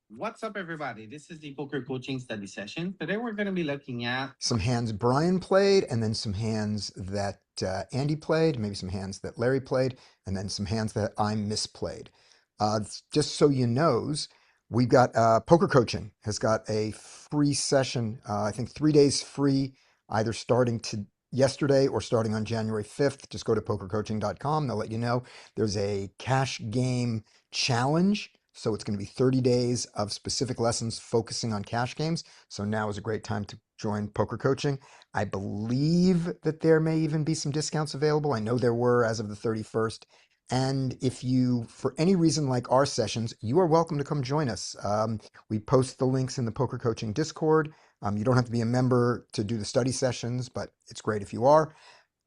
What's up, everybody? This is the poker coaching study session. Today, we're going to be looking at Some hands Brian played, and then some hands that Andy played, maybe some hands that Larry played, and then some hands that I misplayed. Just so you knows, we've got poker coaching has got a free session. I think 3 days free, either starting to yesterday or starting on January 5th. Just go to pokercoaching.com. They'll let you know. There's a cash game challenge. So it's going to be 30 days of specific lessons focusing on cash games. So now is a great time to join poker coaching. I believe that there may even be some discounts available. I know there were as of the 31st. And if you, for any reason like our sessions, you are welcome to come join us. We post the links in the poker coaching Discord. You don't have to be a member to do the study sessions, but it's great if you are.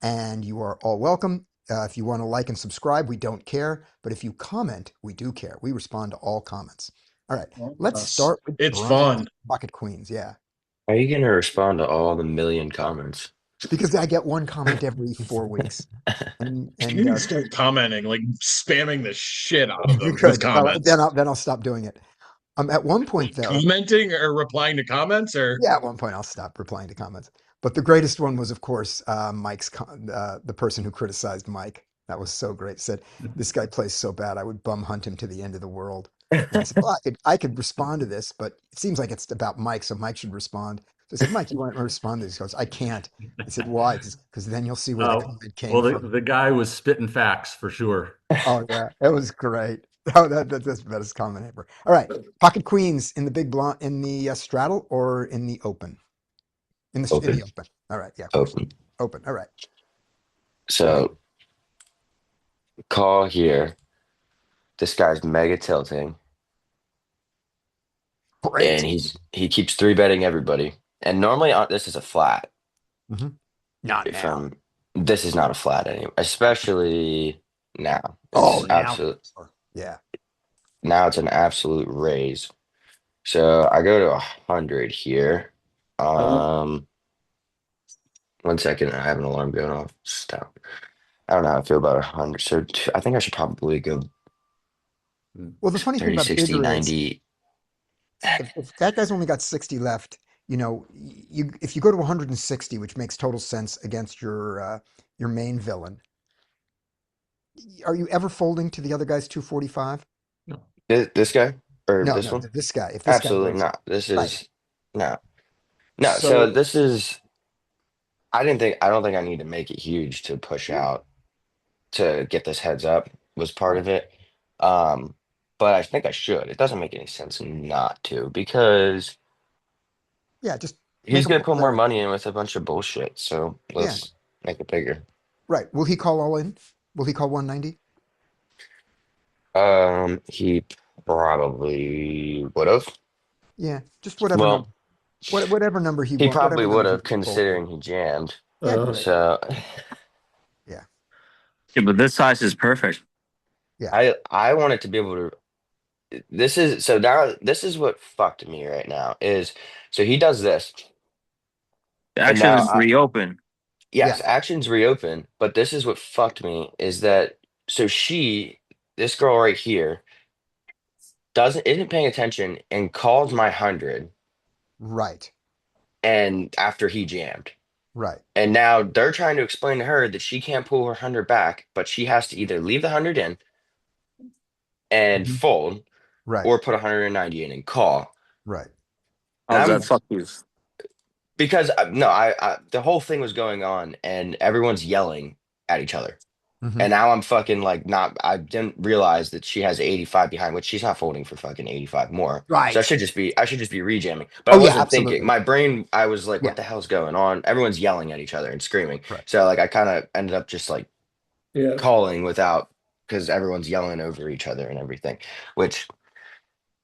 And you are all welcome. If you want to like and subscribe, we don't care. But if you comment, we do care. We respond to all comments. All right, let's Us. start with It's Brian's fun. Pocket Queens. Yeah. How are you going to respond to all the million comments? Because I get one comment every 4 weeks, You and need to start commenting, like spamming the shit out of you them with could. Well, comments. then I'll stop doing it. At one point though, Commenting or replying to comments or yeah, at one point I'll stop replying to comments. But the greatest one was, of course, the person who criticized Mike. That was so great. Said this guy plays so bad, I would bum hunt him to the end of the world. And I said, well, I could respond to this, but it seems like it's about Mike, so Mike should respond. So I said, Mike, you want to respond to this? He goes, I can't. I said, why? Because then you'll see where the Oh, comment came well, the, from. the guy was spitting facts for sure. Oh yeah, it was great. Oh, that's the best comment ever. All right, pocket queens in the big blind, in the straddle or in the open? In the Open, open. All right, yeah, of course, open. open. All right, So call here. This guy's mega tilting, great. and he keeps three betting everybody. And normally this is a flat. Hmm. Not If now. this is not a flat anymore, especially now. Oh, It's now. absolute. Yeah. Now it's an absolute raise. So I go to 100 here. Um, 1 second. I have an alarm going off. Stop. I don't know how I feel about 100. So I think I should probably go Well, the funny thing 30, about 60, bigger is 90. if that guy's only got 60 left, you if you go to 160, which makes total sense against your main villain, are you ever folding to the other guy's 245? No. This guy or No, this no, one? this guy. If this guy Absolutely goes not. This right, is no, no. So so this is. I don't think I need to make it huge to push yeah, out to get this heads up was part right, of it. Um, but I think I should. It doesn't make any sense not to because yeah, just make he's him gonna call put more there. money in with a bunch of bullshit. So Yeah, let's make it bigger. right. Will he call all in? Will he call 190? He probably would have. Yeah, just whatever number, Well, whatever number he he want, probably whatever would number he have wants to fold to. considering he jammed. Yeah, Uh, great. So Yeah, Yeah, but this size is perfect. yeah. I wanted to be able to. This is so now. This is what fucked me right now is so he does this, The and action now is reopen. yes, Yes. actions reopen. But this is what fucked me is that so this girl right here, doesn't isn't paying attention and calls my 100, Right. and after he jammed, Right. and now they're trying to explain to her that she can't pull her 100 back, but she has to either leave the 100 in and Mhm. fold, Right. or put 190 in and call. Right. And How's that I'm fuck you? because no, the whole thing was going on and everyone's yelling at each other. Hmm. And now I'm fucking like not I didn't realize that she has 85 behind, which she's not folding for fucking 85 more. So Right. I should just be rejamming. But I Oh yeah, wasn't thinking. absolutely. My brain, I was like, Yeah. what the hell's going on? Everyone's yelling at each other and screaming. Right. So like I kind of ended up just like yeah. calling without because everyone's yelling over each other and everything, which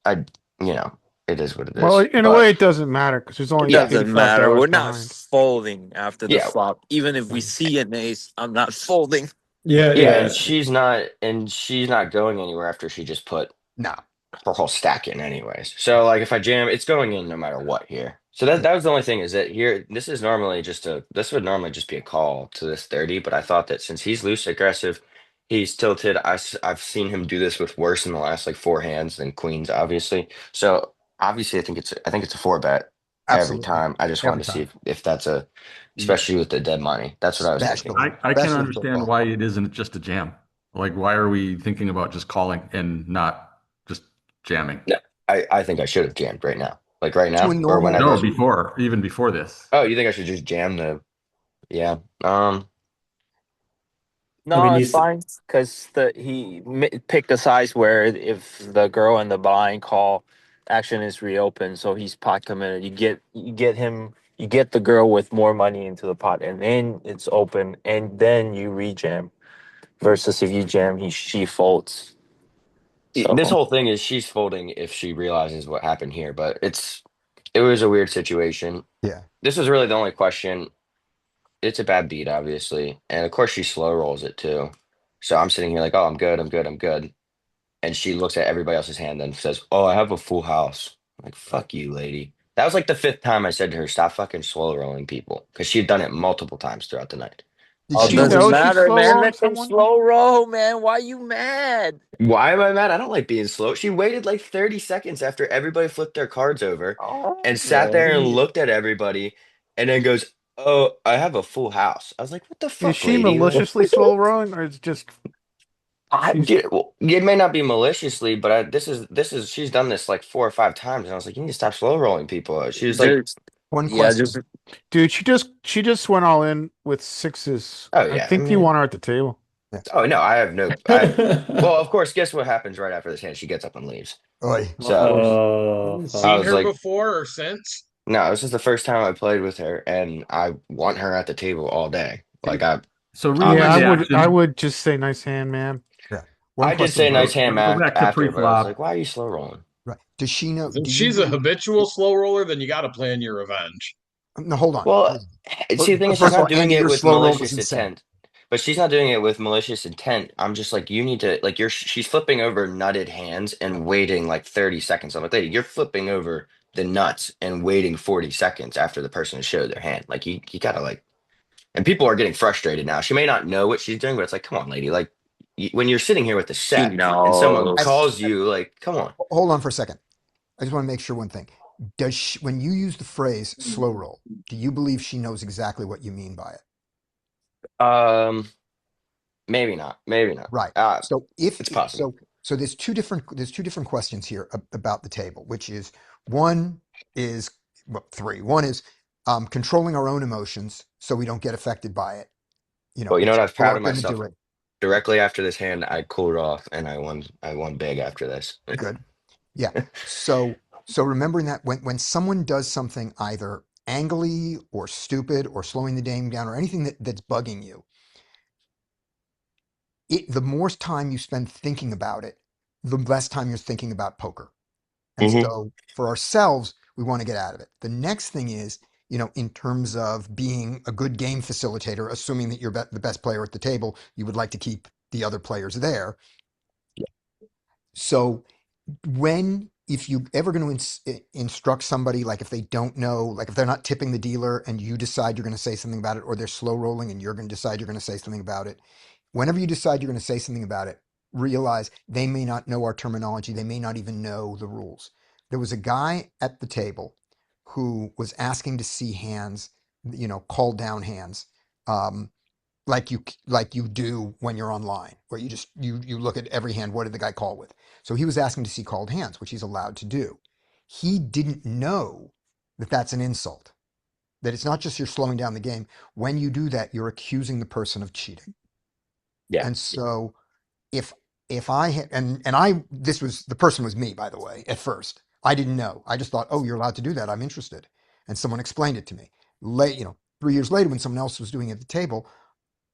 I you know, it is what it Well, is. in a But way, it doesn't matter because there's It only yeah, doesn't 85 matter. dollars We're not behind. folding after the yeah, flop. Even if we Mm. see an ace, I'm not folding. Yeah, yeah, yeah. and she's not going anywhere after she just put No. her whole stack in anyways. So like if I jam, it's going in no matter what here. So that Yeah. that was the only thing is that here this would normally just be a call to this 30, but I thought that since he's loose aggressive He's tilted. I've seen him do this with worse in the last like four hands than queens, obviously. So obviously, I think it's a four bet every Absolutely. time. I just Every wanted to see time. if that's a, especially with the dead money. That's what I was thinking. Especially. I can Especially understand football. why it isn't just a jam. Like, why are we thinking about just calling and not just jamming? No, I think I should have jammed right now, like right To a now, or normal No, whenever. person. before, even before this. Oh, you think I should just jam the? Yeah. I No, mean, it's fine because picked a size where if the girl and the blind call, action is reopened, so he's pot committed. You get the girl with more money into the pot, and then it's open, and then you rejam. Versus if you jam, she folds. This So whole thing is she's folding if she realizes what happened here, but it was a weird situation. Yeah. This was really the only question. It's a bad beat, obviously, and of course she slow rolls it too. So I'm sitting here like, oh, I'm good, I'm good, I'm good. And she looks at everybody else's hand and says, "Oh, I have a full house." I'm like, fuck you, lady. That was like the fifth time I said to her, "Stop fucking slow rolling people," because she had done it multiple times throughout the night. Did oh, does she she know? doesn't know she's matter, slow man. rolling Let them someone? slow roll, man. Why you mad? Why am I mad? I don't like being slow. She waited like 30 seconds after everybody flipped their cards over Oh and sat there and man. looked at everybody and then goes, "Oh, I have a full house." I was like, "What the Is fuck, she lady?" Like, maliciously slow rolling, or is it just she's well, it may not be maliciously, but this is she's done this like four or five times, and I was like, "You need to stop slow rolling people." She was like, Just One yeah, just question. dude? She just went all in with sixes. "Oh I yeah, I think you mean, want her at the table. Yes. oh no, I have no, well, of course, guess what happens right after this hand? She gets up and leaves. Oy. Of So course. Have you I seen was her Fuck. like, before or since? no, this is the first time I played with her, and I want her at the table all day. Like So rewind Yeah, I the obviously. would. I action. would just say nice hand, man. Yeah. One I did question say for nice her. hand Go Mac back to after, but I was like, pre-flop. why are you slow rolling? Right. Does she know? Since Do you she's a believe? habitual slow roller, then you got to plan your revenge. No, hold on. Well, Hold on. see, the thing is, she's First of not all, doing Andy, it your with slow roll is malicious insane. intent. But she's not doing it with malicious intent. I'm just like, you need to, like, she's flipping over nutted hands and waiting like 30 seconds. I'm like, lady, you're flipping over the nuts and waiting 40 seconds after the person has showed their hand. Like, you gotta, like, and people are getting frustrated now. She may not know what she's doing, but it's like, come on, lady. Like, when you're sitting here with the she set and someone I, knows. calls you, like, come on. hold on for a second. I just want to make sure one thing. Does she, when you use the phrase slow roll, do you believe she knows exactly what you mean by it? Um, Maybe not. Maybe not. Right. So if It's possible. so there's two different questions here about the table, which is one is well, three. One is controlling our own emotions so we don't get affected by it, But you know which what? I was people proud of aren't going to myself. do it. Directly after this hand, I cooled off and I won. I won big after this. Good. Yeah. So remembering that when someone does something either angly or stupid or slowing the game down or anything that's bugging you, the more time you spend thinking about it, the less time you're thinking about poker. And Hmm. so for ourselves, we want to get out of it. The next thing is, in terms of being a good game facilitator, assuming that you're the best player at the table, you would like to keep the other players there. So if you ever going to instruct somebody, like if they don't know, like if they're not tipping the dealer and you decide you're going to say something about it, or they're slow rolling and you're going to decide you're going to say something about it, whenever you decide you're going to say something about it, realize they may not know our terminology. They may not even know the rules. There was a guy at the table who was asking to see hands, called down hands, um, like you do when you're online, where you look at every hand. What did the guy call with? So he was asking to see called hands, which he's allowed to do. He didn't know that that's an insult. That it's not just you're slowing down the game. When you do that, you're accusing the person of cheating. Yeah. And so if I had and I this was the person was me, by the way, at first. I didn't know. I just thought, oh, you're allowed to do that. I'm interested. And someone explained it to me. 3 years later, when someone else was doing it at the table,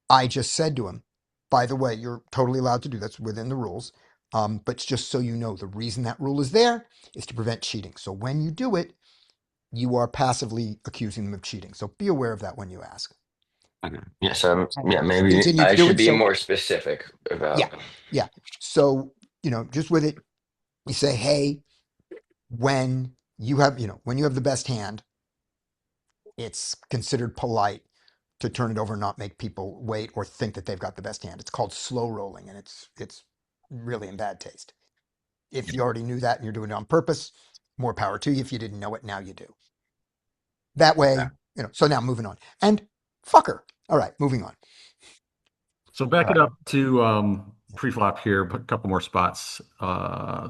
I just said to him, by the way, you're totally allowed to do that's within the rules. But just so you know, the reason that rule is there is to prevent cheating. So when you do it, you are passively accusing them of cheating. So be aware of that when you ask. Okay. Yeah. So And yeah, he maybe continued to I do should it. be So more specific yeah, about. yeah. So, just with it, you say, hey, when you have the best hand, it's considered polite to turn it over and not make people wait or think that they've got the best hand. It's called slow rolling, and it's really in bad taste. If you already knew that and you're doing it on purpose, more power to you. If you didn't know it, now you do. That Yeah. way, so now moving on. And fucker. All right, moving on. So back it Right. up to pre-flop here, put a couple more spots.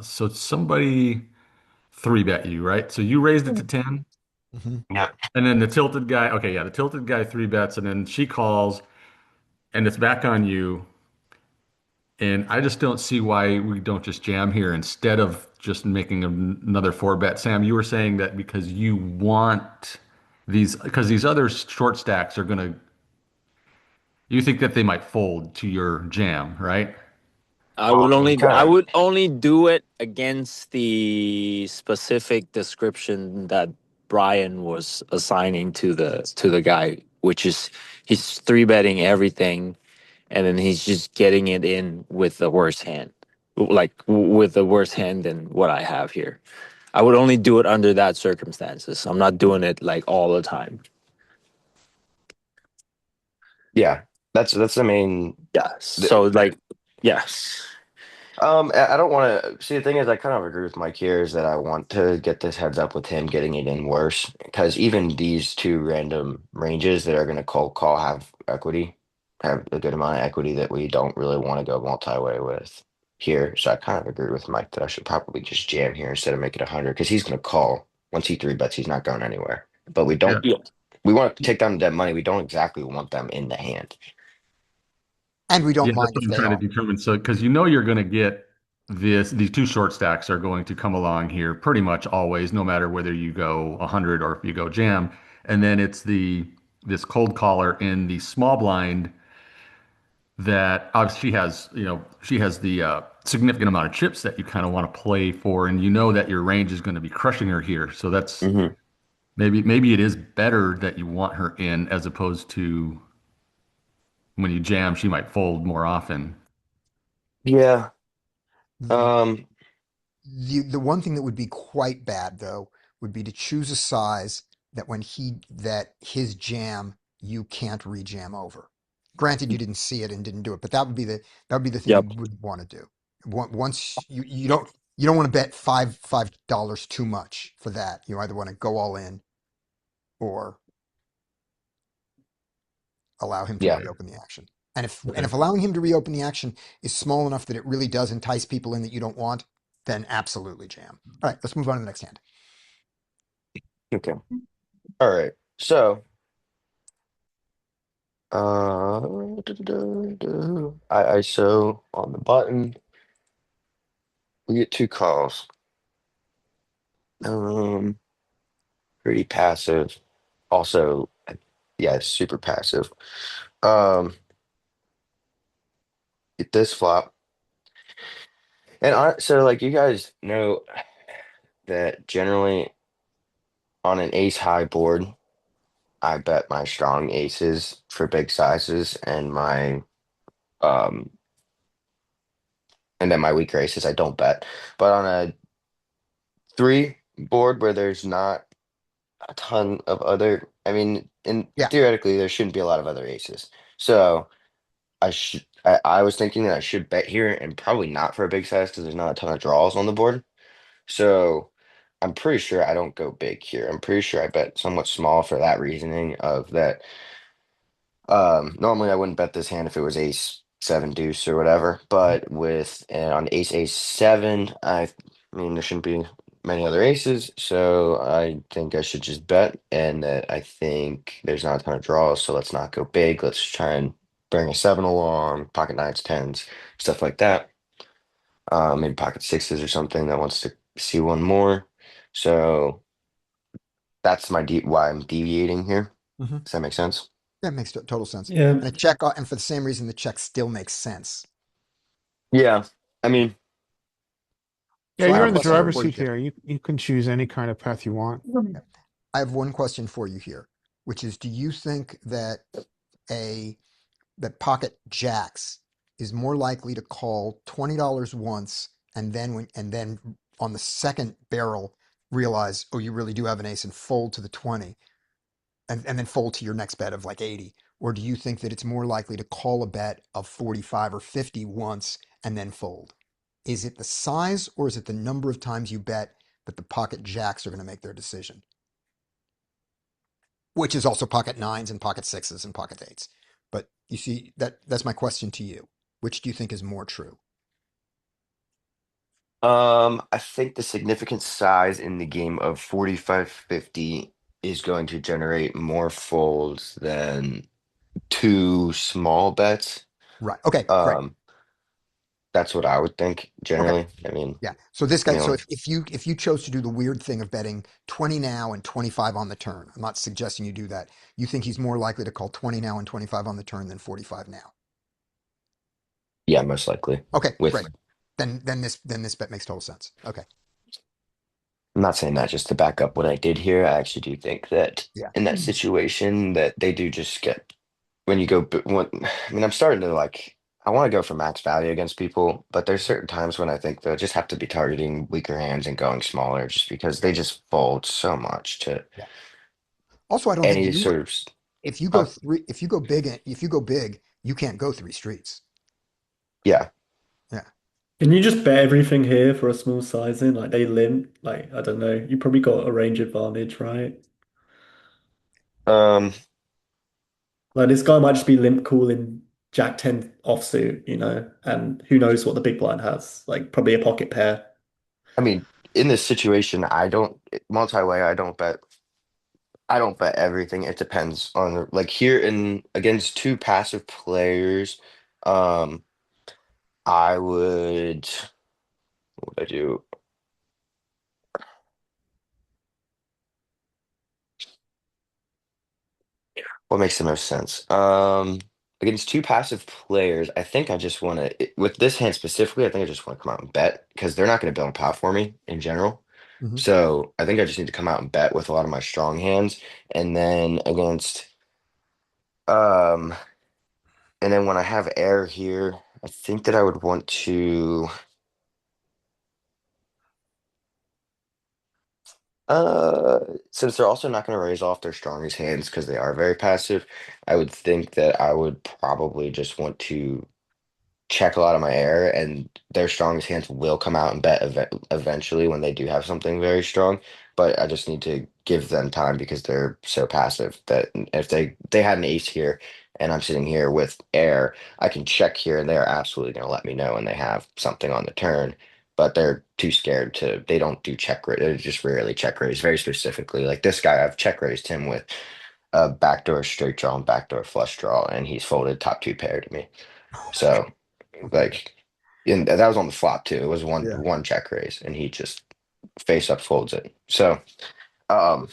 So somebody three bet you, right? So you raised it to 10, Hmm. Yeah. and then the tilted guy, okay, yeah, the tilted guy three bets, and then she calls, and it's back on you. And I just don't see why we don't just jam here instead of just making another four bet. Sam, you were saying that because you want because these other short stacks are gonna, you think that they might fold to your jam, right? Well, you I kind of would only do it against the specific description that Brian was assigning to the guy, which is he's three betting everything and then he's just getting it in with the worst hand. Like with the worst hand than what I have here. I would only do it under that circumstances. I'm not doing it like all the time. yeah. That's the main. Yeah. The, So like yes. I don't want to see. The thing is, I kind of agree with Mike here. Is that I want to get this heads up with him getting it in worse because even these two random ranges that are going to cold call have a good amount of equity that we don't really want to go multi-way with here. So I kind of agree with Mike that I should probably just jam here instead of make it 100 because he's going to call once he three bets. He's not going anywhere. But we Yeah. don't. We want to take down the dead money. We don't exactly want them in the hand. And we Yeah, don't that's mind what if I'm they trying to are. determine. So, because you know you're going to get these two short stacks are going to come along here pretty much always, no matter whether you go 100 or if you go jam. And then it's this cold caller in the small blind that obviously she has the significant amount of chips that you kind of want to play for, and you know that your range is going to be crushing her here. So that's Hmm. maybe it is better that you want her in as opposed to when you jam, she might fold more often. Yeah. Um. The one thing that would be quite bad though would be to choose a size that his jam you can't rejam over. Granted, you didn't see it and didn't do it, but that would be the thing you Yep. would want to do. Once you don't want to bet $5 too much for that. You either want to go all in or allow him to Yeah. reopen the action. And if Okay. allowing him to reopen the action is small enough that it really does entice people in that you don't want, then absolutely jam. All right, let's move on to the next hand. Okay. All right. So, I ISO on the button. We get two calls. Um, Pretty passive. Also, yeah, it's super passive. Um, get this flop. And so like you guys know that generally on an ace high board, I bet my strong aces for big sizes um and then my weaker aces I don't bet. But on a three board where there's not a ton of other, I mean, and Yeah. theoretically there shouldn't be a lot of other aces. So I was thinking that I should bet here and probably not for a big size because there's not a ton of draws on the board. So I'm pretty sure I don't go big here. I'm pretty sure I bet somewhat small for that reasoning of that. Normally I wouldn't bet this hand if it was ace seven deuce or whatever, but with on ace seven, I mean there shouldn't be many other aces, so I think I should just bet, and that I think there's not a ton of draws, so let's not go big. Let's try and bring a seven along, pocket nines, tens, stuff like that. Maybe pocket sixes or something that wants to see one more. So that's why I'm deviating here. Hmm. Does that make sense? That makes total sense. Yeah. And a check, and for the same reason, the check still makes sense. Yeah. I mean, Yeah, So I you're have a in the question driver's for you seat here. here. You can choose any kind of path you want. I have one question for you here, which is, do you think a that pocket jacks is more likely to call $20 once and then on the second barrel realize, oh, you really do have an ace and fold to the 20 and then fold to your next bet of like 80? Or do you think that it's more likely to call a bet of 45 or 50 once and then fold? Is it the size or is it the number of times you bet that the pocket jacks are going to make their decision? Which is also pocket nines and pocket sixes and pocket eights. But you see, that's my question to you. Which do you think is more true? I think the significant size in the game of 45-50 is going to generate more folds than two small bets. Right. Okay, great. Um, that's what I would think Okay. generally. I mean, Yeah. So this you guy, so know, if you chose to do the weird thing of betting 20 now and 25 on the turn, I'm not suggesting you do that. You think he's more likely to call 20 now and 25 on the turn than 45 now. yeah, most likely. Okay, With great. Then this bet makes total sense. Okay. I'm not saying that just to back up what I did here. I actually do think that Yeah. in that situation that they do just get when you go I mean, I'm starting to like I want to go for max value against people, but there's certain times when I think they'll just have to be targeting weaker hands and going smaller just because Yeah. they just fold so much to Yeah. Also, I don't think any you sort of uh, if you go big, you can't go three streets. yeah. Yeah. Can you just bet everything here for a small sizing? Like they limp, like I don't know. You probably got a range advantage, right? Um, Like this guy might just be limp calling Jack 10 offsuit, and who knows what the big blind has? Like probably a pocket pair. I mean, in this situation, I don't multi-way, I don't bet everything. It depends on like here in against two passive players. Um, I would what would I do? What makes the most sense? Against two passive players, I think I just want to with this hand specifically, I think I just want to come out and bet because they're not going to build a pot for me in general. Hmm. So I think I just need to come out and bet with a lot of my strong hands, and then against um, and then when I have air here, I think that I would want to. Uh, since they're also not going to raise off their strongest hands because they are very passive, I would think that I would probably just want to check a lot of my air, and their strongest hands will come out and bet eventually when they do have something very strong. But I just need to give them time because they're so passive that if they had an ace here and I'm sitting here with air, I can check here and they're absolutely going to let me know when they have something on the turn. But they're too scared to. They don't do check raise. They just rarely check raise. Very specifically, like this guy, I've check raised him with a backdoor straight draw and backdoor flush draw, and he's folded top two pair to me. So Okay. like, and that was on the flop too. It was Yeah. one check raise, and he just face up folds it. So, um,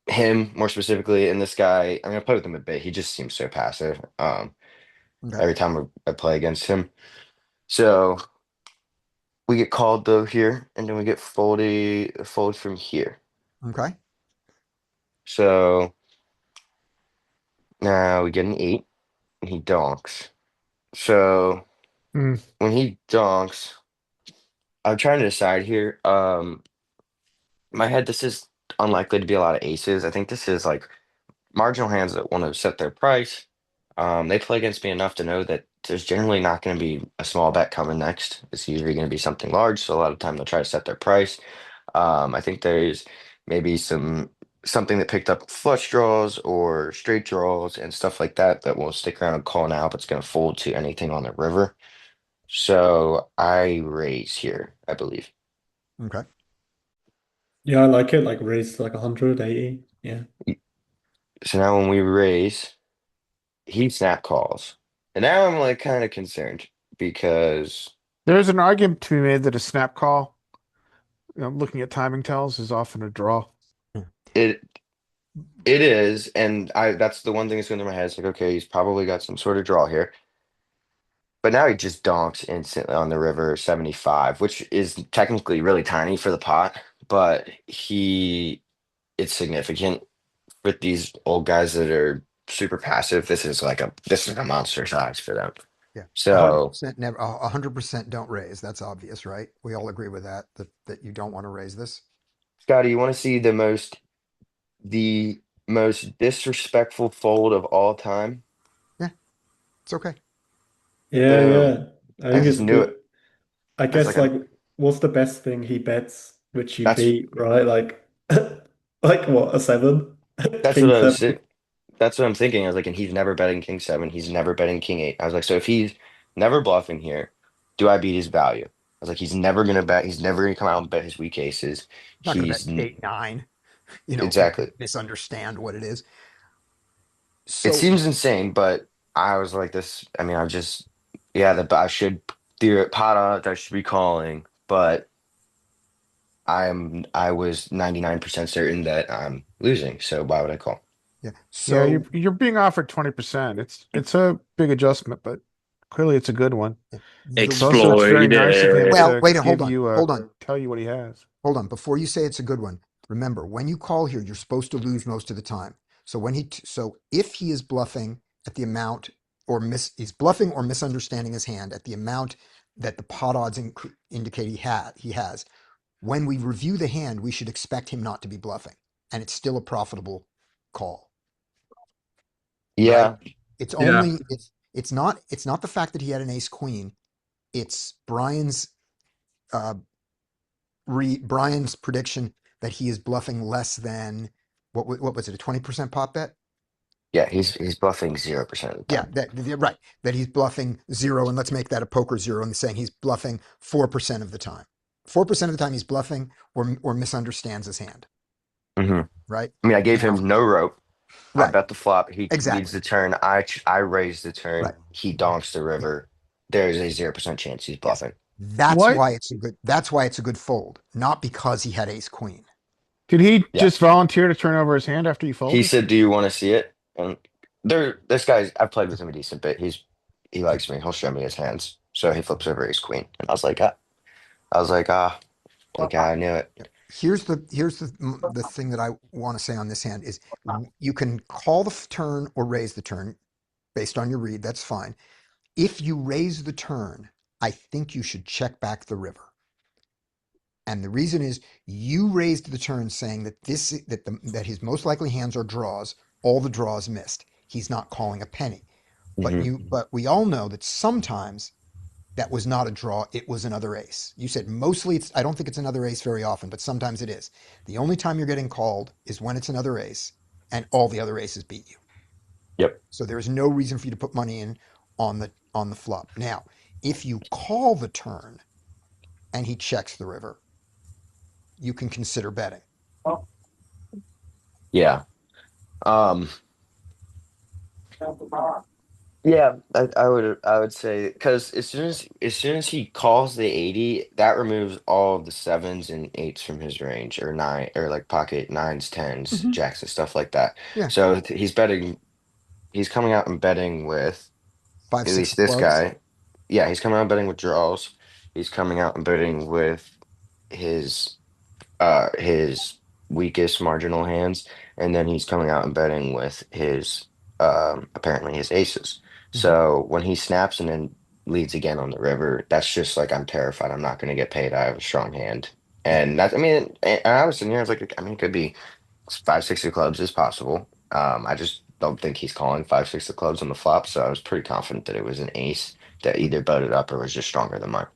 him more specifically, and this guy, I'm gonna play with him a bit. He just seems so passive. Okay. Every time I play against him, so we get called though here, and then we get fold from here. Okay. So now we get an eight, and he donks. So Hmm. when he donks, I'm trying to decide here. In my head, this is unlikely to be a lot of aces. I think this is like marginal hands that want to set their price. They play against me enough to know that there's generally not going to be a small bet coming next. It's usually going to be something large. So a lot of time they'll try to set their price. I think there's maybe something that picked up flush draws or straight draws and stuff like that that will stick around and call now, but it's going to fold to anything on the river. So I raise here, I believe. Okay. Yeah, I like it. Like raise like 180. Yeah. So now when we raise, he snap calls. And now I'm like kind of concerned because There's an argument to be made that a snap call, looking at timing tells, is often a draw. Hmm. it it is, and I that's the one thing that's going through my head. It's like, okay, he's probably got some sort of draw here. But now he just donks instantly on the river 75, which is technically really tiny for the pot, but it's significant with these old guys that are super passive. This is a monster size for them. Yeah. A hundred So percent never. 100% don't raise. That's obvious, right? We all agree with that. That you don't want to raise this. Scotty, you want to see the most disrespectful fold of all time? It's okay. Yeah, Boom. yeah. I I think just it's knew good. it. I It's guess like a like what's the best thing he bets which you that's beat, right? Like like what, a seven? that's what King I was seven. that's what I'm thinking. I was like, and he's never betting king seven. He's never betting king eight. I was like, so if he's never bluffing here, do I beat his value? I was like, he's never gonna bet. He's never gonna come out and bet his weak aces. Not going to bet He's 8-9, and exactly. misunderstand what it is. It So seems insane, but I was like this. I mean, I just yeah, I should theory pot odds. I should be calling, but I was 99% certain that I'm losing. So why would I call? yeah. Yeah, So you're being offered 20%. It's a big adjustment, but clearly it's a good one. It's also it's very nice of him well, Exploited. to wait, give hold on, you a hold on, tell you what he has. hold on. Before you say it's a good one, remember when you call here, you're supposed to lose most of the time. So so if he is bluffing at the amount he's bluffing or misunderstanding his hand at the amount that the pot odds indicate he has. When we review the hand, we should expect him not to be bluffing, and it's still a profitable call, right? Yeah, It's Yeah. only it's not the fact that he had an ace queen. It's uh Brian's prediction that he is bluffing less than what was it, a 20% pop bet? yeah. He's bluffing 0% of the Yeah, time. right. That he's bluffing zero, and let's make that a poker zero and saying he's bluffing 4% of the time. 4% of the time he's bluffing or misunderstands his hand, Hmm. right? I mean, I gave Now, him no rope. I right, bet the flop. He leads exactly. the turn. I raise the turn. Right. He donks the Yeah. river. There's a 0% chance he's Yes. bluffing. What That's why it's a good fold, not because he had ace queen. did he Yeah. just volunteer to turn over his hand after you He folded? said, "Do you want to see it?" And this guy's. I've played with him a decent bit. He Yeah. likes me. He'll show me his hands. So he flips over ace queen, and I was like I knew it. Yeah. Here's the thing that I want to say on this hand is you can call the turn or raise the turn based on your read. That's fine. If you raise the turn, I think you should check back the river. And the reason is you raised the turn saying that his most likely hands are draws, all the draws missed. He's not calling a penny. Hmm. But we all know that sometimes that was not a draw, it was another ace. You said mostly I don't think it's another ace very often, but sometimes it is. The only time you're getting called is when it's another ace and all the other aces beat you. Yep. So there is no reason for you to put money in on the flop. Now, if you call the turn and he checks the river, you can consider betting. Yeah. Um. Yeah. I would say because as soon as he calls the 80, that removes all of the sevens and eights from his range, or nine, or like pocket nines, tens, Mhm. jacks, and stuff like that. Yeah, So he's betting. He's coming out and betting with five, at six least of this clubs. guy. Yeah, he's coming out betting with draws. He's coming out and betting with his his weakest marginal hands, and then he's coming out and betting with his apparently his aces. Mhm. So when he snaps and then leads again on the river, that's just like I'm terrified I'm not going to get paid. I have a strong hand, Yeah, and that I mean, and I was sitting here, I was like, I mean, it could be five, six of clubs is possible. I just don't think he's calling five, six of clubs on the flop, so I was pretty confident that it was an ace that either boated up or was just stronger than mine.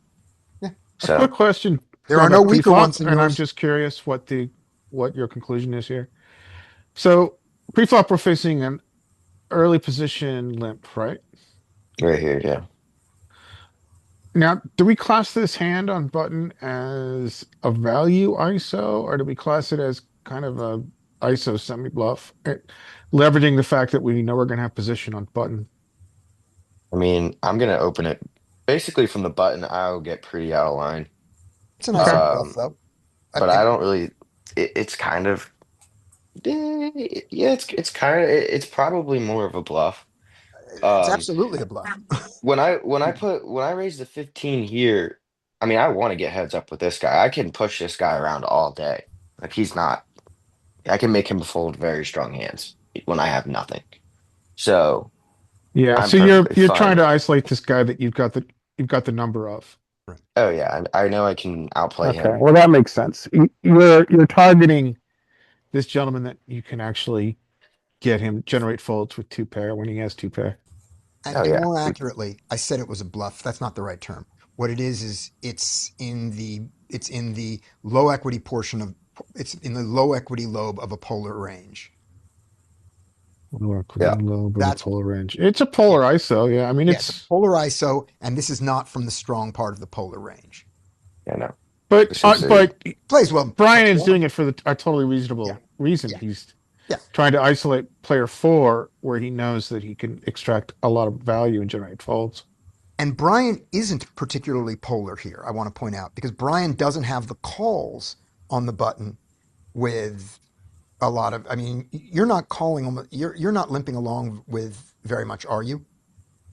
yeah. A quick So question There are going no up weaker pre-flop, ones than and I'm yours. just curious what your conclusion is here. So pre-flop we're facing an early position limp, right? right here, yeah. Now, do we class this hand on button as a value ISO, or do we class it as kind of a ISO semi-bluff, leveraging the fact that we know we're going to have position on button? I mean, I'm gonna open it basically from the button. I'll get pretty out of line. It's a nice Okay. little bluff, Um, though. but I don't really. It's kind of yeah. It's kind of it's probably more of a bluff. It's Um, absolutely a bluff. when I raise the 15 here, I mean, I want to get heads up with this guy. I can push this guy around all day. Like he's not. I can make him fold very strong hands when I have nothing. So Yeah, I'm so perfectly you're trying fine. to isolate this guy that you've got the number of. Right. Oh yeah, I know I can outplay Okay, him. well that makes sense. You're targeting this gentleman that you can actually get him generate folds with two pair when he has two pair. Oh And yeah. more accurately, I said it was a bluff. That's not the right term. What it is it's in the low equity portion of it's in the low equity lobe of a polar range. Low equity, Yeah. low but a That's polar range. It's a yeah, polar ISO. Yeah, I mean yeah, it's a it's. polar ISO, and this is not from the strong part of the polar range. Yeah. No. But This is a Plays well, Brian plays is well. doing it for a totally Yeah, reasonable reason. yeah, He's yeah. trying to isolate player four where he knows that he can extract a lot of value and generate folds. And Brian isn't particularly polar here, I want to point out, because Brian doesn't have the calls on the button with a lot of, I mean, you're not calling, you're not limping along with very much, are you?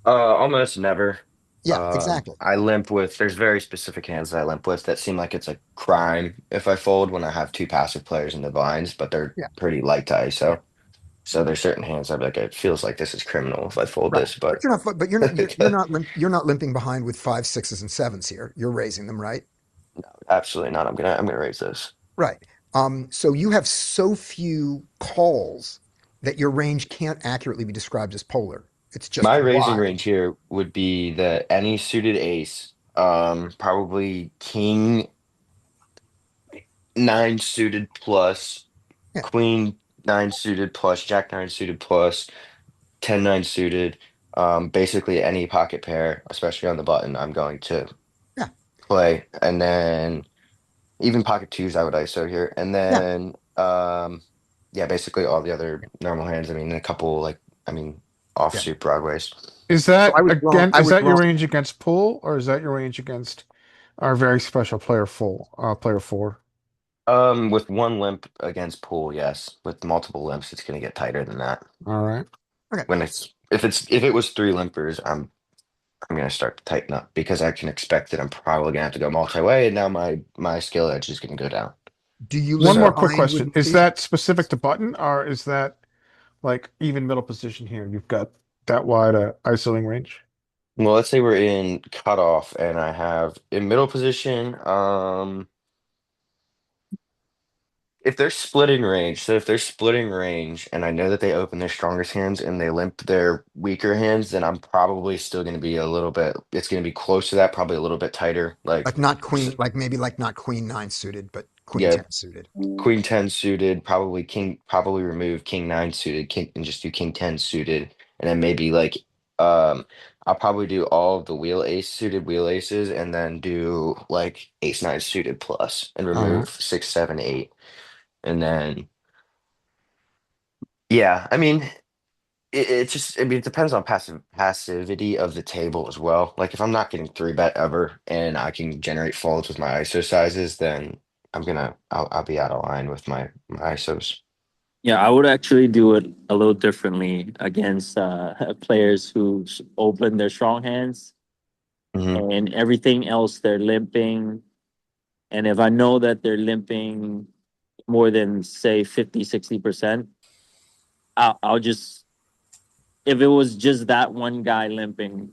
almost never. Yeah, exactly. I limp with, there's very specific hands that I limp with that seem like it's a crime if I fold when I have two passive players in the blinds, but they're Yeah, pretty light to yeah, ISO. So there's certain hands I'd be like, it feels like this is criminal if I fold right. this, But you're not, but you're not limping behind with fives, sixes, and sevens here. You're raising them, right? absolutely not. I'm gonna raise this. Right. So you have so few calls that your range can't accurately be described as polar. It's just My raising wide. range here would be the any suited ace, probably king nine suited plus, Yeah, queen nine suited plus, jack nine suited plus, 10-9 suited. Basically any pocket pair, especially on the button, I'm going to yeah, play. And then even pocket twos, I would ISO here. And yeah, then yeah, basically all the other normal hands. I mean, a couple like I mean yeah. offsuit broadways. Is So that I was wrong. again? I Is was that your wrong. range against pool, or is that your range against our very special player player four? With one limp against pool, yes. With multiple limps, it's gonna get tighter than that. All right. Okay. When if it was three limpers, I'm gonna start to tighten up because I can expect that I'm probably gonna have to go multi-way, and now my skill edge is gonna go down. Do you One limp more So, quick behind with question: Is two? that specific to button, or is that like even middle position here? You've got that wide isoing range. well, let's say we're in cutoff, and I have in middle position. If they're splitting range, so if they're splitting range, and I know that they open their strongest hands and they limp their weaker hands, then I'm probably still gonna be a little bit. It's gonna be close to that, probably a little bit tighter. Like not queen, like maybe like not queen nine suited, but queen Yeah, ten suited. Queen 10 suited, probably king, probably remove King 9 suited, king and just do King 10 suited. And then maybe like um I'll probably do all of the wheel ace suited wheel aces and then do like ace 9 suited plus and All remove right. 6, 7, 8. And then yeah, I mean it just I mean it depends on passivity of the table as well. Like if I'm not getting three bet ever and I can generate folds with my ISO sizes, then I'll be out of line with my ISOs. Yeah, I would actually do it a little differently against players who open their strong hands Hmm. and everything else they're limping. And if I know that they're limping more than say 50, 60%, I'll just, if it was just that one guy limping,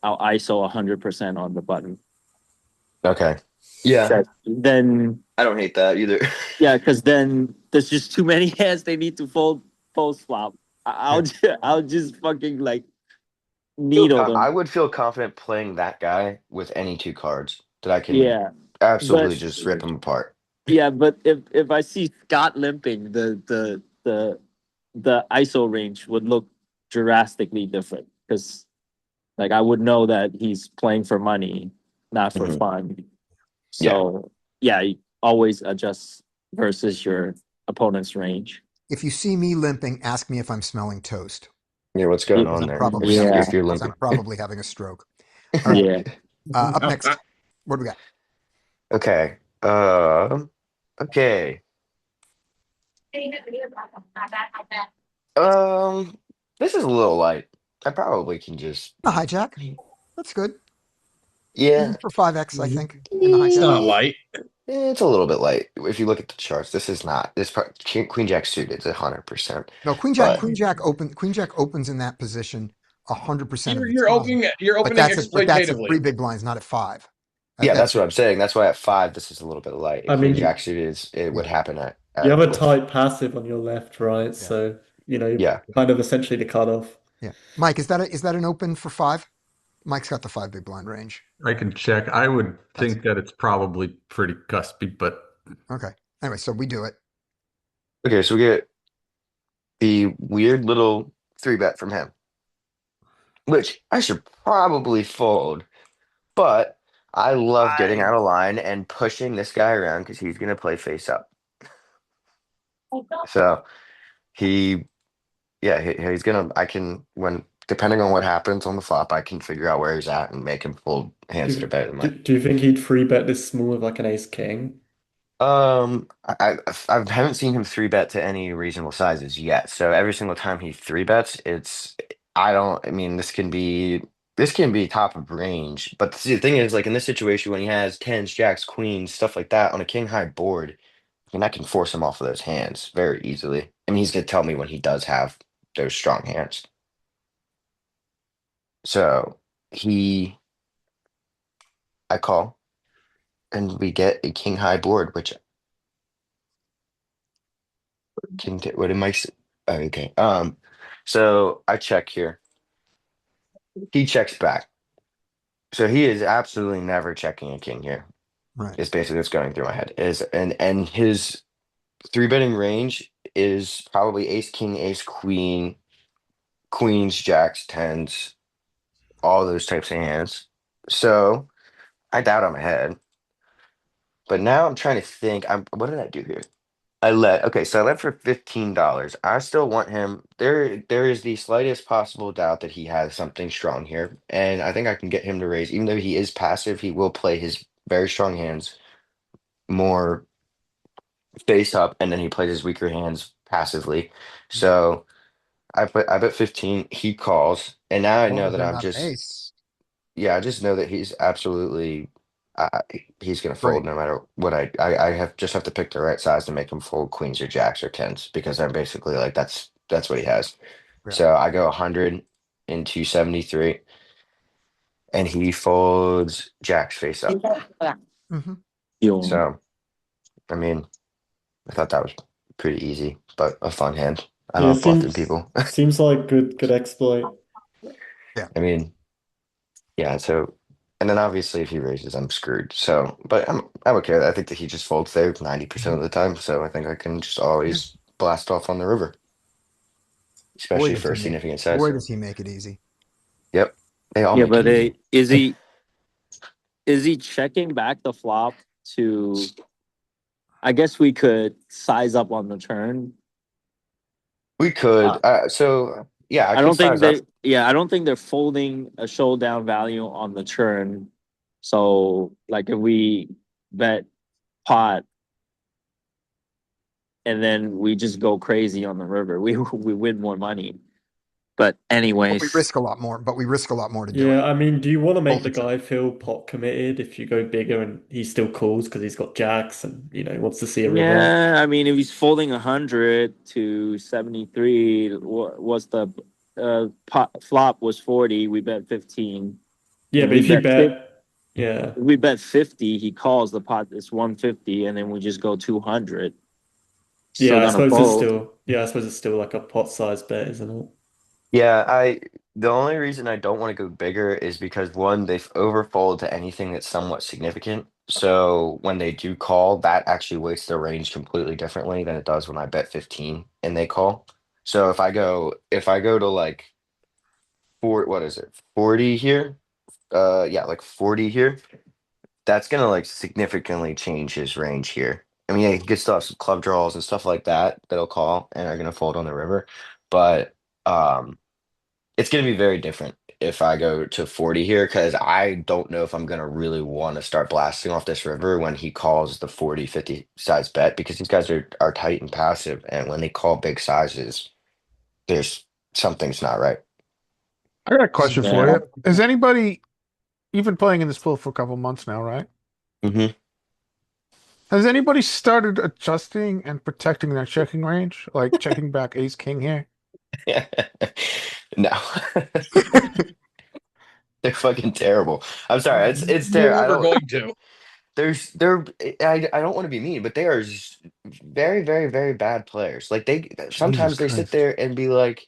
I'll ISO 100% on the button. Okay. Yeah, Then, I don't hate that either. yeah, because then there's just too many hands they need to fold post flop. Yeah. I'll just fucking like needle I them. would feel confident playing that guy with any two cards that I can Yeah, absolutely but just rip him apart. yeah, but if I see Scott limping, the ISO range would look drastically different because like I would know that he's playing for money, not for Mhm. fun. Yeah. So yeah, you always adjust versus your opponent's range. If you see me limping, ask me if I'm smelling toast, Yeah, what's going because on I'm there? probably having Yeah, If you're because I'm limping. probably having a stroke. All right. yeah. Up next, what do we got? Okay. Okay. Um, this is a little light. I probably can just A hijack. That's good. yeah. Even for 5x, I think, in the It's hijack. not light. It's a little bit light. If you look at the charts, this is not Queen Jack suited is 100%. No, But Queen Jack opens in that position 100% of the You're time. opening you're But opening that's at three exploitatively. big blinds, not at five. yeah, That's that's what I'm saying. That's why at five, this is a little bit light. A I Queen mean, Jack suited is it would yeah, happen you have at a with tight passive on your left, right? yeah, So, you know, yeah. kind of essentially the cutoff. Yeah. Mike, is that an open for five? Mike's got the five big blind range. I can check. I would That's think that it's probably pretty cuspy, but okay. Anyway, so we do it. Okay, so we get the weird little three bet from him, which I should probably fold, but I love getting I out of line and pushing this guy around because he's gonna play face up. So he, yeah, he's gonna. I can when depending on what happens on the flop, I can figure out where he's at and make him fold hands that are better than mine. Do you think he'd free bet this small with like an ace king? I haven't seen him three bet to any reasonable sizes yet. So every single time he three bets, it's I don't. I mean, this can be top of range. But the thing is, like in this situation, when he has tens, jacks, queens, stuff like that on a king high board, I mean, I can force him off of those hands very easily. I mean, he's gonna tell me when he does have those strong hands. So he, I call, and we get a king high board, which can what am I? Okay. So I check here. He checks back. So he is absolutely never checking a king here. Right. Is basically what's going through my head. Is and his three betting range is probably ace king, ace queen, queens, jacks, tens, all those types of hands. So I doubt I'm ahead. But now I'm trying to think. What did I do here? I let for $15. I still want him. There is the slightest possible doubt that he has something strong here. And I think I can get him to raise. Even though he is passive, he will play his very strong hands more face up, and then he plays his weaker hands passively. So I bet 15, he calls. And now I Or know is that there I'm not an just ace? yeah, I just know that he's absolutely uh, he's gonna fold Right. no matter what I have just have to pick the right size to make him fold queens or jacks or tens because I'm basically like that's what he has. Yeah. So I go 100 into 73 and he folds jacks face up. Hmm. Yo. So I mean I thought that was pretty easy, but a fun hand. I Yeah, love bluffing people. seems like good exploit. Yeah. I mean, yeah, so and then obviously if he raises, I'm screwed. So, but I'm okay. I think that he just folds there 90% Mhm. of the time. So I think I can just Yeah. always blast off on the river, Boy, especially does for he a make significant boy size. does he make it easy. Yep. They all Yeah, make but it easy. is he checking back the flop to? I guess we could size up on the turn. We Uh, could so yeah, I I could don't think size up. they. Yeah, I don't think they're folding a showdown value on the turn. So, like, if we bet pot and then we just go crazy on the river, we win more money. But But we anyways, risk a lot more. But we risk a lot more to do it. Yeah, I mean, do you want to make Both the the turn. guy feel pot committed if you go bigger and he still calls because he's got jacks and wants to see a river? yeah, I mean, if he's folding 100 to 73, what's the pot flop was 40? We bet 15. Yeah, If but we if you bet 50, bet, yeah, if we bet 50, he calls the pot. It's 150, and then we just go 200. Still yeah, gonna fold. I suppose it's still like a pot size bet, isn't it? Yeah, I the only reason I don't want to go bigger is because one, they've overfold to anything that's somewhat significant. So when they do call, that actually weights their range completely differently than it does when I bet 15 and they call. So if I go to like what is it, 40 here? Yeah, like 40 here. That's gonna like significantly change his range here. I mean, yeah, he could still have some club draws and stuff like that that'll call and are gonna fold on the river. But um it's going to be very different if I go to 40 here because I don't know if I'm going to really want to start blasting off this river when he calls the 40, 50 size bet because these guys are tight and passive. And when they call big sizes, there's something's not right. I got a question for Yeah. you. Has anybody, you've been playing in this pool for a couple months now, right? Hmm. Has anybody started adjusting and protecting their checking range? Like checking back ace king here? No, they're fucking terrible. I'm sorry. It's terrible. I Never don't. going to. There's they're I don't want to be mean, but they are very, very, very bad players. Like they Jesus sometimes they sit Christ. there and be like.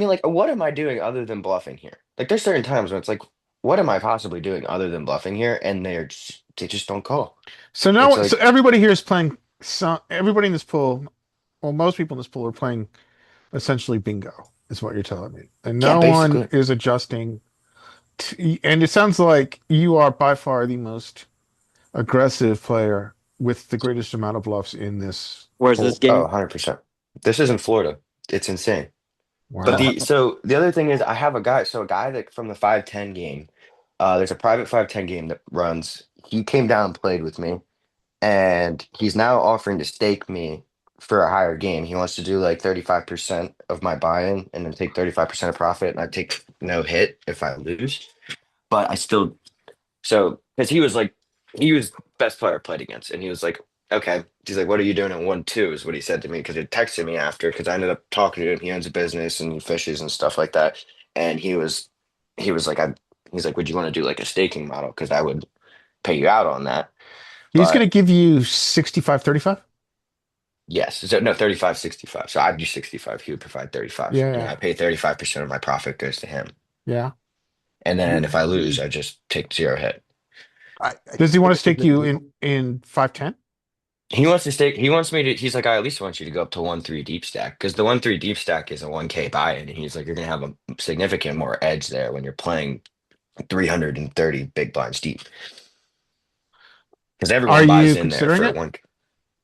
mean, like, what am I doing other than bluffing here? Like, there's certain times when it's like, what am I possibly doing other than bluffing here? And they just don't call. So It's now, so like, everybody here is playing. Some everybody in this pool, well, most people in this pool are playing essentially bingo, is what you're telling me, and yeah, no one basically. is adjusting. And it sounds like you are by far the most aggressive player with the greatest amount of bluffs in this Where's this pool. Oh, game? 100%. This is in Florida. It's insane. But Wow. the other thing is I have a guy, so a guy that from the 510 game, there's a private 510 game that runs. He came down and played with me, and he's now offering to stake me for a higher game. He wants to do like 35% of my buy-in and then take 35% of profit, and I take no hit if I lose. But I still so because he was best player I played against, and he was like, okay. He's like, what are you doing at 1-2? Is what he said to me because he texted me after because I ended up talking to him. He owns a business and he fishes and stuff like that. And he was like, he's like, would you want to do like a staking model? Because I would pay you out on that. He's going to But give you 65-35. yes, so no, 35-65. So I'd do 65. He would provide 35. Yeah, And yeah, I pay 35% of my profit goes to him. yeah. And then if I lose, Usually, I just take zero hit. I Does he want to typically stake the you deal. in 510? He wants to stay. He wants me to. He's like, I at least want you to go up to 1-3 deep stack because the 1-3 deep stack is a 1K buy-in, and he's like, you're gonna have a significant more edge there when you're playing 330 big blinds deep because Are everyone buys you in there considering for it? one.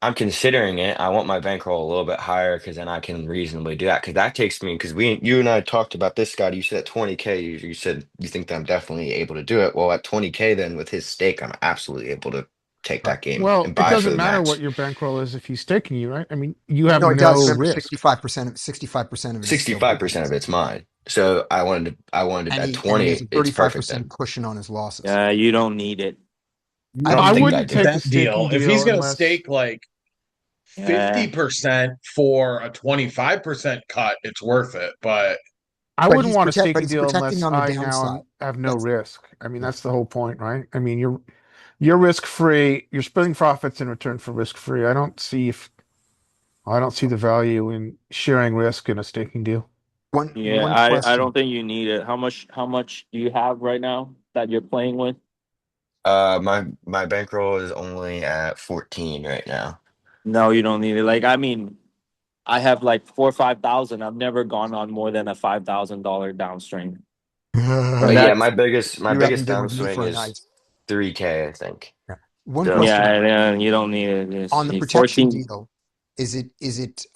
I'm considering it. I want my bankroll a little bit higher because then I can reasonably do that because that takes me because you and I talked about this, Scott. You said at 20K, you said you think that I'm definitely able to do it. Well, at 20K, then with his stake, I'm absolutely able to take Right. that game Well, and it buy for doesn't the matter what max. your bankroll is if he's staking you, right? I mean, you have No, it no does. Remember, risk. 65% of it is still 65% of his. it's mine. So I wanted And at he has 20, a it's perfect then. 35% cushion on his losses. You don't need it. I You don't I think need I wouldn't do. take the that staking deal. If he's deal gonna unless stake like Yeah. 50% for a 25% cut, it's worth it. But I But wouldn't want a but staking he's deal protecting unless on the I now downside. have no That's risk. I mean, yeah. that's the whole point, right? I mean, you're risk free. You're splitting profits in return for risk free. I don't see the value in sharing risk in a staking deal. Yeah, One I don't question. think you need it. How much do you have right now that you're playing with? My bankroll is only at 14 right now. No, you don't need it. Like, I mean, I have like 4 or 5 thousand. I've never gone on more than a $5,000 downstream. And You're Yeah, that's my having biggest dinner with me downswing for a is night. 3K, I think. Yeah. One So question yeah, you don't need it. on the It's protection 14. deal. Is it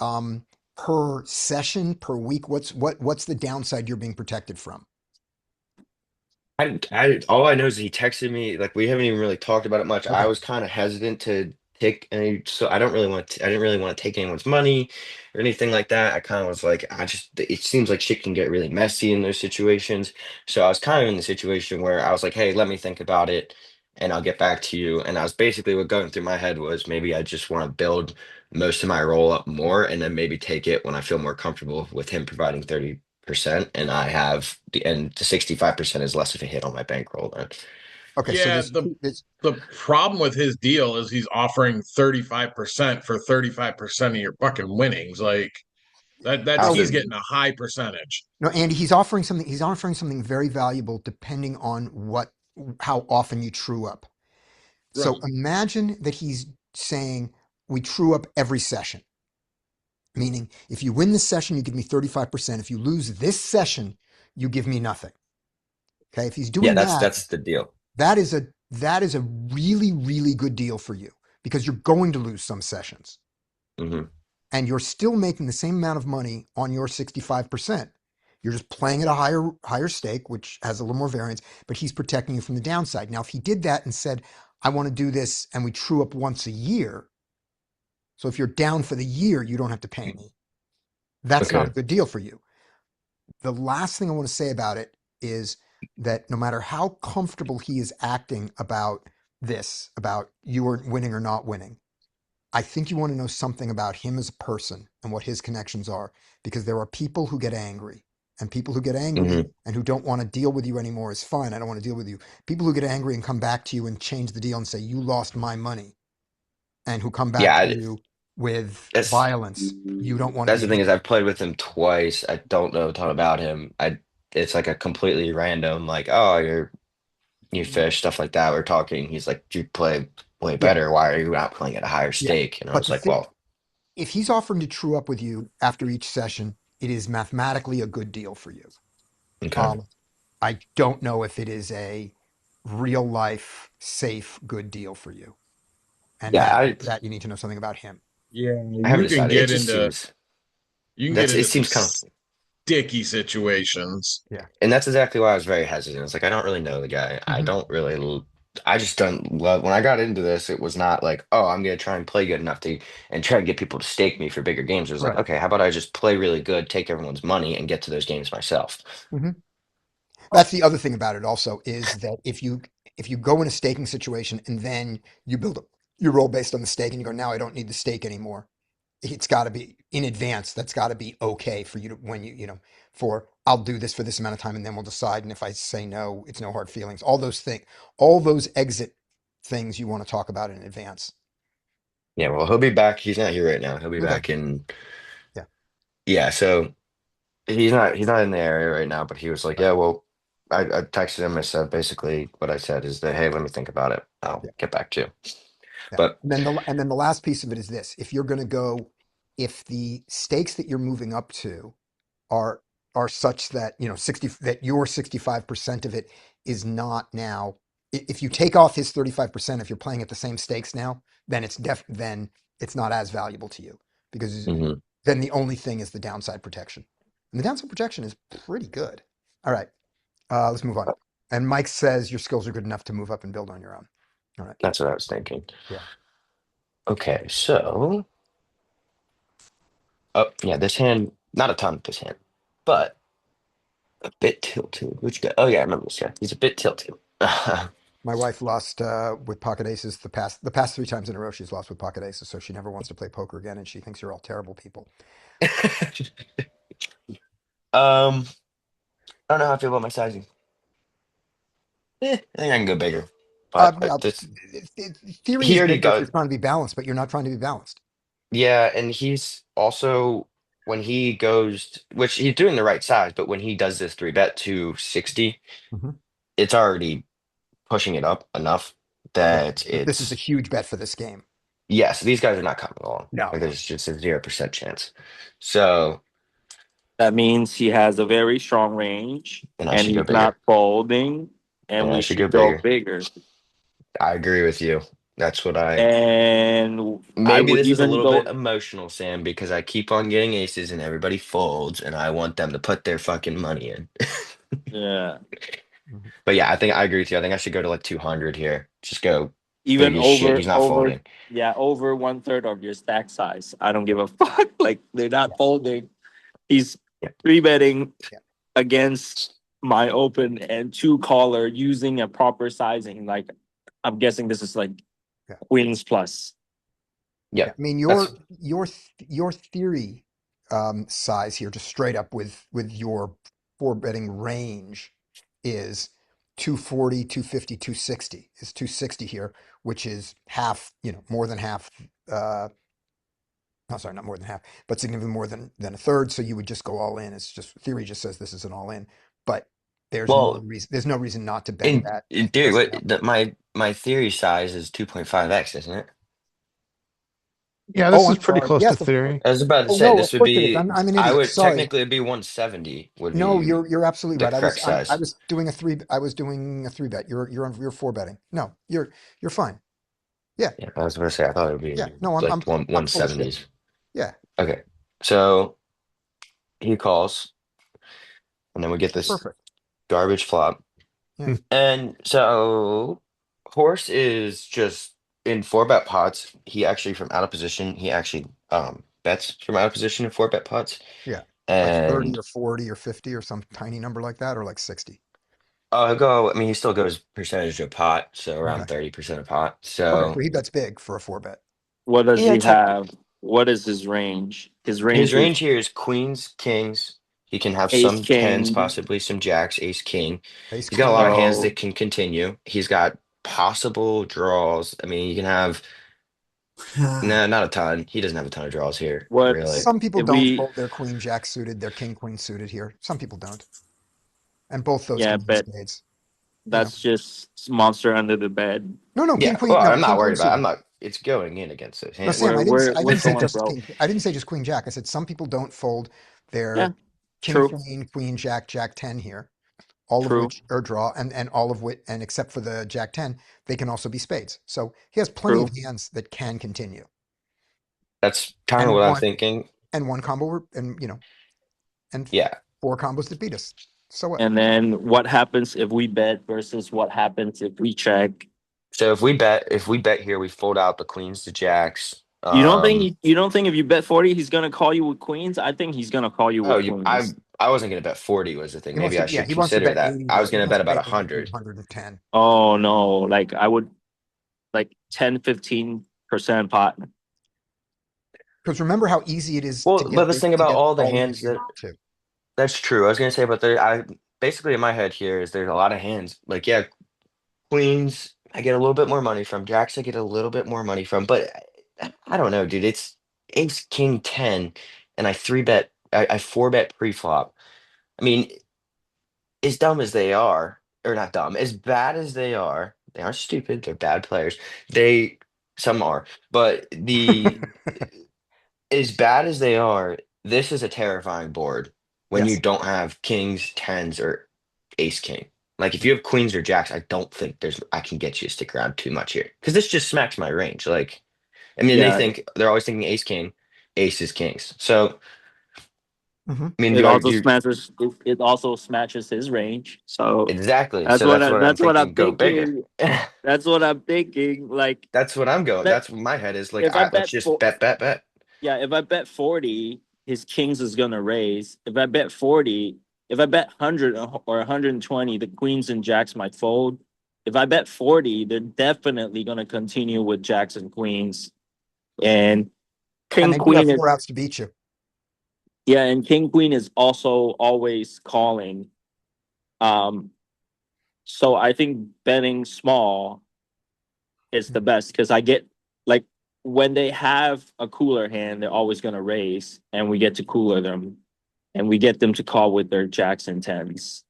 per session per week? What's the downside you're being protected from? all I know is he texted me. Like we haven't even really talked about it much. I Okay. was kind of hesitant to take any, so I don't really want. I didn't really want to take anyone's money or anything like that. I kind of was like, I just. It seems like shit can get really messy in those situations. So I was kind of in the situation where I was like, hey, let me think about it, and I'll get back to you. And I was basically what going through my head was maybe I just want to build most of my roll up more, and then maybe take it when I feel more comfortable with him providing 30%, and I have the 65% is less of a hit on my bankroll then. Okay. So yeah, this the problem with his deal is he's offering 35% for 35% of your fucking winnings. Like that's How's so he's it? getting a high percentage. no, Andy, he's offering something very valuable depending on how often you true up. So Right. imagine that he's saying we true up every session. Meaning, if you win this session, you give me 35%. If you lose this session, you give me nothing. Okay. If he's Yeah, doing that, that's the deal. that is a really, really good deal for you because you're going to lose some sessions Hmm. and you're still making the same amount of money on your 65%. You're just playing at a higher stake, which has a little more variance, but he's protecting you from the downside. Now, if he did that and said, I want to do this and we true up once a year. So if you're down for the year, you don't have to pay me. That's not a Okay. good deal for you. The last thing I want to say about it is that no matter how comfortable he is acting about this, about you are winning or not winning, I think you want to know something about him as a person and what his connections are, because there are people who get angry. And people who get angry Hmm. and who don't want to deal with you anymore is fine. I don't want to deal with you. People who get angry and come back to you and change the deal and say, you lost my money, and who come back Yeah, to you. with That's violence. You don't want to that's be the thing is doing. I've played with him twice. I don't know a ton about him. It's like a completely random, like, oh, you fish, stuff like that. We're talking. He's like, you play way Yeah, better. Why are you not playing at a higher yeah. stake? And I But was the like, thing, well, if he's offering to true up with you after each session, it is mathematically a good deal for you. okay. Um, I don't know if it is a real life safe good deal for you, and Yeah, that you need to know something about him. Yeah, I haven't decided. It just seems it some seems kind of sticky situations. Yeah. and that's exactly why I was very hesitant. It's like I don't really know the guy. Hmm. I just don't love when I got into this, it was not like, oh, I'm gonna try and play good enough to and try to get people to stake me for bigger games. It was like, Right. okay, how about I just play really good, take everyone's money, and get to those games myself? Hmm. That's the other thing about it also is that if you go in a staking situation and then you build up your roll based on the stake and you go, now I don't need the stake anymore. It's got to be in advance. That's got to be okay for you to when for I'll do this for this amount of time and then we'll decide. And if I say no, it's no hard feelings. All those things, all those exit things you want to talk about in advance. Yeah, well, he'll be back. He's not here right now. He'll be Okay. back in Yeah. yeah, so he's not in the area right now, but he was like, Right. yeah, well, I texted him. I said basically what I said is that, hey, let me think about it. I'll Yeah. get back to you. Yeah. But And then the last piece of it is this: if you're going to go, if the stakes that you're moving up to are are such that 60 that your 65% of it is not now, if you take off his 35%, if you're playing at the same stakes now, then then it's not as valuable to you because mhm, then the only thing is the downside protection, and the downside protection is pretty good. All right, let's move on. And Mike says your skills are good enough to move up and build on your own. All right. that's what I was thinking. Yeah. Okay, so oh yeah, this hand, not a ton of this hand, but a bit tilted. Which guy? Oh yeah, I remember this guy. He's a bit tilted. My wife lost with pocket aces the past 3 times in a row. She's lost with pocket aces, so she never wants to play poker again, and she thinks you're all terrible people. I don't know how I feel about my sizing. I think I can go bigger, but Yeah, this theory he is already bigger if got you're trying to be balanced, but you're not trying to be balanced. yeah, and he's also when he goes, which he's doing the right size, but when he does this three bet to 60, Hmm. it's already pushing it up enough Right. that But this is a it's huge bet for this game. yes, these guys are not coming along. No, Like no. there's just a 0% chance. So That means he has a very strong range then I and should go he's not bigger. folding, and And I we should should go go bigger. bigger. I agree with you. That's what I And I maybe would this is a even little bit go, emotional, Sam, because I keep on getting aces and everybody folds and I want them to put their fucking money in. yeah, Mhm. But yeah, I think I agree with you. I think I should go to like 200 here. Just go big even as shit. over, He's not over, folding. yeah, over one third of your stack size. I don't give a fuck. Like they're not Yeah, folding. He's Yeah. three betting yeah, against my open and two caller using a proper sizing. Like I'm guessing this is like yeah, queens plus. yeah. Yep. I mean, That's your theory size here, just straight up with your four betting range, is 240, 250, 260. Is 260 here, which is half, more than half. No, sorry, not more than half, but significantly more than a third. So you would just go all in. It's just theory just says this is an all in, but there's no well, reason. There's no reason not to bet in that in theory, just what about. my theory size is 2.5x, isn't it? Yeah, Oh, this is I'm pretty sorry. close to Yes, of course. theory. I was about to Oh say no, this of would course it is. be I'm an I idiot. would Sorry. technically it'd be 170 would No, be you're absolutely the right. I was correct I size. was doing a three. I was doing a three bet. You're four betting. No, you're fine. Yeah, Yeah, I was gonna say I thought it would yeah. be No, I'm like I'm one I'm full of shit. 170s. Yeah, Okay. So he calls and then we get this perfect. garbage flop. Yeah, Hmm. And so Horse is just in four bet pots. He actually from out of position, he actually bets from out of position in four bet pots. yeah. Like 30 And or 40 or 50 or some tiny number like that, or like 60. I'll go, I mean he still goes percentage of pot, so Okay. around 30% of pot. Okay. So So he bets big for a four bet. What does yeah, he have? What is his range? His his range is range here is queens, kings. He can have ace some tens, king. possibly some jacks, ace, king. Ace He's got a queen. lot of hands So that can continue. He's got possible draws. I mean, you can have Nah, not a ton. He doesn't have a ton of draws here, What really. Some people if don't we? fold their queen jack suited, their king queen suited here. Some people don't. And both those Yeah, can be but spades. You know. that's just monster under the bed. No, Yeah, king queen, well, no, I'm king not worried queen about. I'm suited. not. It's going in against those No, Sam, hands. I We're didn't say going just broke. king. I didn't say just queen jack. I said some people don't fold Yeah, their king true, queen, queen jack, jack 10 here, all of true, which are draw, and all of which, and except for the jack 10, they can also be spades. So he has plenty of true. hands that can continue. That's kind of And what I'm one thinking. and one combo, and and Yeah. four combos that beat us. So what? And then what happens if we bet versus what happens if we check? So if we bet here, we fold out the queens to jacks. You don't think if you bet 40 he's gonna call you with queens? I think he's gonna call you Oh, with queens. I wasn't gonna bet 40 was the thing. He wants Maybe to, I yeah, should he wants to consider bet that. 80 I was to, he gonna wants bet to about bet 80 to 100. 110. Oh no, like I would like 10-15% pot. Because remember how easy it is to Well, but get this thing to about get all the all in hands here that too. that's true. I was gonna say, but I basically in my head here is there's a lot of hands. Like, yeah, queens, I get a little bit more money from. Jacks, I get a little bit more money from. But I don't know, dude. It's ace king 10, and I three bet, I four bet pre-flop. I mean, as dumb as they are, or not dumb, as bad as they aren't stupid. They're bad players. They some are, but the as bad as they are, this is a terrifying board when you Yes. don't have kings, tens, or ace king. Like if Yeah. you have queens or jacks, I don't think I can get you to stick around too much here because this just smacks my range. Like, I mean, Yeah, they're always thinking ace king, aces kings. So, Hmm. I mean, it also do smashes it also smashes his range. So exactly. So that's what I'm that's what I'm thinking. Go bigger. thinking. That's what I'm thinking. Like That's what I'm going. bet That's what my head is like. if I Let's bet just bet. yeah, if I bet 40, his kings is gonna raise. If I bet 40, if I bet 100 or 120, the queens and jacks might fold. If I bet 40, they're definitely gonna continue with jacks and queens. And And king they do have queen is four outs to beat you. yeah, and king queen is also always calling. Um, so I think betting small is the best because I get like when they have a cooler hand, they're always gonna raise, and we get to cooler them, and we get them to call with their jacks and tens,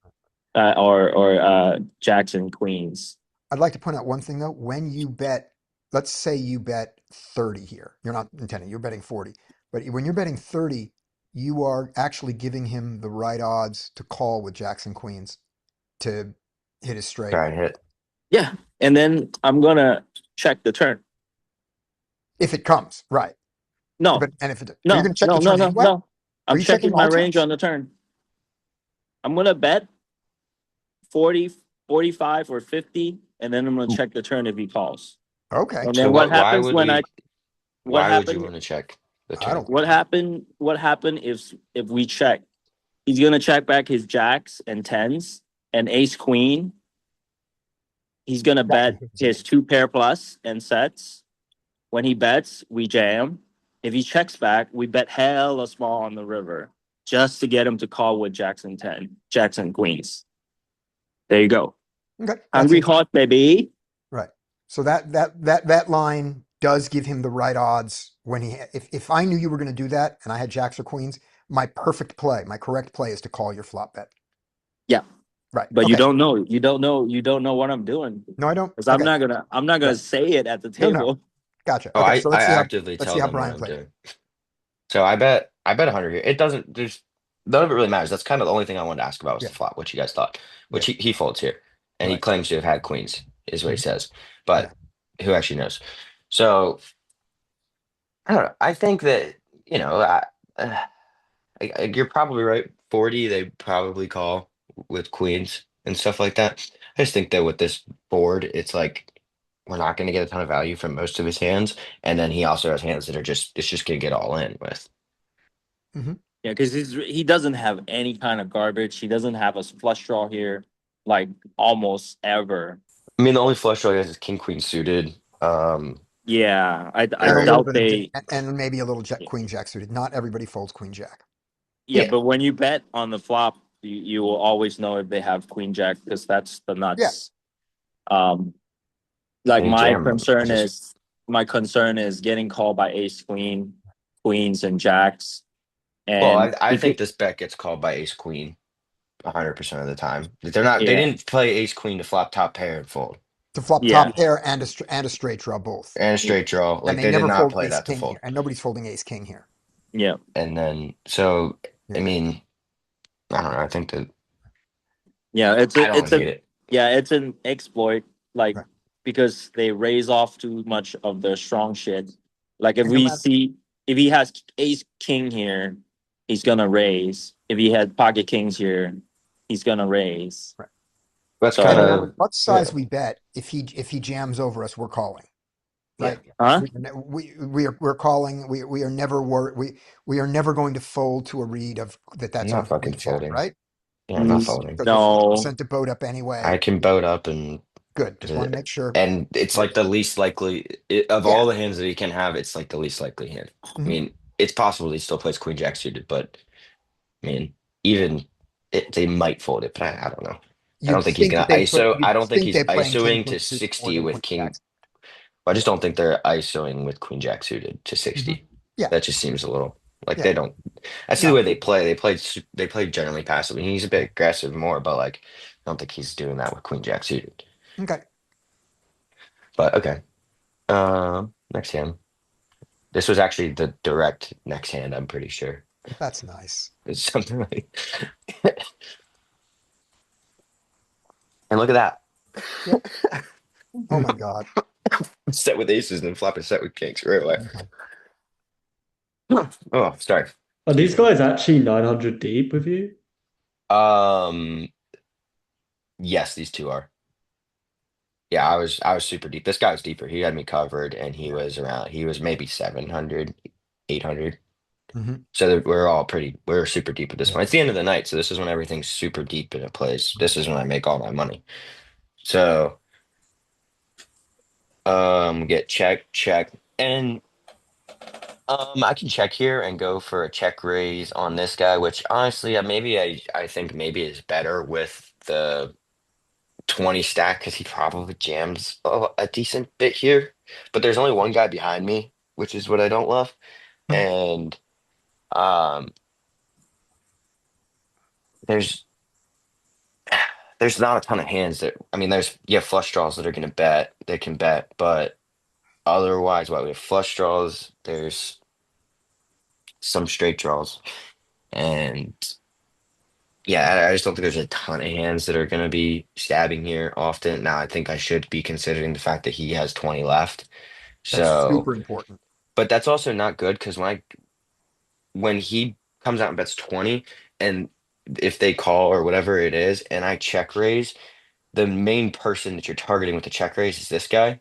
or jacks and queens. I'd like to point out one thing though. When you bet, let's say you bet 30 here. You're not intending, you're betting 40. But when you're betting 30, you are actually giving him the right odds to call with jacks and queens to hit his straight. Try and hit. Yeah, and then I'm gonna check the turn. If it comes, right. No, But and if it, are you no, going to check the no, no, turn no, anyway? no. Are I'm you checking checking my all range turns? on the turn. I'm gonna bet 40, 45, or 50, and then I'm gonna Ooh, check the turn if he calls. okay. And So then what what? happens when I what Why would you happened want to check the I turn? don't want to. what happened if we check? He's gonna check back his jacks and tens and ace queen. He's gonna Yeah, he bet hits it. his two pair plus and sets. When he bets, we jam. If he checks back, we bet hella small on the river just to get him to call with Jackson 10, Jackson Queens. There you go. Okay, that's Hungry it. Hawk, baby. Right. So that line does give him the right odds when if I knew you were going to do that and I had jacks or queens, my perfect play, my correct play is to call your flop bet. Yeah. Right. But you Okay. don't know. You don't know what I'm doing. No, I don't. Because Okay. I'm not gonna Right. say it at the No, no. table. Gotcha. Oh, Okay. So I actively let's tell see how them what Brian I'm played. doing. So I bet 100 here. It doesn't. There's none of it really matters. That's kind of the only thing I wanted to ask about was Yeah. the flop. What you guys thought? Yeah. Which he folds here, and he Right. claims to have had queens, is what he Mhm. says. Yeah. But who actually knows? So I don't know. I think that you know, uh, you're probably right. 40, they probably call with queens and stuff like that. I just think that with this board, it's like we're not going to get a ton of value from most of his hands, and then he also has hands that are just it's just going to get all in with. Hmm. Yeah, because he doesn't have any kind of garbage. He doesn't have a flush draw here, like almost ever. I mean, the only flush draw he has is king queen suited. Yeah, I And a little doubt bit of they. and maybe a little queen jack suited. Not everybody folds queen jack. Yeah, Yeah, but when you bet on the flop, you will always know if they have queen jack because that's the Yeah. nuts. Um, like and you my jam them. concern is my concern is getting called by ace queen, queens, and jacks, Well, and I because think this bet gets called by ace queen 100% of the time. They're not. They yeah, didn't play ace queen to flop top pair and fold To flop yeah, top pair and and a straight draw both. and a straight draw. And Like they they did never not fold play ace that to king here. fold. And nobody's folding ace king here. yeah, And then so I Yeah. mean I don't know. I think that yeah. I don't hate it. It's an exploit, like Right. because they raise off too much of the strong shit. Like And no matter, if he has ace king here, he's gonna raise. If he had pocket kings here, he's gonna raise. right. That's And kind no So, matter of what yeah. size we bet, if he jams over us, we're calling. Yeah. Right? huh? We're calling. We are never we are never going to fold to a read of that. I'm That's our not voting fucking channel, folding. right? Yeah, I'm not Mm, folding. Because we're no, 50% to boat up I anyway. can boat up and Good. Just want to make sure. and it's Yeah. like the least likely of Yeah. all the hands that he can have. It's like the least likely hand. I Mhm. mean, it's possible he still plays queen jack suited, but I mean, even they might fold it, but I don't know. I don't think he's gonna ISO. I You'd don't think think he's they're playing king ISOing to queen suited more 60 than with queen king. jacks. I just don't think they're ISOing with queen jack suited to Mhm. 60. Yeah. That just seems a little like Yeah. they don't. I see the No. way they play. They play generally passively. He's a bit aggressive more, but like I don't think he's doing that with queen jack suited. Okay. But okay. Next hand. This was actually the direct next hand, I'm pretty sure. That's nice. It's something like and look at Yep. that. Oh my God. Set with aces and then flop a set with kings right away. Okay. Oh, sorry. Are these Excuse me. guys actually 900 deep with you? Um, yes, these two are. Yeah, I was super deep. This guy was deeper. He had me covered and he was maybe 700, 800. Hmm. So we're super deep at this Yeah. point. It's the end of the night, so this is when everything's super deep and it plays. This is when I make all my money. So get check, check. And I can check here and go for a check raise on this guy, which honestly, I think maybe is better with the 20 stack because he probably jams a decent bit here. But there's only one guy behind me, which is what I don't love. Mhm. And um, there's there's not a ton of hands that I mean, there's yeah flush draws that are gonna bet, they can bet, but otherwise, what we have flush draws, there's some straight draws, and yeah, I just don't think there's a ton of hands that are going to be stabbing here often. Now, I think I should be considering the fact that he has 20 left. That's So, super important. but that's also not good because when he comes out and bets 20, and if they call or whatever it is, and I check raise, the main person that you're targeting with the check raise is this guy,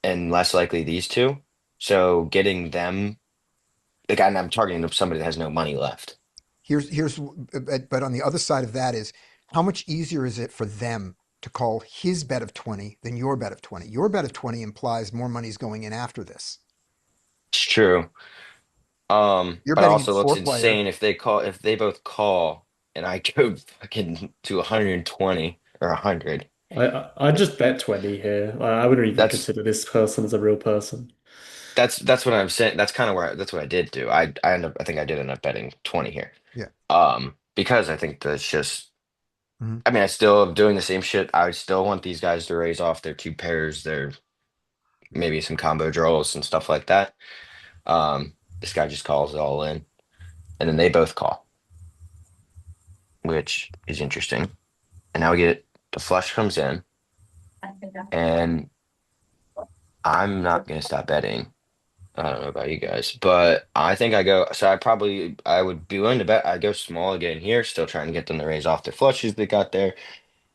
and less likely these two. So getting them, like, and I'm targeting somebody that has no money left. Here's but on the other side of that is how much easier is it for them to call his bet of 20 than your bet of 20? Your bet of 20 implies more money's going in after this. It's true. You're But betting him also looks four player. insane if they both call and I go fucking to 120 or 100. I just bet 20 here. I wouldn't even That's consider this person as a real person. that's what I'm saying. That's kind of that's what I did do. I think I did end up betting 20 here. Yeah. Because I think that's just Mhm. I mean I still am doing the same shit. I still want these guys to raise off their two pairs, their maybe some combo draws and stuff like that. This guy just calls it all in, and then they both call, which is interesting. And now we get the flush comes in, and I'm not gonna stop betting. I don't know about you guys, but I think I go. So I would be willing to bet I go small again here, still trying to get them to raise off their flushes they got there,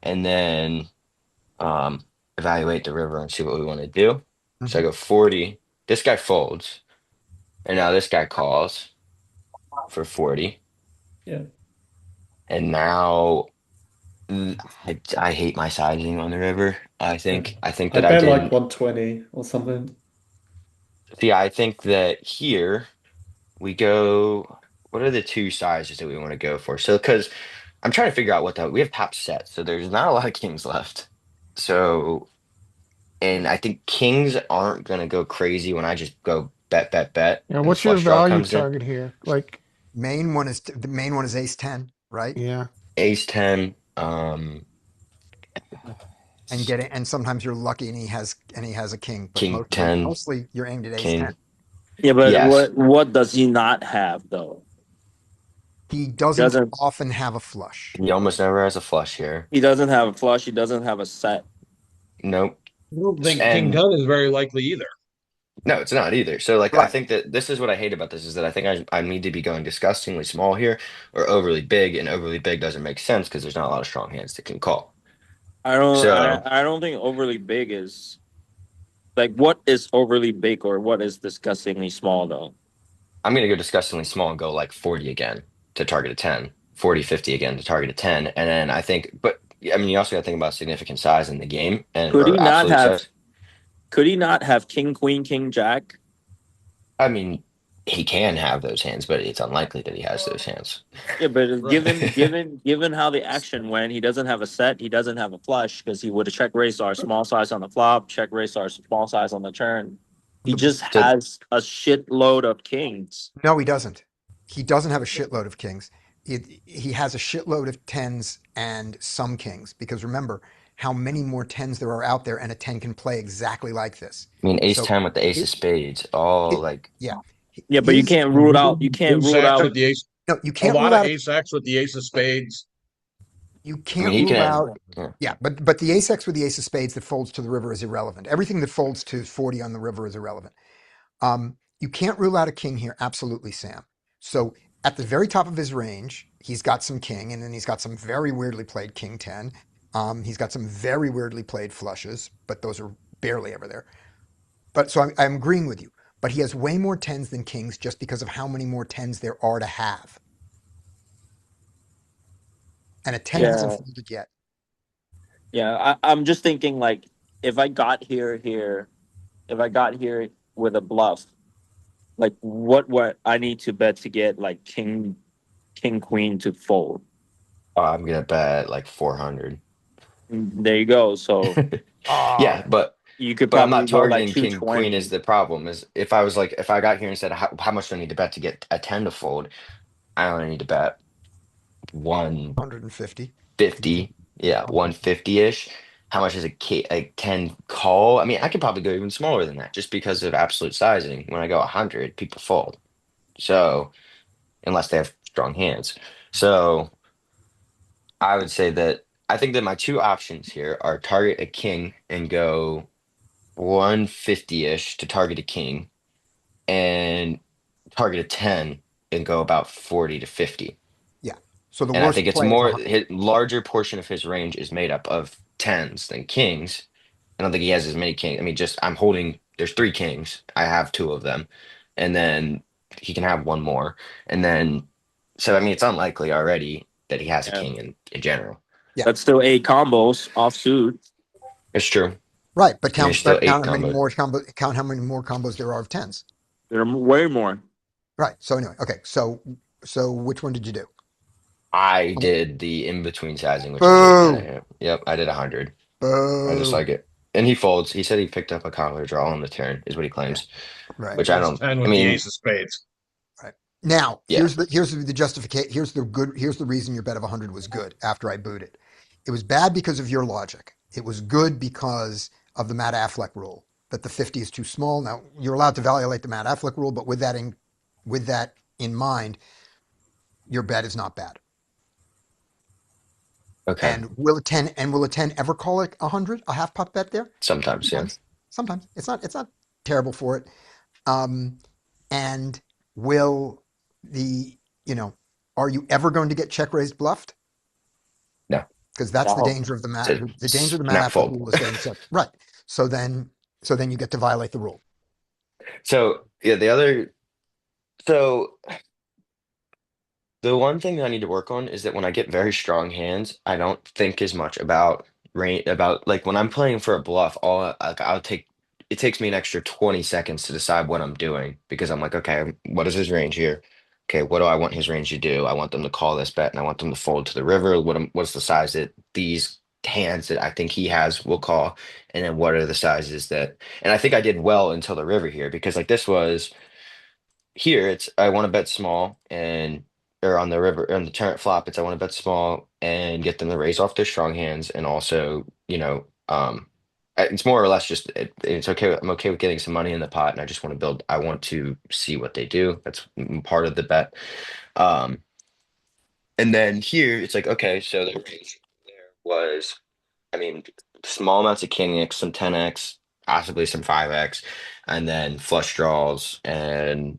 and then um evaluate the river and see what we want to do. So I Mhm. go 40. This guy folds, and now this guy calls for 40, Yeah. and now I hate my sizing on the river. Yeah. I think I that I bet like didn't. 120 or something. See, I think that here we go. What are the two sizes that we want to go for? So, because I'm trying to figure out we have top set, so there's not a lot of kings left. So And I think kings aren't gonna go crazy when I just go bet, bet, bet, Yeah, and the what's your flush draw value comes in. target here? Like, The main one is ace 10, right? yeah. Ace 10, And sometimes you're lucky and he has a king, but king 10, mostly you're aimed at ace 10. king. Yeah, but Yes. what does he not have though? He doesn't Doesn't often have a flush. He almost never has a flush here. he doesn't have a flush? He doesn't have a set. Nope. I don't think King And 10 is very likely either. no, it's not either. So like I Right. think that this is what I hate about this is that I think I need to be going disgustingly small here or overly big, and overly big doesn't make sense because there's not a lot of strong hands that can call. So I don't think overly big is like what is overly big or what is disgustingly small though. I'm gonna go disgustingly small and go like 40 again to target a 10, 40, 50 again to target a 10. And then I think, but I mean, you also got to think about significant size in the game and Could he or not absolute have size. could he not have king queen king jack? I mean, he can have those hands, but it's unlikely that he has those hands. Yeah, but Right. given how the action went, he doesn't have a set, he doesn't have a flush because he would have check raised our small size on the flop, check raised our small size on the turn. He The, just So has a shitload of kings. no, he doesn't. He doesn't have a shitload of kings. He has a shitload of tens and some kings because remember how many more tens there are out there, and a 10 can play exactly like this. I mean, ace So 10 with the ace of it, spades, all it like yeah, Yeah, but you his can't rule it out. You can't Ace rule it X out. with the ace. no, you A can't lot rule of out ace X with the ace of spades. you I mean, can't he can rule have. out Yeah. yeah, but the ace X with the ace of spades that folds to the river is irrelevant. Everything that folds to 40 on the river is irrelevant. You can't rule out a king here, absolutely, Sam. So at the very top of his range, he's got some king, and then he's got some very weirdly played king 10. He's got some very weirdly played flushes, but those are barely ever there. But so I'm agreeing with you. But he has way more tens than kings just because of how many more tens there are to have. And a 10 hasn't Yeah, folded yet. yeah. I'm just thinking like if I got here, if I got here with a bluff, like what I need to bet to get like king queen to fold. Oh, I'm gonna bet like 400. There you go. So Yeah, Oh, you could but I'm not probably go like targeting king queen 220. is the problem. Is if I was like if I got here and said how much do I need to bet to get a 10 to fold, I only need to bet 150. 150. Yeah, 150-ish. How much is a 10 call? I mean, I could probably go even smaller than that just because of absolute sizing. When I go 100, people fold. So, unless they have strong hands. So, I would say that I think that my two options here are target a king and go 150-ish to target a king and target a 10 and go about 40 to 50. Yeah. So the And I worst think it's play is more 100. his larger portion of his range is made up of tens than kings. I don't think he has as many kings. I mean, just I'm holding, there's three kings. I have two of them. And then he can have one more. And then, so I mean, it's unlikely already that he has a Yeah, king in general. Yeah. that's still eight combos offsuit. It's true. Right. But I mean, count there's still eight how many combos. more count how many more combos there are of tens. There are way more. Right. So anyway, okay. So which one did you do? I did the in-between sizing, which is looking at Boo. it. Yep, I did 100. I just Boo. like it. And he folds. He said he picked up a collar draw on the turn, is what he Yeah. claims. Right. Which I Ace don't. 10 I with the mean, ace of spades. Right. Now, yeah. here's the justification. Here's the reason your bet of 100 was good after I booted. It was bad because of your logic. It was good because of the Matt Affleck rule that the 50 is too small. Now, you're allowed to violate the Matt Affleck rule, but with that in mind, your bet is not bad. Okay. And will a 10 ever call it 100? A half pot bet there? Sometimes, yeah. Sometimes. Sometimes. It's not terrible for it. Um, and will the, you know, are you ever going to get check raised bluffed? No, Because that's the No. danger of to the danger of the Matt snap Affleck fold. rule is getting checked. Right. So then you get to violate the rule. So yeah, the other. So the one thing that I need to work on is that when I get very strong hands, I don't think as much about range about like when I'm playing for a bluff, I'll take it takes me an extra 20 seconds to decide what I'm doing because I'm like, okay, what is his range here? Okay, what do I want his range to do? I want them to call this bet and I want them to fold to the river. What's the size that these hands that I think he has will call, and then what are the sizes that. And I think I did well until the river here because like this was here. It's I want to bet small and or on the river on the turn flop. It's I want to bet small and get them to raise off their strong hands, and also it's more or less just it's okay. I'm okay with getting some money in the pot, and I just want to build. I want to see what they do. That's part of the bet. Um, and then here it's like okay, so the range there was. I mean, small amounts of king X, some 10x, possibly some 5x, and then flush draws and,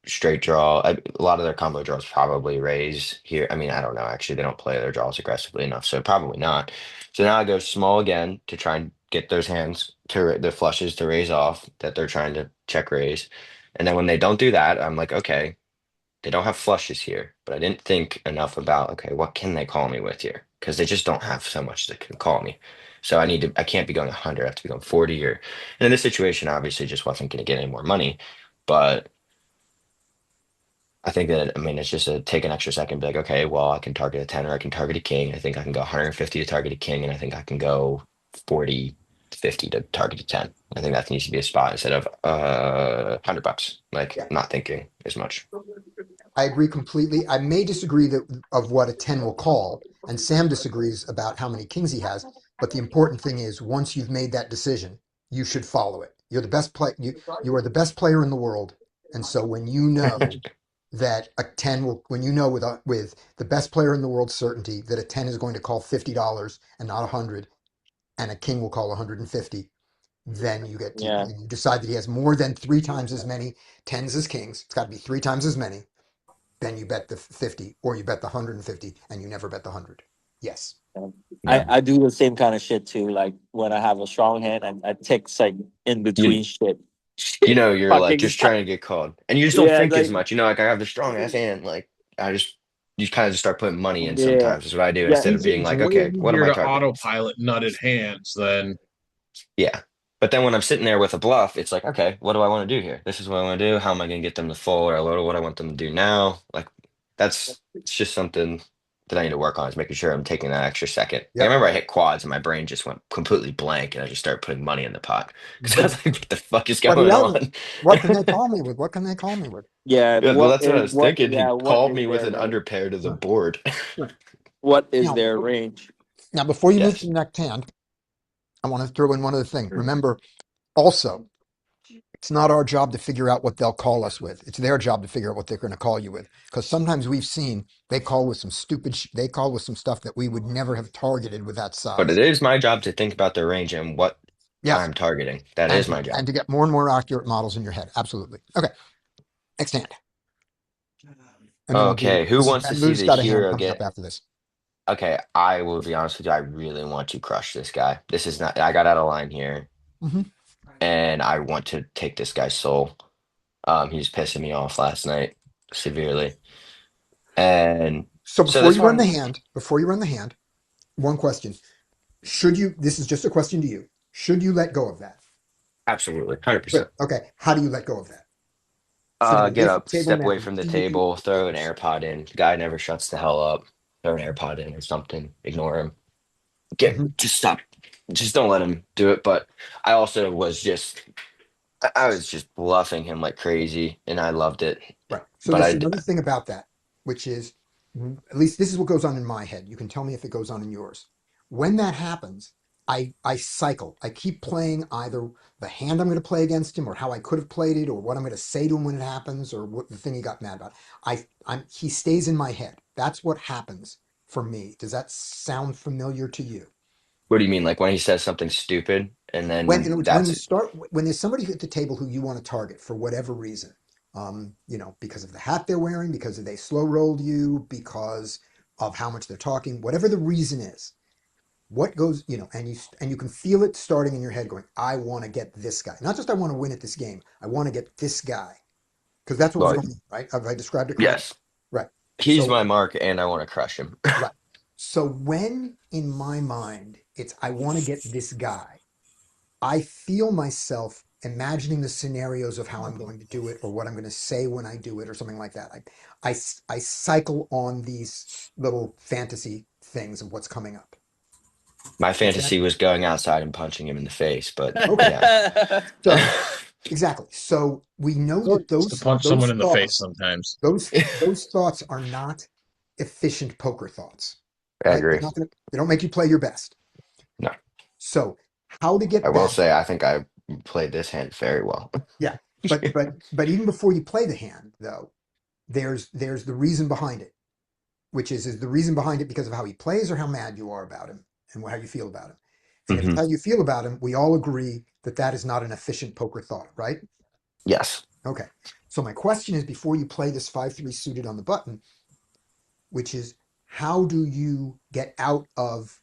straight draw. A lot of their combo draws probably raise here. I mean, I don't know. Actually, they don't play their draws aggressively enough, so probably not. So now I go small again to try and get those hands the flushes to raise off that they're trying to check raise. And then when they don't do that, I'm like, okay, they don't have flushes here, but I didn't think enough about, okay, what can they call me with here? Because they just don't have so much that can call me. So I can't be going 100, I have to be going 40 or, and in this situation, obviously just wasn't going to get any more money. But I think that, I mean, it's just a take an extra second, be like, okay, well, I can target a 10 or I can target a king. I think I can go 150 to target a king, and I think I can go 40, 50 to target a 10. I think that needs to be a spot instead of $100. Like, Yeah, not thinking as much. I agree completely. I may disagree of what a 10 will call, and Sam disagrees about how many kings he has. But the important thing is, once you've made that decision, you should follow it. You're the best play. You are the best player in the world, and so when you know that a 10 will, when you know with the best player in the world certainty that a 10 is going to call $50 and not 100, and a king will call 150, then Yeah. you decide that he has more than three times as many tens as kings. It's got to be three times as many. Then you bet the 50 or you bet the 150 and you never bet the 100. Yes. I, Yeah. I do the same kind of shit too. Like when I have a strong hand, I text like in You between shit. you're like Fucking just trying to get called, and you just don't yeah, think as like much. Like I have the strong ass hand. Like I just you kind of just start putting money in. yeah, Sometimes is what I do yeah, instead of being It's like, way okay, what am easier I to targeting? autopilot nutted hands than Yeah. But then when I'm sitting there with a bluff, it's like, okay, what do I want to do here? This is what I want to do. How am I going to get them to fold, or what I want them to do now? Like it's just something that I need to work on is making sure I'm taking that extra second. Like, I Yep. remember I hit quads and my brain just went completely blank, and I just started putting money in the pot because I Mhm. was like, what the fuck is What he going doesn't. on? What can they call me with? What can they call me with? yeah. Yeah, well, that's what I was thinking. He What called is me with their an range? underpair to the Right. board. Right. What is Now, their range? now, before you move to Yes. the next hand, I want to throw in one other thing. Remember, also, it's not our job to figure out what they'll call us with. It's their job to figure out what they're going to call you with. Because sometimes we've seen they call with some they call with some stuff that we would never have targeted with that But it size. is my job to think about the range and what Yes, I'm targeting. That is my job. and to get more and more accurate models in your head. Absolutely. Okay, next hand, and then we'll do. Okay, who This is wants to Ben see Moose the got a hand hero coming up get? after this. Okay, I will be honest with you. I really want to crush this guy. This is not, I got out of line here, Hmm. and I want to take this guy's soul. He's pissing me off last night severely. And So so this one, before you run the hand, one question: should you? This is just a question to you. Should you let go of that? absolutely, Good. 100%. Okay. How do you let go of that? Sitting away Get from up, the table step now. away from the Do you? table, throw an AirPod in. Guy never shuts the hell up. Throw an AirPod in or something. Ignore him. Mhm. Just stop. Just don't let him do it. But I also was just, I was just bluffing him like crazy, and I loved it. Right. So But there's I, another thing about that, which is at least this is what goes on in my head. You can tell me if it goes on in yours. When that happens, I cycle. I keep playing either the hand I'm going to play against him, or how I could have played it, or what I'm going to say to him when it happens, or what the thing he got mad about. He stays in my head. That's what happens for me. Does that sound familiar to you? what do you mean? Like when he says something stupid, and When then in other words, when that's you start when there's somebody at the table who you want to target for whatever reason, because of the hat they're wearing, because they slow rolled you, because of how much they're talking, whatever the reason is, what goes, and you can feel it starting in your head going, I want to get this guy. Not just I want to win at this game, I want to get this guy. Because that's what was well, going on, right? Have I described it correctly? yes, Right. he's So my mark, and I want to crush him. right. So when in my mind it's I want to get this guy, I feel myself imagining the scenarios of how I'm going to do it or what I'm going to say when I do it or something like that. I cycle on these little fantasy things of what's coming up. My What's that? fantasy was going outside and punching him in the face, but Okay. yeah. So exactly. So we know that Just to punch someone in the face sometimes. those thoughts are not efficient poker thoughts, I right? agree. They don't make you play your best. No, So how to I get will back? say I think I played this hand very well. Yeah. But even before you play the hand, though, there's the reason behind it, which is the reason behind it because of how he plays or how mad you are about him and how you feel about him. And if it's Hmm. how you feel about him, we all agree that that is not an efficient poker thought, right? Yes. Okay. So my question is, before you play this 5-3 suited on the button, which is how do you get out of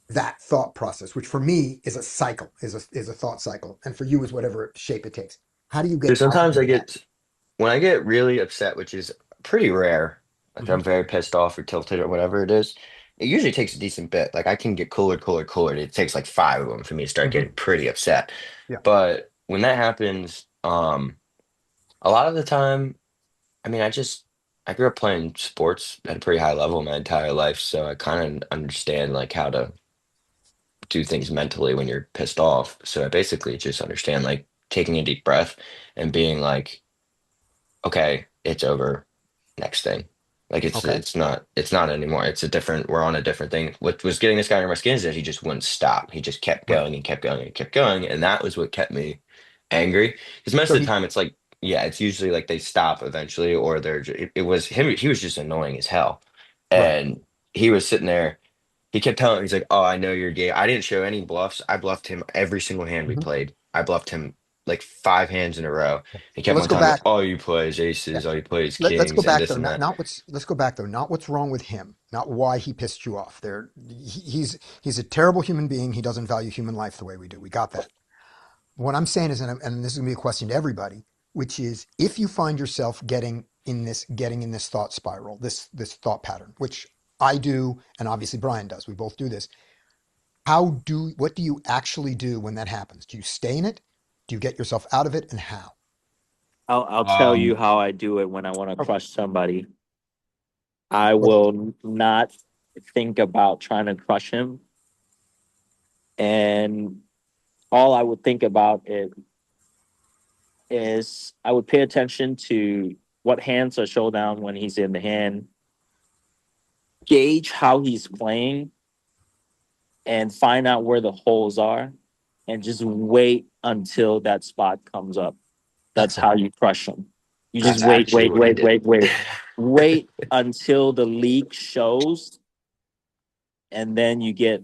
that thought process, which for me is a cycle, is a thought cycle, and for you is whatever shape it takes. How do you So get out sometimes of I that? get when I get really upset, which is pretty rare, like Mhm. I'm very pissed off or tilted or whatever it is. It usually takes a decent bit. Like I can get cooler, cooler, cooler. It takes like five of them for me to start Mhm. getting pretty upset. Yeah. But when that happens, a lot of the time, I mean, I grew up playing sports at a pretty high level my entire life, so I kind of understand like how to do things mentally when you're pissed off. So I basically just understand like taking a deep breath and being like, okay, it's over. Next thing. Like Okay. it's not anymore. It's a different we're on a different thing. What was getting this guy under my skin is that he just wouldn't stop. He just kept Right. going and kept going and kept going. And that was what kept me angry. Because most So of the he. time it's like, yeah, it's usually like they stop eventually or it was him, he was just annoying as hell. Right. And he was sitting there he kept telling me, he's like, "Oh, I know your game." I didn't show any bluffs. I bluffed him every single hand we Mhm. played. I bluffed him like five hands in a row. He So kept let's on go telling me, back. "Oh, you plays Yeah. aces. Oh, you plays Let's go kings, and back this though. and that." Not what's. Let's go back though. Not what's wrong with him. Not why he pissed you off. He's a terrible human being. He doesn't value human life the way we do. We got that. What I'm saying is, and this is gonna be a question to everybody, which is if you find yourself getting in this thought spiral, this thought pattern, which I do, and obviously Brian does. We both do this. What do you actually do when that happens? Do you stay in it? Do you get yourself out of it, and how? I'll tell you Um, how I do it when I want to Okay. crush somebody. I What? will not think about trying to crush him, and all I would think about it is I would pay attention to what hands are showdown when he's in the hand, gauge how he's playing, and find out where the holes are, and just wait until that spot comes up. That's Excellent. how you crush him. You just that's Excellent. wait, actually wait, what I wait, did. wait, wait, wait until the leak shows, and then you get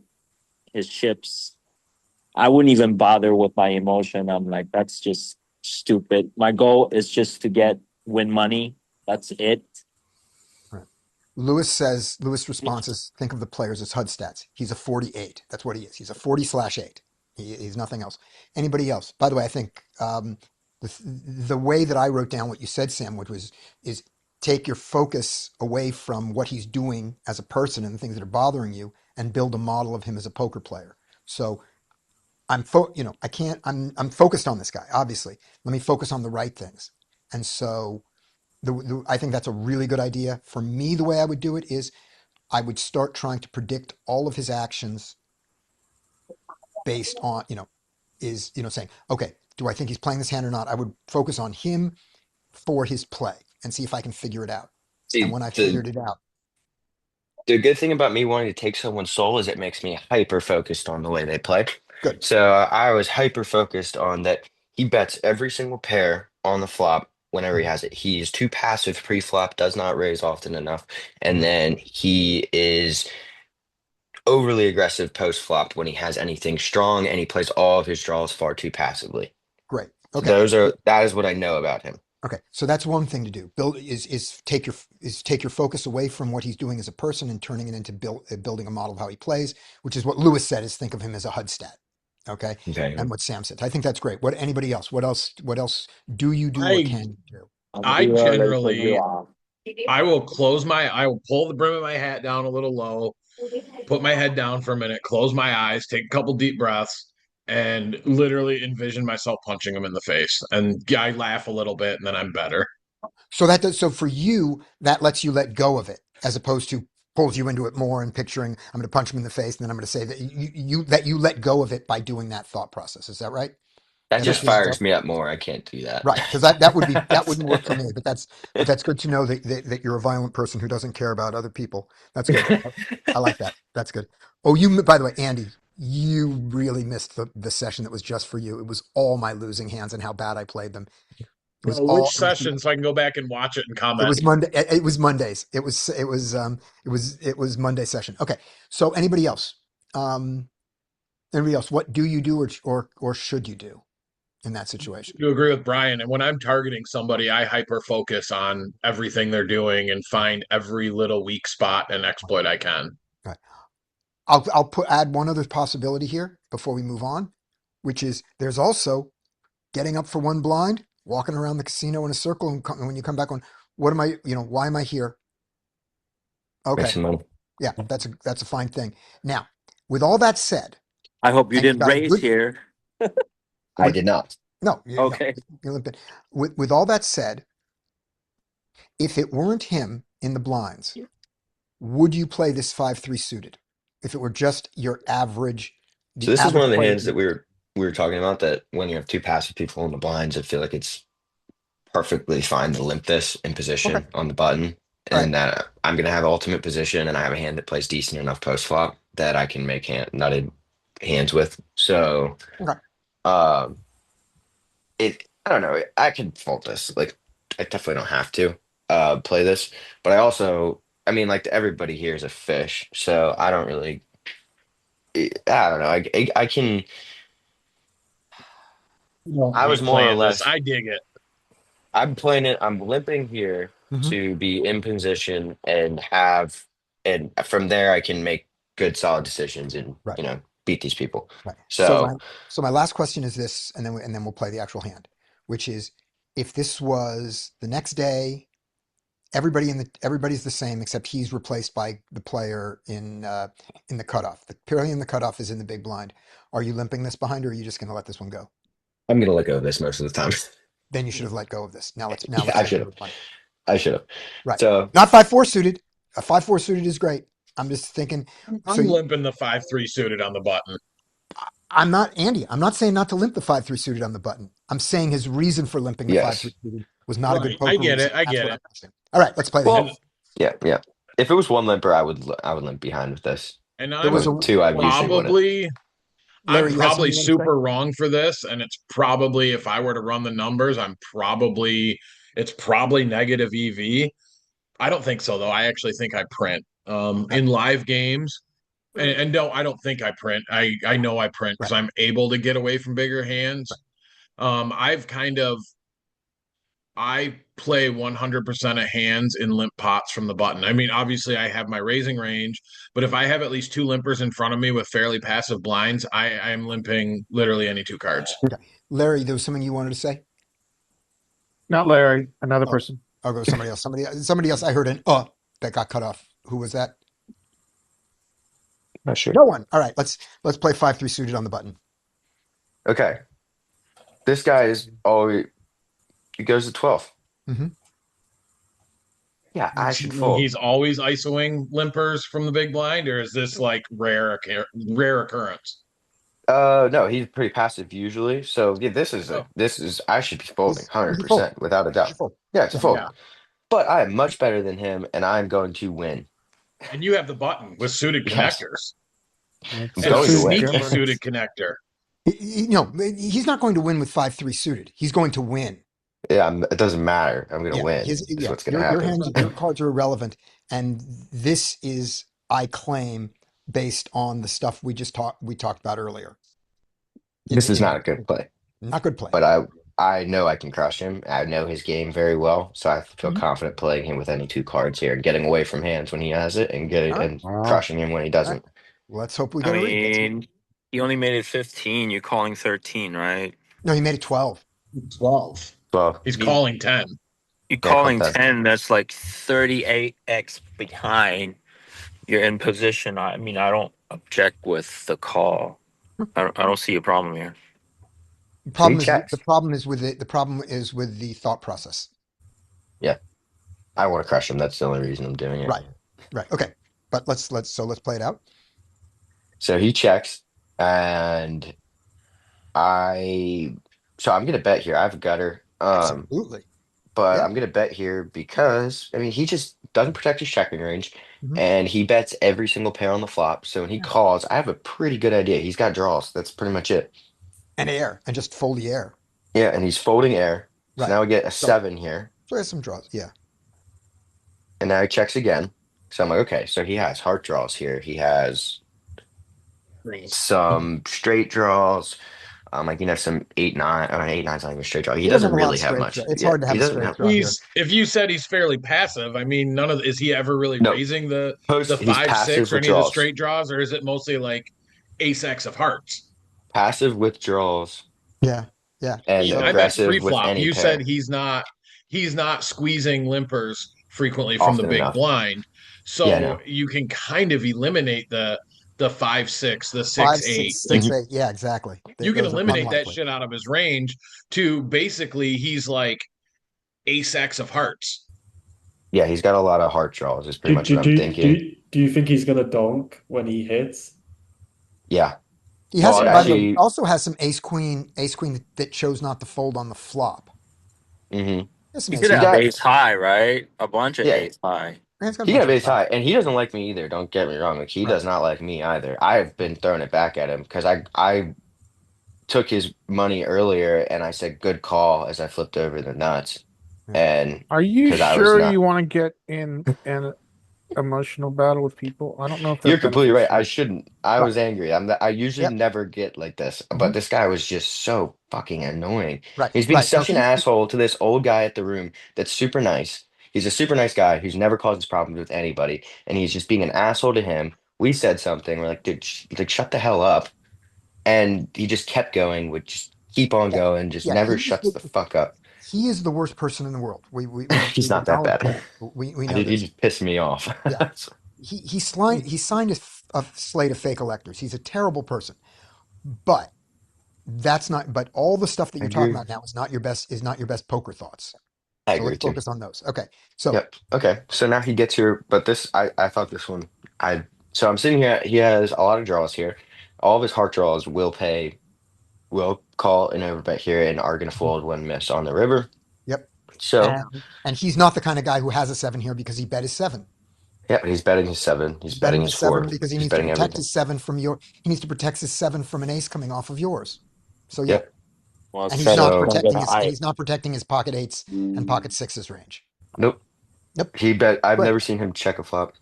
his chips. I wouldn't even bother with my emotion. I'm like, that's just stupid. My goal is just to win money. That's it. Right. Lewis responses, think of the players as HUD stats. He's a 48. That's what he is. He's a 40/8. He's nothing else. Anybody else? By the way, I think the way that I wrote down what you said, Sam, which was is take your focus away from what he's doing as a person and the things that are bothering you and build a model of him as a poker player. So I can't, I'm focused on this guy, obviously. Let me focus on the right things. And so I think that's a really good idea. For me, the way I would do it is I would start trying to predict all of his actions based on, saying, okay, do I think he's playing this hand or not? I would focus on him for his play and see if I can figure it out. And See, when I figured it out, the good thing about me wanting to take someone's soul is it makes me hyper focused on the way they play. good. So I was hyper focused on that he bets every single pair on the flop whenever he Mhm, has it. He is too passive pre-flop, does not raise often enough, and mhm. then he is overly aggressive post-flop when he has anything strong and he plays all of his draws far too passively. Great. So Okay. that is what I know about him. Okay, so that's one thing to do. Build is take your focus away from what he's doing as a person and turning it into building a model of how he plays, which is what Lewis said is think of him as a HUD stat. Okay, Okay. and what Sam said. I think that's great. What anybody else? What else do you do or I can you do? I'm I zero ready for you generally off. I will pull the brim of my hat down a little low, put my head down for a minute, close my eyes, take a couple deep breaths, and literally envision myself punching him in the face. And I laugh a little bit, and then I'm better. So for you that lets you let go of it as opposed to pulls you into it more and picturing I'm going to punch him in the face, and then I'm going to say that you let go of it by doing that thought process. Is that right? That Does that just feel fires okay? me up more. I can't do that. Right, because that would be that That's- wouldn't work for me. But that's good to know that you're a violent person who doesn't care about other people. That's good. I like that. That's good. Oh, by the way, Andy, you really missed the session that was just for you. It was all my losing hands and how bad I played them. It was Which all. session so I can go back and watch it and It comment? was Monday. It was Mondays. It was Monday session. Okay. So Um, anybody else? What do you do or should you do in that situation? To agree with Brian, and when I'm targeting somebody, I hyper focus on everything they're doing and find every little weak spot and exploit I can. Right. I'll add one other possibility here before we move on, which is there's also getting up for one blind, walking around the casino in a circle, and when you come back on, what am I? Why am I here? Make Okay, some money. yeah, that's a fine thing. Now, with all that said, I hope you and you've didn't got a raise good here. I with did not. no, no, Okay. you limp it. With all that said, if it weren't him in the blinds, would you play this 5-3 suited? If it were just So the this is one average of the player. hands that we were talking about that when you have two passive people in the blinds, I feel like it's perfectly fine to limp this in Okay, position on the button, all right, and that I'm gonna have ultimate position, and I have a hand that plays decent enough post flop that I can make nutted hands with. So okay, um, I don't know. I can fold this. Like I definitely don't have to play this, but I mean, like everybody here is a fish, so I don't really. I don't know. I can. I was Like more or playing this, less. I dig it. I'm playing it. I'm limping here hmm to be in position and have, and from there I can make good, solid decisions and right, beat these people. right. So So my last question is this, and then we'll play the actual hand, which is if this was the next day. Everybody's the same except he's replaced by the player in the cutoff. The player in the cutoff is in the big blind. Are you limping this behind, or are you just going to let this one go? I'm gonna let go of this most of the time. Then you should have let go of this. Now Yeah, let's I make should have. another one. I should have. Right, So not 5-4 suited. A 5-4 suited is great. I'm just thinking. So I'm limping the 5-3 suited on the button. I'm not Andy. I'm not saying not to limp the 5-3 suited on the button. I'm saying his reason for limping the 5-3 yes, suited was not a good Right. I poker get reason. it. I That's get what I'm it. asking. All right, let's play the hand. And Well, yeah, yeah. If it was one limper, I would limp behind with this. and There If it was was a two, I usually wouldn't. probably I'm Larry. You have probably something you want to say? super wrong for this, and it's probably if I were to run the numbers, it's probably negative EV. I don't think so though. I actually think I print Right, in live games. And no, I don't think I print. I know I print because right, I'm able to get away from bigger hands. I've kind of I play 100% of hands in limp pots from the button. I mean, obviously I have my raising range, but if I have at least two limpers in front of me with fairly passive blinds, I am limping literally any two cards. okay. Larry, there was something you wanted to say. Not Larry, another Oh, person. I'll go with somebody else. Somebody else. I heard an that got cut off. Who was that? Not sure. No one. All right, let's play 5-3 suited on the button. Okay, this guy is always he goes to 12. hmm Yeah, I should fold. He's always ISOing limpers from the big blind, or is this like rare occurrence? No, he's pretty passive usually. So yeah, Oh, this is I should be folding He's a fold. 100% without a He's a doubt. fold. Yeah, it's a Yeah. fold. yeah. But I am much better than him, and I'm going to win. And you have the button with suited Yes, connectors I'm It's and a a going to suited win. sneaky gambler. suited connector. No, he's not going to win with 5-3 suited. He's going to win. Yeah, it doesn't matter. I'm going to Yeah, win. Is what's going to your happen. hands, your cards are irrelevant, and this is, I claim, based on the stuff we talked about earlier. This is not a good play, Not good play. but I know I can crush him. I know his game very well, so I feel Mhm. confident playing him with any two cards here and getting away from hands when he has it and All getting right, and Wow. crushing him when he all right. doesn't. Let's hope we I get a read. mean, you only made it 15. You're calling 13, right? No, he made it 12. 12. Well, He's You calling 10. you yeah, call calling that. 10, that's like 38x behind. You're in position. I mean, I don't object with the call. I don't see a problem here. So he checks. The problem is with the thought process. Yeah, I want to crush him. That's the only reason I'm doing it. Right. Right. Okay. but let's play it out. So he checks, and I so I'm gonna bet here. I have a gutter. Absolutely. But Yeah. I'm gonna bet here because I mean he just doesn't protect his checking range, Mhm. and he bets every single pair on the flop. So when he Yeah. calls, I have a pretty good idea. He's got draws. That's pretty much it. And air, and just fold the air. Yeah, and he's folding air. So Right. now we get a So, 7 here, so there's some draws. Yeah. and now he checks again. So I'm like, okay, so he has heart draws here. He has Mhm. some straight draws. Like some 8-9. Or 8-9's not even a straight draw. He He doesn't doesn't have a lot really of have straight much. draw. It's Yeah, hard to he have a doesn't straight have. draw here. If you said he's fairly passive, I mean, is he ever really No, raising the he's 5-6 passive or with any of the draws. straight draws, or is it mostly like ace X of hearts? Passive with draws Yeah. Yeah. and I So bet aggressive with pre-flop any you said pair. he's not squeezing limpers frequently from the Often big enough. blind. Yeah, So no. you can kind of eliminate the 5-6, the five, 6-8. six, Like six, eight. Yeah, exactly. you can Those are eliminate that unlikely. shit out of his range to basically he's like ace X of hearts. Yeah, he's got a lot of heart draws, is pretty Do much do what I'm do thinking. do you think he's gonna donk when he hits? Yeah. He has Well, some, by the way, he actually, also has some ace queen that chose not to fold on the flop. hmm There's some He ace could he queen. have got, ace high, right? A bunch of yeah, ace high. He's got a he can bunch have of ace ace high. high, and he doesn't like me either. Don't get me wrong. Like, he Right. does not like me either. I've been throwing it back at him because I took his money earlier and I said good call as I flipped over the nuts. Yeah. And Are you because I was sure you not. want to get in an emotional battle with people? I don't know if You're that completely right. benefits I you. shouldn't. I Right. was angry. I usually Yep. never get like this, but Mhm. this guy was just so fucking annoying. Right. He's being Right. No, such an asshole to this old guy at the room that's super nice. He's a super nice guy who's never causes problems with anybody, and he's just being an asshole to him. We said something. We're like, dude, like shut the hell up. And he just kept going, would just keep on yeah. going, just Yeah. never shuts the fuck up. He is the worst person in the world. He's We've not that acknowledged bad. that. We know He this. just pissed me off. Yeah. He signed a slate of fake electors. He's a terrible person. But that's not, but all the stuff that I you're talking agree. about now is not your best poker thoughts. I So agree let's too. focus on those. Okay. So Yep. Okay. So now he gets here, but I thought this one I so I'm sitting here. He has a lot of draws here. All of his heart draws will call an overbet here and are gonna fold when miss on the river. yep. So And he's not the kind of guy who has a seven here because he bet his seven. yeah, he's betting his 7. He's He's betting betting his his seven 4. because he He's needs to betting protect everything. his seven from he needs to protect his seven from an ace coming off of yours. So yeah. Yep. Well, And he's seven's not So gonna get protecting an his and I. he's not protecting his pocket eights and pocket sixes range. nope. Yep. I've Right. never seen him check a flop.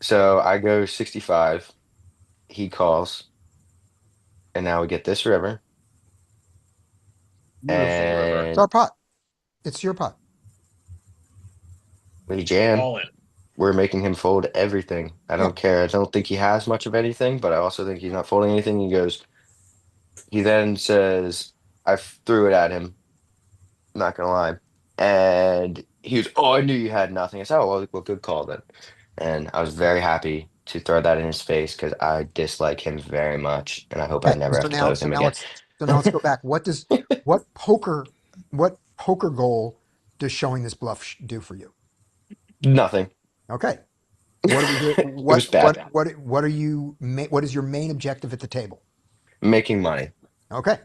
So I go 65. He calls, and now we get this river. Beautiful river. It's our And pot. It's your pot. we jam. All in. We're making him fold everything. I Yeah. don't care. I don't think he has much of anything, but I also think he's not folding anything. He then says, I threw it at him, not gonna lie. And he was, oh, I knew you had nothing. I said, oh, well, good call then. And I was very happy to throw that in his face because I dislike him very much, and I hope I Okay. never have to play with him again. So now let's go back. What poker goal does showing this bluff do for you? Nothing. Okay. What are we here? It was bad. What are you? What is your main objective at the table? Making money. Okay.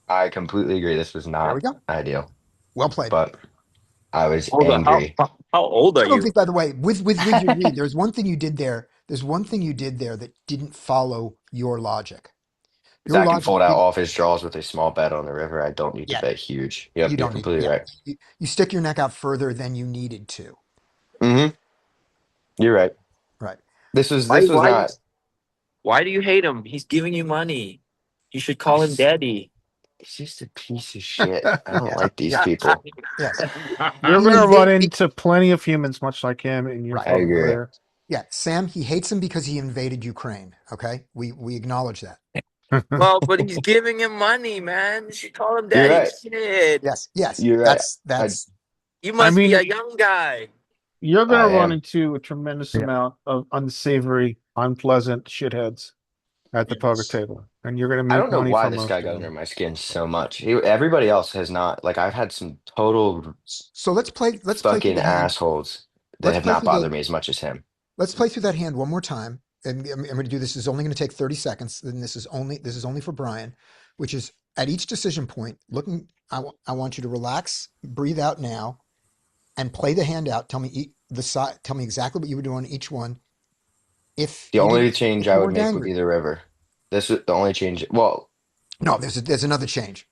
I completely agree. This was There we not go. ideal, Well played. but I was Hold on. angry. How old are I don't you? think, by the way, with your read, there's one thing you did there. There's one thing you did there that didn't follow your logic. Your Zach can logic fold out did, all of his draws with a small bet on the river. I don't need to yeah, bet huge. you Yep, you're don't need, completely yeah, right. you stick your neck out further than you needed to. hmm You're right. Right. Why? This was Why? not. Why do you hate him? He's giving you money. You should call him He's daddy. just a piece of shit. I don't Yes. like these Yeah. people. Yes. You're He gonna run invaded. into plenty of humans, much like him, in your Right. I poker agree. career. Yeah. Sam, he hates him because he invaded Ukraine. Okay. We acknowledge that. Well, but he's giving him money, man. You should call him You're daddy. right. Shit. Yes. Yes. You're right. That's You I must be a mean, young guy. you're I gonna run am. into a tremendous yeah. amount of unsavory, unpleasant shitheads at the poker table, and you're gonna I make don't know money why from this most guy of got under them. my skin so much. Everybody else has not. Like I've had some total So let's play through fucking the hand. assholes that Let's have play not through the bothered me as much as him. Let's play through that hand one more time. And I'm going to do this. Is only going to take 30 seconds. And this is only for Brian, which is at each decision point, looking, I want you to relax, breathe out now, and play the hand out. Tell me the side. Tell me exactly what you would do on each one. If The you only didn't, change if I you would weren't make would be angry. the river. This is the only change. Well, No, there's another change.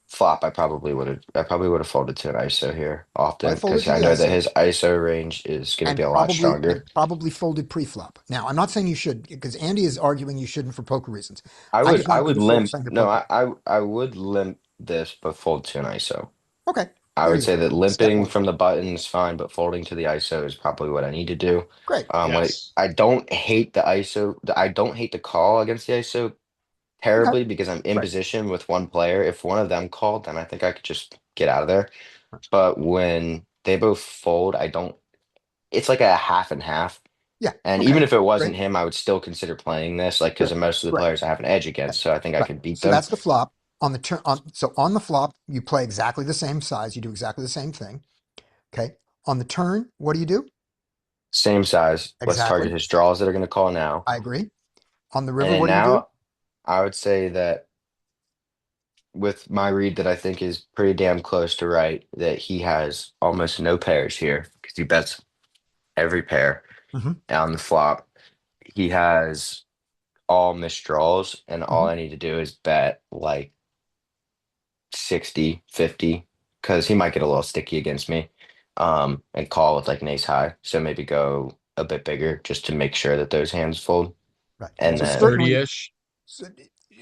flop, I probably would have folded to an ISO here I often folded because to I the know that ISO his ISO range is going to be a lot and stronger. probably folded pre-flop. Now, I'm not saying you should, because Andy is arguing you shouldn't for poker reasons. I just I want to would be limp. focused on your No, poker. I would limp this, but fold to an ISO. Okay, I there would you go. say that Step limping one. from the button is fine, but folding to the ISO is probably what I need to do. Great. Yes. I don't hate the ISO. I don't hate the call against the ISO Okay. terribly because I'm in Great. position with one player. If one of them called, then I think I could just get out of there. But when they both fold, I don't. It's like a half and half. Yeah. And Okay. even if it Great. wasn't him, I would still consider playing this, like because Good. most of the Great. players I have an edge Okay. against, so I think I Right. could beat So them. that's the flop. On the turn so on the flop, you play exactly the same size. You do exactly the same thing. Okay. On the turn, what do you do? Same size. Let's target Exactly. his draws that are going to call now. I agree. On the And river, then what do you do? now I would say that with my read that I think is pretty damn close to right, that he has almost no pairs here because he bets every pair Hmm. on the flop. He has all missed draws, and all Hmm. I need to do is bet like 60, 50, because he might get a little sticky against me. And call with like an ace high. So maybe go a bit bigger just to make sure that those hands fold. Right. And So then 30-ish. cer-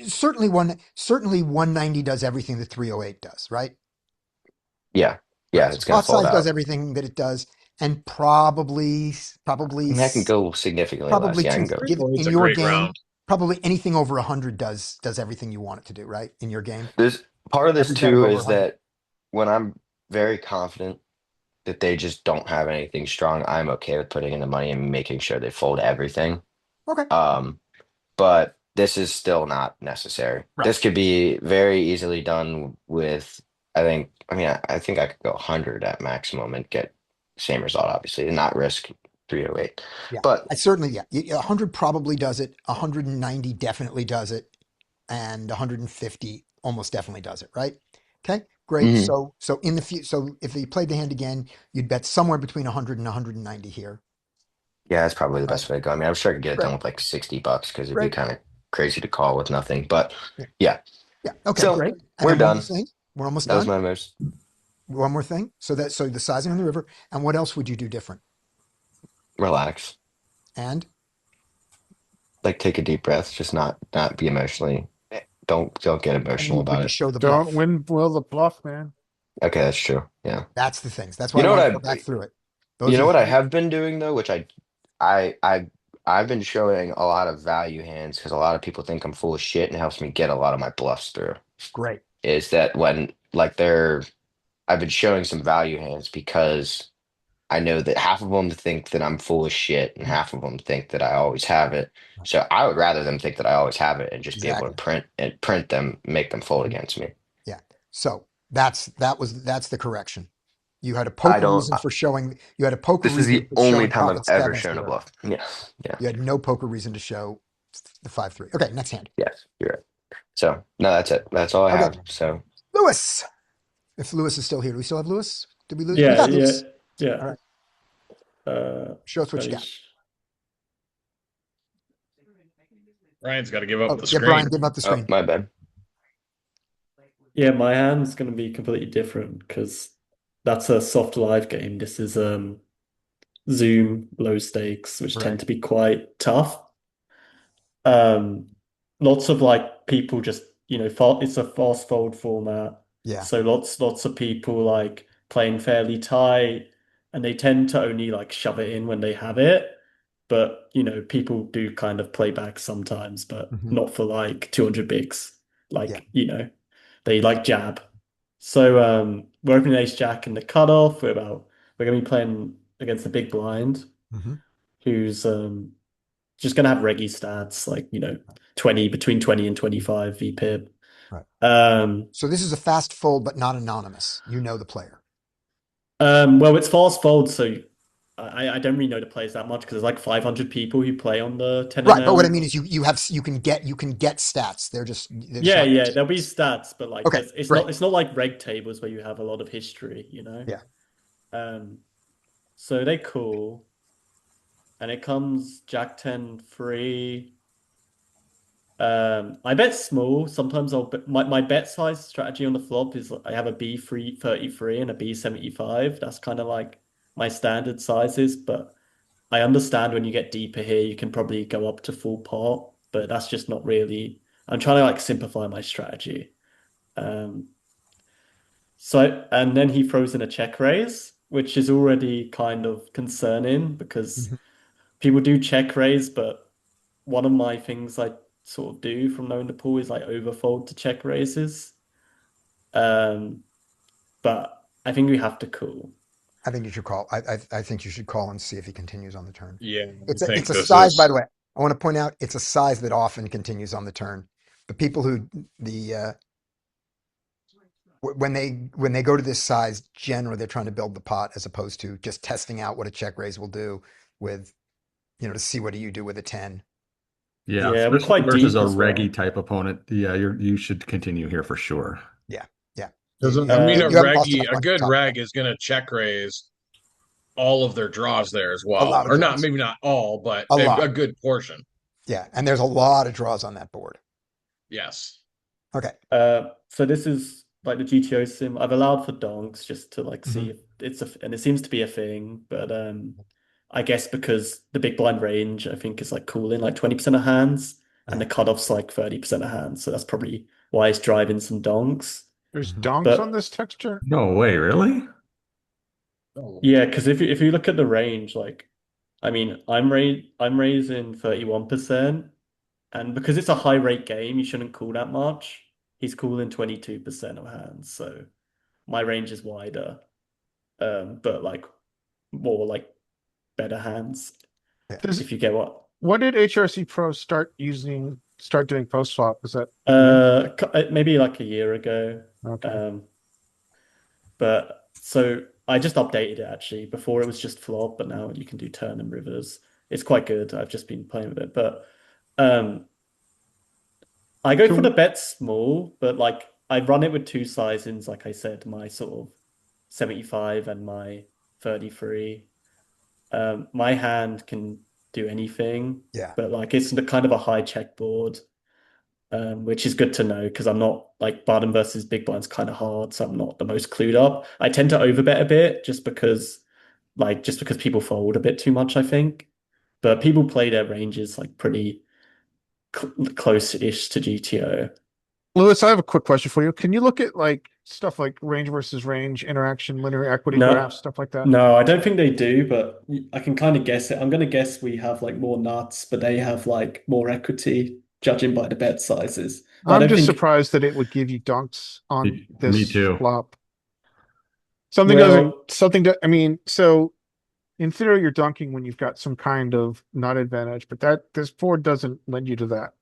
certainly 190 does everything that 308 does, right? yeah, yeah, Right. So it's gonna pot fold size does out. everything that it does, and probably, I mean, I can go significantly less. probably Yeah, I to can go. give It's in a your great game, round. probably anything over 100 does everything you want it to do, right? In your game, There's part of this every bet of too over is 100. that when I'm very confident that they just don't have anything strong, I'm okay with putting in the money and making sure they fold everything. Okay. Um, but this is still not necessary. Right. This could be very easily done with, I think I could go 100 at maximum and get same result, obviously, and not risk 308. Yeah. But I certainly, yeah. 100 probably does it. 190 definitely does it. And 150 almost definitely does it, right? Okay, great. mhm, So in the future, so if you played the hand again, you'd bet somewhere between 100 and 190 here, yeah, that's probably the right? best way to go. I mean, I'm sure I could get it Great, done with like $60 because it'd be great. kind of crazy to call with nothing. But Yeah, yeah, yeah. Okay, so great. And we're then one more done. thing. We're almost That was done. my most One more thing. So the sizing on the river. And what else would you do different? relax. And Like take a deep breath, just not be emotionally. Don't get emotional would about you it. show the Don't bluff? win will the bluff, man. Okay, that's true. Yeah. That's the things. That's why You I know what want to go back through it. you Those are know the what I three. have been doing though, which I I I've been showing a lot of value hands because a lot of people think I'm full of shit and it helps me get a lot of my bluffs through. Great. Is that when like I've been showing some value hands because I know that half of them think that I'm full of shit and Mhm. half of them think that I always have it. So I would rather them think that I always have it and just be able to Exactly. print them, make them fold Mhm. against me. Yeah. So that's the correction. You had a I poker don't. reason for showing. You had a poker This is reason the for only showing time I've pocket ever sevens shown a here. bluff. Yeah, yeah, You had no poker reason to show the 5-3. Okay, next hand. yes, you're right. So no, that's it. That's all I Okay, have. So Lewis. If Lewis is still here, do we still have Lewis? Did we lose? We Yeah, got yeah, Lewis. yeah. All right, Uh, show us what you got. Manish. Ryan's got to give up Oh the yeah, Brian, screen. give him up the oh, screen. my bad. Yeah, my hand's going to be completely different because that's a soft live game. This is Zoom low stakes, which Right. tend to be quite tough. Um, Lots of like people just, it's a fast fold format. Yeah. So lots of people like playing fairly tight and they tend to only like shove it in when they have it. But, people do kind of play back sometimes, but Hmm. not for like 200 bigs. Yeah. Like, they like jab. So we're opening ace jack in the cutoff. We're gonna be playing against the big blind, Hmm. who's just gonna have reggy stats, like, 20 between 20 and 25 VPIP. Right. Um, So this is a fast fold, but not anonymous. You know the player. well, it's fast fold, so I don't really know the players that much because there's like 500 people who play on the Right, but what I 10 mean is you can get stats. They're just Yeah, not yeah, there'll be stats, but like okay. there's it's Great. not it's not like reg tables where you have a lot of history, you know? Yeah. Um, so they cool. And it comes Jack 10 free. I bet small. Sometimes I'll bet my bet size strategy on the flop is I have a B3 33 and a B75. That's kind of like my standard sizes, but I understand when you get deeper here, you can probably go up to full pot, but that's just not really. I'm trying to like simplify my strategy. Um, and then he throws in a check raise, which is already kind of concerning because Mhm. people do check raise, but one of my things I sort of do from knowing the pool is like overfold to check raises. Um, but I think we have to call. I think you should call. I think you should call and see if he continues on the turn. Yeah, I It's think a this size, by is the way. I want to point out it's a size that often continues on the turn. The people who the when they go to this size, generally they're trying to build the pot as opposed to just testing out what a check raise will do with to see what do you do with a 10. Yeah, Yeah, we're especially quite versus deep a as reggy well. type opponent. Yeah, you should continue here for sure. Yeah, yeah. You, because you, I mean Uh, a you haven't lost reggy, enough a on good top of reg that. is going to check raise all of their draws there as A well, lot of or not, draws. maybe not all, but A a lot. good portion. Yeah, and there's a lot of draws on that board. Yes. Okay. so this is like the GTO sim. I've allowed for donks just to like Hmm. see if and it seems to be a thing, but I guess because the big blind range I think is like cool in like 20% of hands and Yeah. the cutoff's like 30% of hands. So that's probably why it's driving some donks. There's Hmm. donks on But this texture. No way, really? Oh. yeah, because if you look at the range, like I mean, I'm raising 31%, and because it's a high rate game, you shouldn't call that much. He's calling 22% of hands, so my range is wider. But like more like better hands, Yeah. Does if you get what. When did HRC Pro start doing post swap? Is that new? Maybe like a year ago. Okay. Um, but so I just updated it actually. Before it was just flop, but now you can do turn and rivers. It's quite good. I've just been playing with it, but um, I go for the So bet small, but like I run it with two sizings, like I said, my sort of 75 and my 33. My hand can do anything, Yeah. but like it's the kind of a high check board, which is good to know because I'm not like bottom versus big blind's kind of hard, so I'm not the most clued up. I tend to overbet a bit just because people fold a bit too much, I think. But people play their ranges like pretty close-ish to GTO. Lewis, I have a quick question for you. Can you look at like stuff like range versus range interaction, linear equity graphs, No, stuff like that? no, I don't think they do, but I can kind of guess it. I'm going to guess we have like more nuts, but they have like more equity, judging by the bet sizes. But I I'm don't just think, surprised that it would give you donks on Me this too. flop. Something doesn't, well, something, do, I mean, so in theory, you're dunking when you've got some kind of nut advantage, but this board doesn't lend you to that.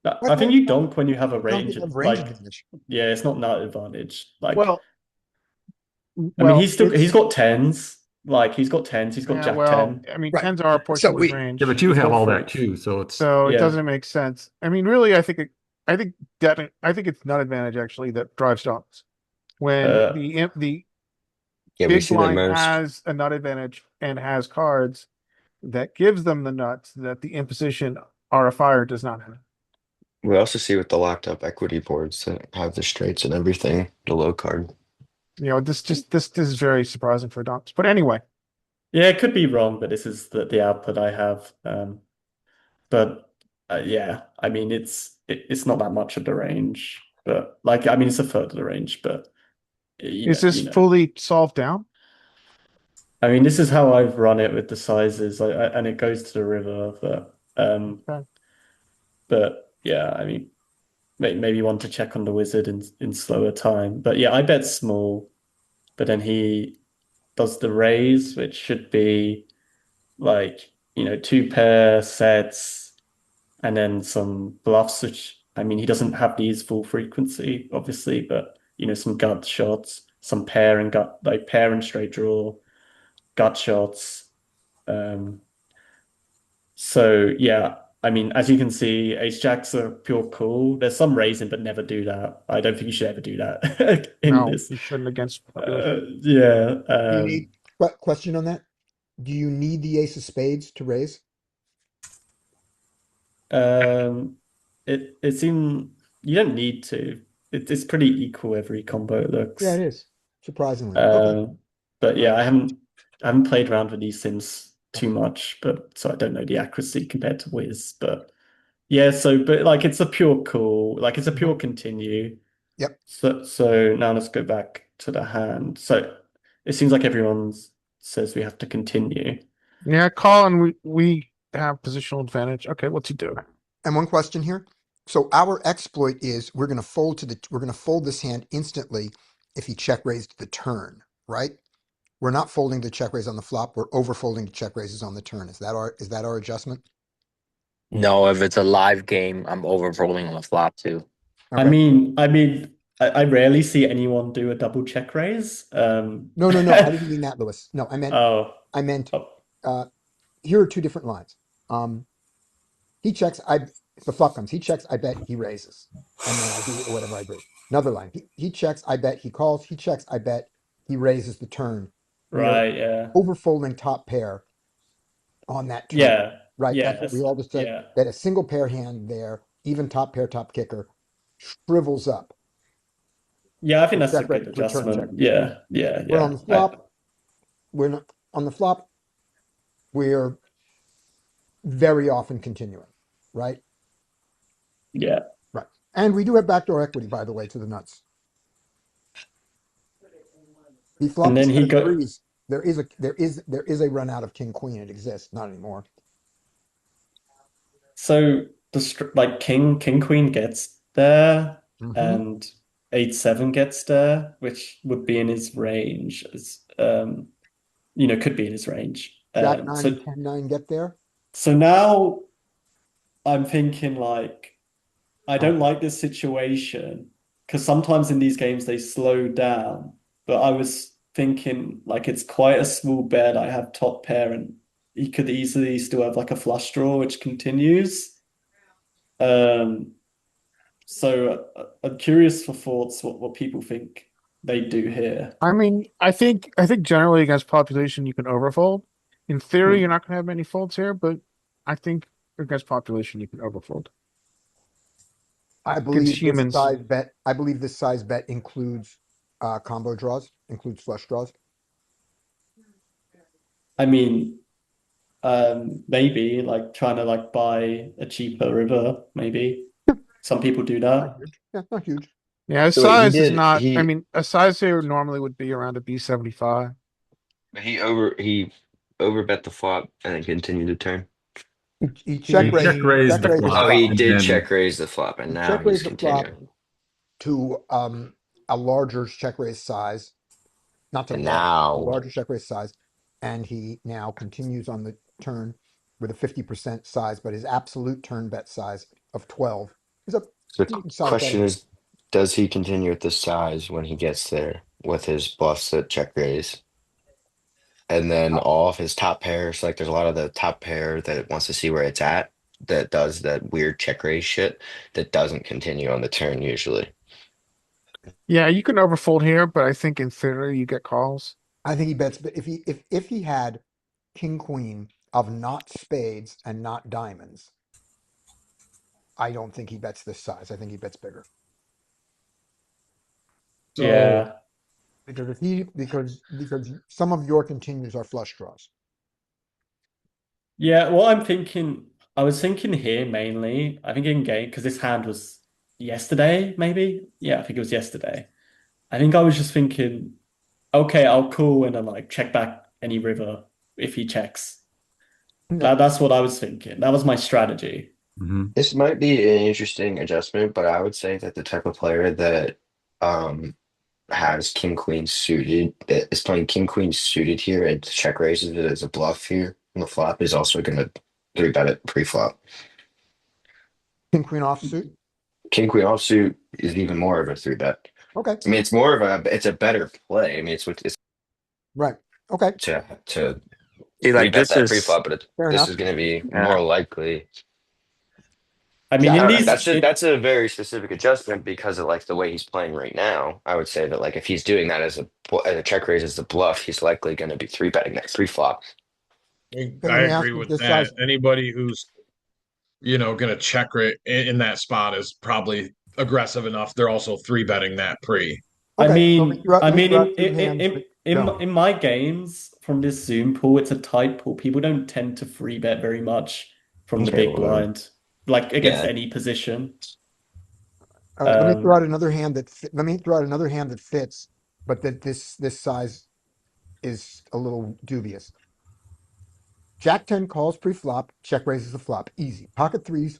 What I think range? you donk when you have a I don't range, think of range like, advantage. yeah, it's not nut advantage. Like, Well, I mean, well, he's it's, got tens, like, he's got yeah, Jack well, 10. I mean, Right. tens are a So portion of his we Yeah, but range. you He's have got all that freaks. too, so it's So it Yeah. doesn't make sense. I mean, really, I think I think it's nut advantage actually that drives donks. When Uh, the Yeah, we big see that blind most. has a nut advantage and has cards that gives them the nuts that the imposition RFIer does not have. We also see with the locked up equity boards that have the straights and everything, the low card. This is very surprising for donks. But anyway, yeah, it could be wrong, but this is the output I have. But yeah, I mean, it's not that much of the range, but like, I mean, it's a third of the range, but is this you know, fully solved down? I mean, this is how I've run it with the sizes, and it goes to the river, Okay. but yeah, I mean, maybe want to check on the wizard in slower time, but yeah, I bet small, but then he does the raise, which should be like, two pair sets. And then some bluffs, which I mean, he doesn't have these full frequency, obviously, but some gut shots, some pair and gut, like pair and straight draw. gut shots. So yeah, I mean, as you can see, ace jacks are pure cool. There's some raising, but never do that. I don't think you should ever do that in No, this. you shouldn't against population. Yeah. Do you need question on that? Do you need the ace of spades to raise? Um, it seemed you don't need to. It's pretty equal every combo it Yeah, looks. it is. Surprisingly. Okay. Uh, but yeah, Right. I haven't played around with these sims too much, but so I don't know the accuracy compared to Wiz. But yeah, so but like it's a pure call, like it's a pure continue. Yep. So now let's go back to the hand. So it seems like everyone says we have to continue. Yeah, call and we have positional advantage. Okay, what's he doing? And one question here. So our exploit is we're going to fold this hand instantly if he check raised the turn, right? We're not folding the check raise on the flop. We're over folding the check raises on the turn. Is that our adjustment? No, if it's a live game, I'm over rolling on the flop too. Okay. I rarely see anyone do a double check raise. No. I didn't mean that, Lewis. No, Oh, I meant oh, here are two different lines. He checks, if the flop comes, he checks, I bet he raises. And then I do whatever I do. Another line. He checks, I bet he calls. He checks, I bet he raises the turn. We are right, yeah. overfolding top pair on that turn. Yeah, Right? That's what yes, we all just said. yeah. That a single pair hand there, even top pair, top kicker, shrivels up. Yeah, I think For that's a check good raise, for turn check. adjustment. Yeah, yeah, We're yeah. on the flop. We're not on the flop. We're very often continuing, right? Yeah. Right. And we do have backdoor equity, by the way, to the nuts. He flopped And the then set he of got threes. There is a run out of king queen. It exists, not anymore. so like king queen gets there Mm-hmm. and 8-7 gets there, which would be in his range as could be in his range. Jack nine and So 10-9 get there. so now I'm thinking like I Oh, don't like this situation because sometimes in these games they slow down. But I was thinking like it's quite a small bet. I have top pair and he could easily still have like a flush draw which continues. Um, I'm curious for thoughts what people think they do here. I mean, I think generally against population you can overfold. In theory, you're Hmm. not gonna have many folds here, but I think against population you can overfold. I Against believe this humans. size bet. I believe this size bet includes combo draws, includes flush draws. I mean, maybe like trying to like buy a cheaper river, maybe. Some people do Not that. huge. Yeah, not huge. Yeah, his So wait, size is not, I he mean, a size here normally would be around a B75. he overbet the flop and then continued to turn. He He check raised check the raised the Oh, flop he flop. and did then check raise the flop, and He now check he's raised the flop continuing. to a larger check raise size, not to And all, a now, larger check raise size, and he now continues on the turn with a 50% size, but his absolute turn bet size of 12 is a the decent size bet. question is, does he continue at this size when he gets there with his bluffs that check raise? And then all of his top pairs, like there's a lot of the top pair that wants to see where it's at, that does that weird check raise shit that doesn't continue on the turn usually. Yeah, you can overfold here, but I think in theory you get calls. I think he bets, but if he had king queen of not spades and not diamonds, I don't think he bets this size. I think he bets bigger. so Yeah. Because some of your continues are flush draws. Yeah, I was thinking here mainly, I think in game, because this hand was yesterday, maybe? Yeah, I think it was yesterday. I think I was just thinking, okay, I'll call and then like check back any river if he checks. No, That's what I was thinking. That was my strategy. mhm. This might be an interesting adjustment, but I would say that the type of player that um has king queen suited that is playing king queen suited here and check raises it as a bluff here on the flop is also gonna three bet it pre-flop. king queen offsuit. King queen offsuit is even more of a three bet. Okay, I mean, it's more of a it's a better play. I mean, it's what it's right. Okay, to See, three like bet this that is pre-flop, but fair this enough. is going to be yeah. more likely. I mean, Jack, in I don't know. these, That's a very specific adjustment because of like the way he's playing right now. I would say that like if he's doing that as a check raise as the bluff, he's likely going to be three betting that pre-flop. okay, I let me ask agree you with this that. size. Anybody who's going to check rate in that spot is probably aggressive enough. They're also three betting that pre. Okay, so I let me mean, throw out two hands that don't. in my games from this Zoom pool, it's a tight pool. People don't tend to free bet very much from the Okay, big well, blind, like against yeah. any position. All right, let me throw Um, out another hand let me throw out another hand that fits, but that this size is a little dubious. Jack 10 calls pre-flop, check raises the flop, easy. Pocket threes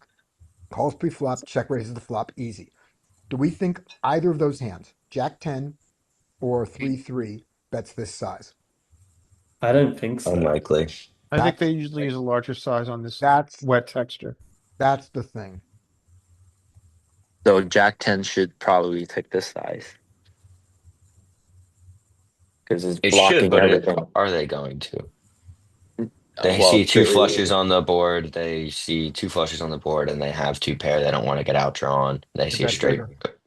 calls pre-flop, check raises the flop, easy. Do we think either of those hands, Jack 10 or 3-3, bets this size? I don't think so. Unlikely. I think That's they usually use a larger size on this that's wet texture. that's the thing. So Jack 10 should probably take this size because it's It should, blocking but everything. are they going to? They Well, see two flushes on the board. They see two flushes on the board, and they have two pair. They don't want to get outdrawn. They They see a bet straight. bigger.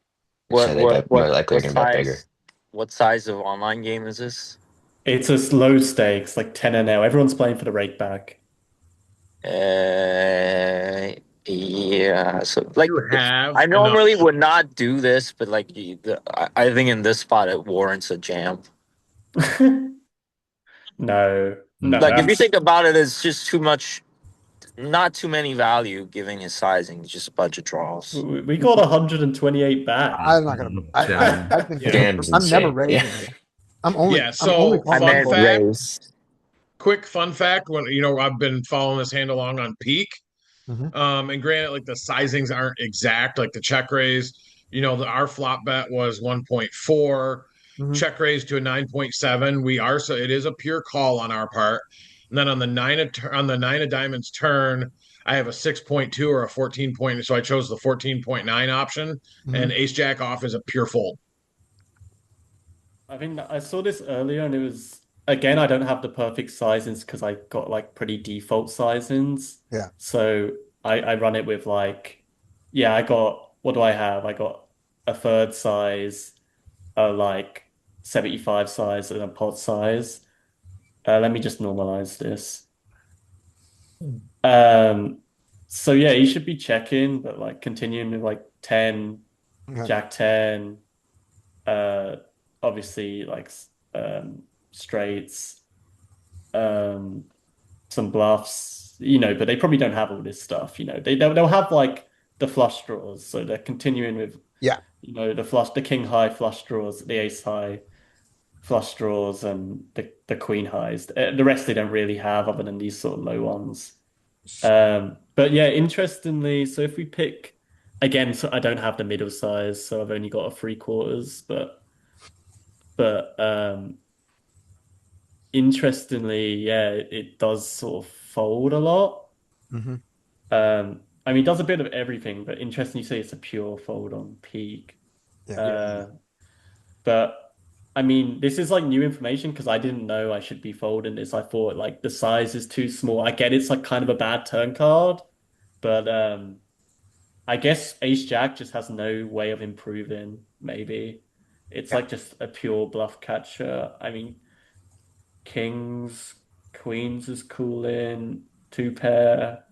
So they bet more likely are what going to bet bigger. size? What size of online game is this? It's a low stakes, like 10 and L. Everyone's playing for the rake back. Uh, yeah. So like, You have I enough. normally would not do this, but like, I think in this spot it warrants a jam. No, no, Like, if Mm. you think about it, it's just too much. Not too many value given his sizing. Just a bunch of draws. we got 128 back. I'm not gonna. Jamming. I think Yeah. this. Jam's I'm never insane. Yeah. raising here. Yeah. I'm only So, I calling fun meant fold. fact, raise. quick fun fact when, I've been following this hand along on Peak. Hmm. And granted, like the sizings aren't exact, like the check raise, our flop bet was 1.4, Hmm. check raise to a 9.7. So it is a pure call on our part. And then on the nine of diamonds turn, I have a 6.2 or a 14 point. So I chose the 14.9 option, Hmm. and ace jack off is a pure fold. I think I saw this earlier and it was again, I don't have the perfect sizings because I got like pretty default sizings. Yeah. So I run it with like, yeah, I got, what do I have? I got a third size, a like 75 size and a pot size. Let me just normalize this. Um, so yeah, you should be checking, but like continuing with like 10, Okay. Jack 10, uh obviously like straights, um some bluffs, but they probably don't have all this stuff, they'll have like the flush draws, so they're continuing with Yeah. the king high flush draws, the ace high flush draws, and the queen highs. The rest they don't really have other than these sort of low ones. But yeah, interestingly, so if we pick again, so I don't have the middle size, so I've only got a three quarters, but interestingly, yeah, it does sort of fold a lot. Hmm. I mean, it does a bit of everything, but interesting you say it's a pure fold on peak. Yeah. Uh, but I mean, this is like new information because I didn't know I should be folding this. I thought like the size is too small. I get it's like kind of a bad turn card, but I guess Ace Jack just has no way of improving, maybe. It's Yeah. like just a pure bluff catcher. I mean, kings, queens is cool in two pair.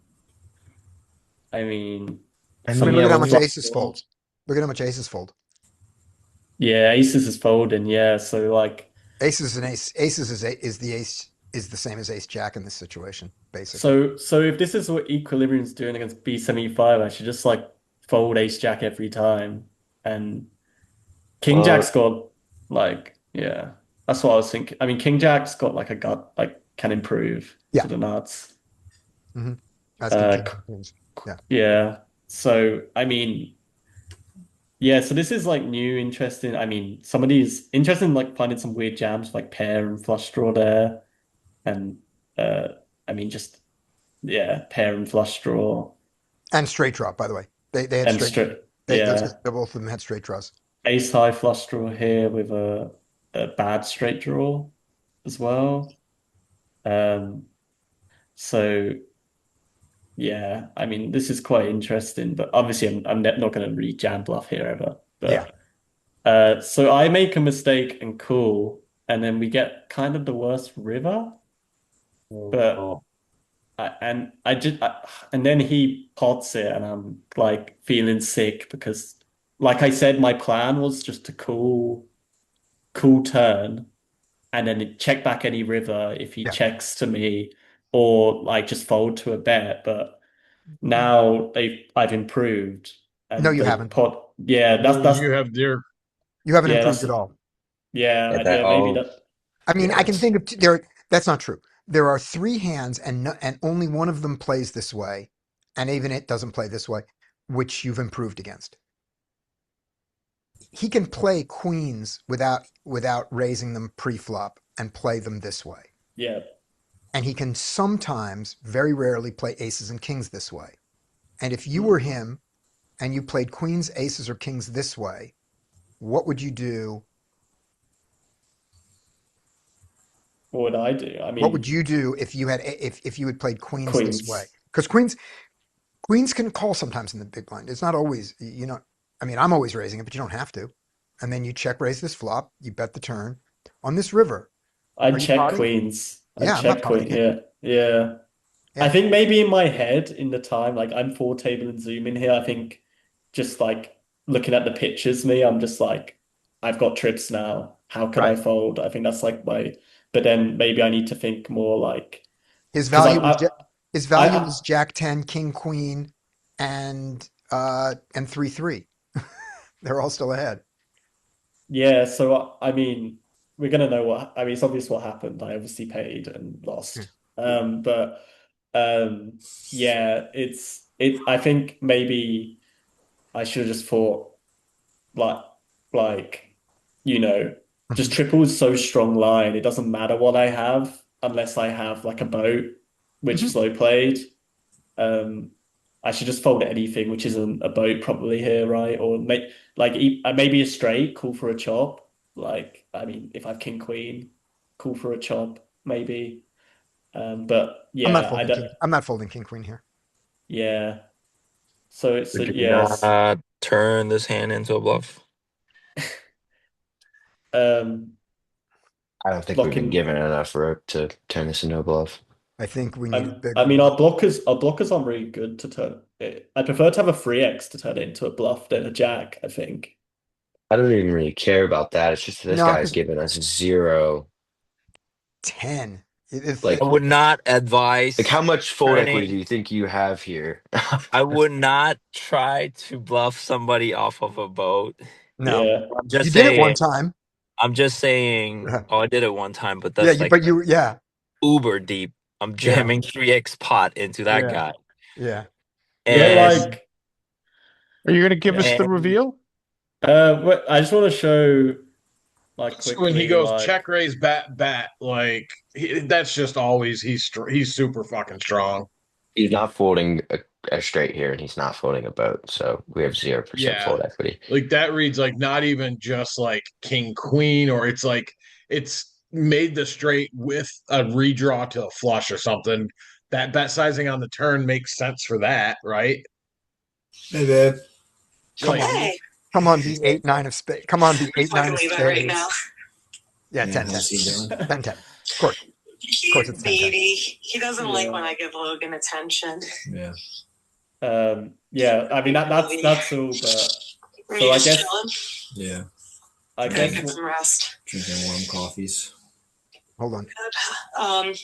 I mean, I I mean, some look at how mean, much yellow. aces fold. Look at how much aces fold. Yeah, aces is folding. Yeah, so like, Aces and ace. Aces is the ace is the same as ace jack in this situation, basically. so if this is what Equilibrium's doing against B75, I should just like fold ace jack every time. And King Jack's Well, got like, yeah, that's what I was thinking. I mean, King Jack's got like a gut, like can improve to Yeah. the nuts. Hmm. As can Uh, king queens. Yeah. yeah. So I mean, yeah. So this is like new, interesting. I mean, some of these interesting, like finding some weird jams like pair and flush draw there, and uh, I mean, just yeah, pair and flush draw And straight draw, by the way. They had and straight. straight. Those Yeah, guys, both of them had straight draws. ace high flush draw here with a bad straight draw. as well. Um, so yeah, I mean, this is quite interesting, but obviously I'm not going to read Jam Bluff here ever. Yeah. But so I make a mistake and cool, and then we get kind of the worst river, but and then he pots it, and I'm like feeling sick because, like I said, my plan was just to cool turn, and then check back any river if he Yeah. checks to me, or like just fold to a bet. But now I've improved, No, and you they haven't. pot. Yeah, No, you have deer. You haven't yeah, improved that's at all. Yeah, that yeah, maybe all. that. I mean, I Yeah. can think of there. That's not true. There are three hands, and and only one of them plays this way, and even it doesn't play this way, which you've improved against. He can play queens without raising them pre-flop and play them this way, Yeah, and he can sometimes, very rarely, play aces and kings this way. And if you were him and you played queens, aces, or kings this way, what would you do? what would I do? I What would mean, you do if you had if you had played queens this way? queens. Because queens can call sometimes in the big blind. It's not always, you know, I mean, I'm always raising it, but you don't have to. And then you check raise this flop, you bet the turn. On this river, are I'd you check potting? queens. I'd Yeah, I'm not check queen. potting it. Yeah, yeah. I Yeah. think maybe in my head, in the time, like I'm four table and zoom in here. I think just like looking at the pictures, I'm just like, I've got trips now. How can I Right. fold? I think that's like my. But then maybe I need to think more like His because value is his value I is Jack 10, King Queen, and 3-3. They're all still ahead. yeah. So I mean, we're gonna know what. I mean, it's obvious what happened. I obviously paid and Yeah. lost. But yeah, I think maybe I should have just thought like like you know just Mhm. triple is so strong line. It doesn't matter what I have unless I have like a boat, which Mhm. slow played. Um, I should just fold anything which isn't a boat probably here, right? Or make like maybe a straight, call for a chop. Like I mean, if I have king queen, call for a chop maybe. But I'm not yeah, I folding don't. king. I'm not folding king queen here. Yeah. So it's Would a you yes. not turn this hand into a bluff? Um, I don't think we've been blocking. given enough rope to turn this into a bluff. I think we need a I bigger mean, bluff. our blockers aren't really good to turn it. I prefer to have a 3x to turn it into a bluff than a jack, I think. I don't even really care about that. It's just this No, guy's because giving us zero. 10. It is I Like, would not like how advise much fold equity do turning. you think you have here? I would not try to bluff somebody off of a boat. no. Yeah. I'm You just did it one saying. time. I'm just saying. Oh, I did it one time, but Yeah, that's like but yeah, uber deep. I'm yeah, jamming 3x pot into that yeah, guy, yeah. Yeah, and like Are you going to give yeah. us the and reveal? But I just want to show like So when he quickly goes like check raise bat, like that's just always he's super fucking strong. He's not folding a straight here, and he's not folding a boat, so we have 0% Yeah, fold equity. like that reads like not even just like king queen, or it's like it's made the straight with a redraw to a flush or something. That bet sizing on the turn makes sense for that, right? Hey, babe. Come Like, on, Hey, come on, the 8-9 of spades. Come on, the eight I nine can of leave that right now. spades. Yeah, Yeah, 10-10. how's he doing? 10-10. Of course, it's Cute 10-10. baby. He doesn't like when yeah. I give Logan attention. Yeah. Yeah, I mean Baby. that's all, but Are so you just chilling? Yeah. I Gotta guess Drinking, get some rest. drinking warm coffees. Hold on. Good.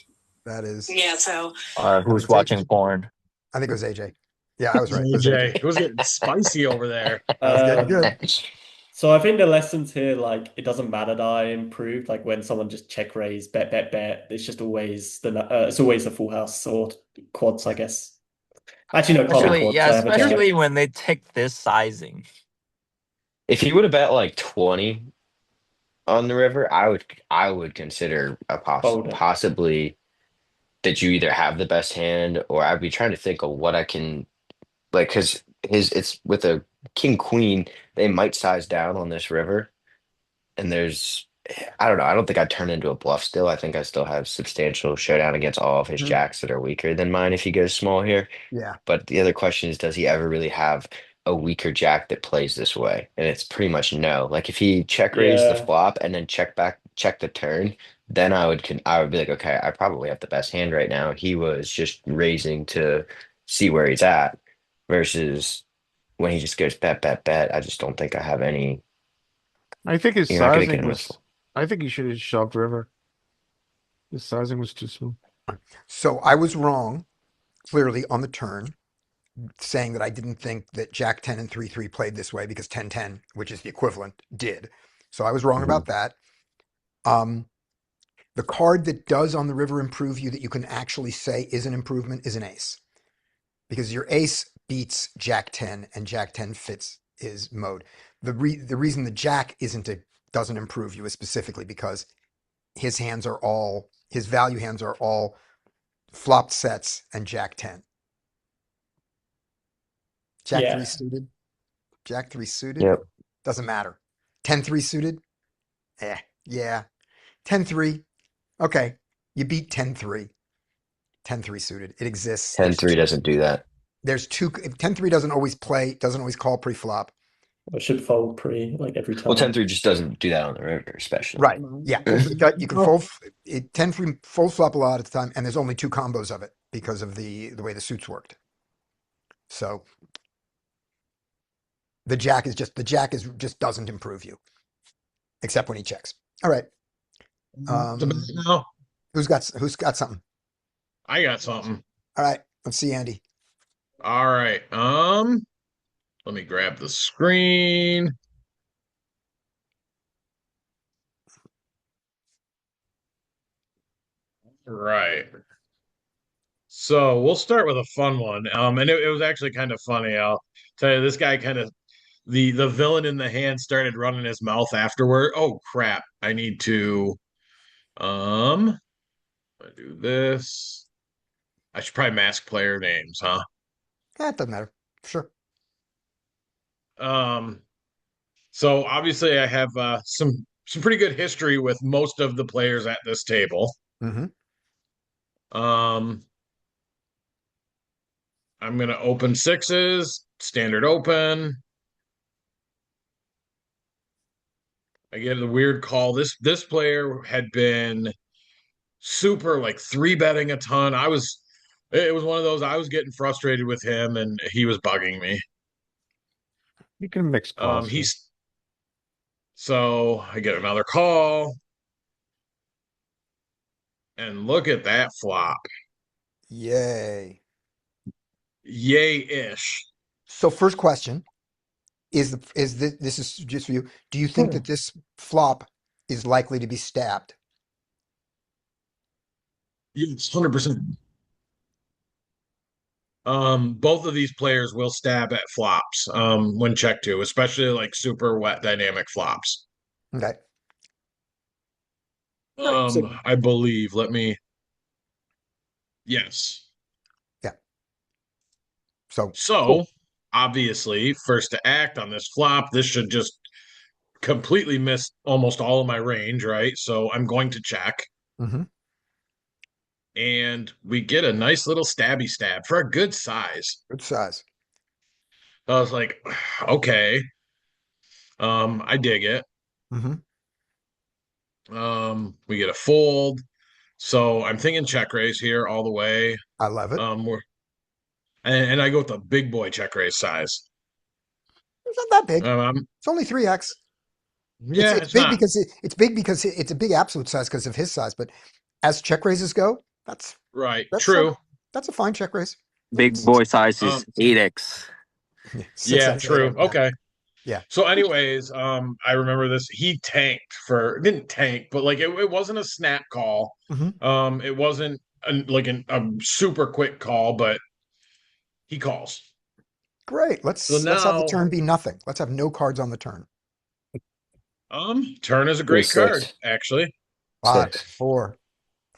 That is, Yeah, so that was who's J. watching porn? I think it was AJ. Yeah, I was right. It was AJ, AJ. it was getting spicy over there. I was getting um good. so I think the lessons here, like it doesn't matter that I improved, like when someone just check raise, bet, it's just always it's always the full house or quads, I Yeah. guess. Actually no, can't be Yeah. Especially, quads, yeah, I have a Here's jack. especially when they take this sizing. If he would have bet like 20 on the river, I would consider a Fold it. possibly that you either have the best hand, or I'd be trying to think of what I can like, because his it's with a king queen, they might size down on this river, and there's I don't know. I don't think I'd turn into a bluff still. I think I still have substantial showdown against all of his Mhm. jacks that are weaker than mine if he goes small here. Yeah. But the other question is, does he ever really have a weaker jack that plays this way? And it's pretty much no. Like if he check raised the Yeah. flop and then check the turn, then I would be like, okay, I probably have the best hand right now. He was just raising to see where he's at versus when he just goes bet, bet, bet. I just don't think I have any. I think his You're not going to get sizing him with. was. I think he should have shoved river. His sizing was too small. So I was wrong, clearly, on the turn, saying that I didn't think that Jack 10 and 3-3 played this way because 10-10, which is the equivalent, did. So I was wrong Mhm. about that. Um, the card that does on the river improve you that you can actually say is an improvement is an ace. Because your ace beats Jack 10 and Jack 10 fits his mode. The reason the Jack doesn't improve you is specifically because his value hands are all flopped sets and Jack 10. Jack 3 Yeah. suited, Jack 3 suited, Yep. doesn't matter. 10-3 suited, yeah. 10-3, okay. You beat 10-3. 10-3 suited. It exists. 10-3 doesn't do that. There's two 10-3 doesn't always call pre-flop. I should fold pre like every Well, time. 10-3 just doesn't do that on the river, especially. Right. Yeah. You can Oh, fold it 10-3 full flop a lot at the time, and there's only two combos of it because of the way the suits worked. So the jack is just doesn't improve you except when he checks. All right. The bet Um, now. who's got something? I got something. All right. Let's see, Andy. All right. Let me grab the screen. Right. So we'll start with a fun one. And it was actually kind of funny. I'll tell you, this guy kind of the villain in the hand started running his mouth afterward. Oh crap. I need to um do this. I should probably mask player names, huh? It doesn't matter. Sure. Um, so obviously I have some pretty good history with most of the players at this table. Mm-hmm. Um, I'm gonna open sixes, standard open. I get a weird call. This player had been super like three betting a ton. It was one of those I was getting frustrated with him and he was bugging me. You can mix calls here. He's so I get another call and look at that flop. Yay. Yay-ish. So first question this is just for you. Do you think that this flop is likely to be stabbed? Yes, 100%. Both of these players will stab at flops when check to, especially like super wet dynamic flops. Okay. All right. So I believe. Let me. Yes. yeah. So So cool. obviously, first to act on this flop, this should just completely miss almost all of my range, right? So I'm going to check, Mm-hmm. and we get a nice little stabby stab for a good size. Good size. I was like, okay, I dig it. Mm-hmm. We get a fold. So I'm thinking check raise here all the way. I love it. We're and I go with the big boy check raise size. It's not that big. I'm It's only 3x. It's yeah, it's it's big not because it's a big absolute size because of his size, but as check raises go, right. that's a True. that's a fine check raise. Big boy size Um, is 8x. yeah, 6x, true. 8x. Yeah. Okay. Yeah. So, anyways, I remember this. He tanked for didn't tank, but like it wasn't a snap call. Mm-hmm. It wasn't a super quick call, but he calls. Great. So Let's have the now, turn be nothing. Let's have no cards on the turn. turn is a Here's great card, six. actually. Five, Six. 4,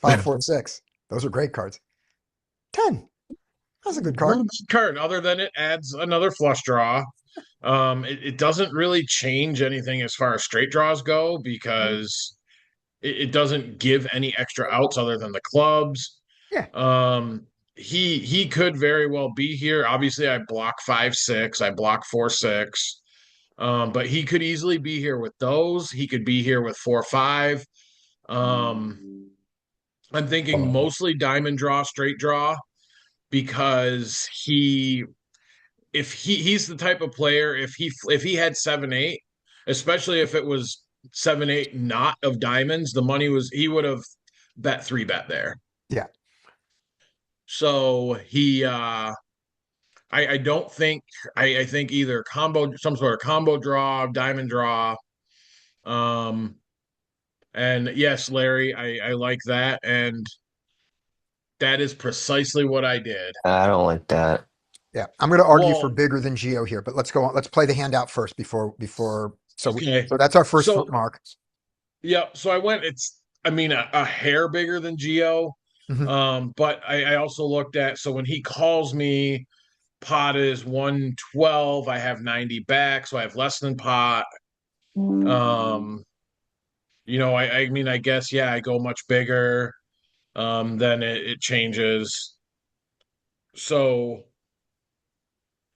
5, 4, 6. Those are great cards. 10. That's a good Not card. a bad card, other than it adds another flush draw. It doesn't really change anything as far as straight draws go because it doesn't give any extra outs other than the clubs. Yeah. He could very well be here. Obviously, I block 5-6, I block 4-6. But he could easily be here with those. He could be here with 4-5. I'm thinking mostly diamond draw, straight draw, because he's the type of player, if he had 7-8, especially if it was 7-8 not of diamonds, the money was, he would have bet 3-bet there. Yeah. So I don't think, I think either some sort of combo draw, diamond draw. And yes, Larry, I like that, and that is precisely what I did. I don't like that. Yeah. I'm going to argue for Well, bigger than Geo here, but let's go on. Let's play the hand out first before. okay. So that's our first So mark. yeah, so I went, I mean, a hair bigger than Geo. Mhm. But I also looked at, so when he calls me, pot is 112, I have 90 back, so I have less than pot. I mean, I guess, yeah, I go much bigger. Then it changes. So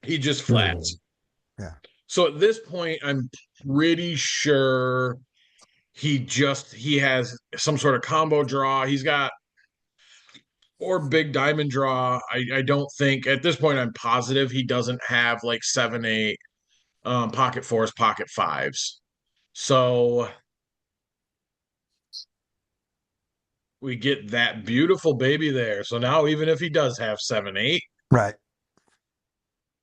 he just flats. Yeah. So at this point, I'm pretty sure he has some sort of combo draw. He's got, or big diamond draw. I don't think at this point, I'm positive he doesn't have like 7-8, pocket fours, pocket fives. So we get that beautiful baby there. So now even if he does have 7-8, Right.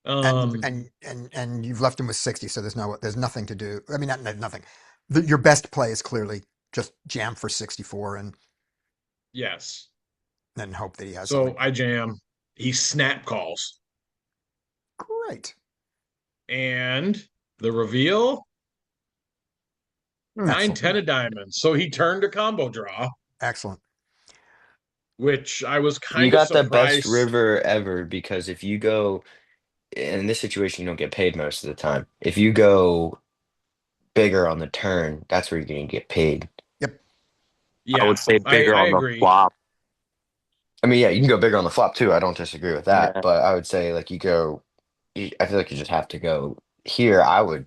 um, And you've left him with 60, so there's nothing to do. I mean, not nothing. Your best play is clearly just jam for 64 and yes. then hope that he has So something. I jam. He snap calls. Great. And the reveal, 9-10 of diamonds. So he turned a combo draw, Excellent. which I was You kind of got the best surprised. river ever, because if you go in this situation, you don't get paid most of the time. If you go bigger on the turn, that's where you're going to get paid. Yep. I Yeah, would say bigger I on the agree. flop. I mean, yeah, you can go bigger on the flop too. I don't disagree with that, Yeah. but I would say like I feel like you just have to go here. I would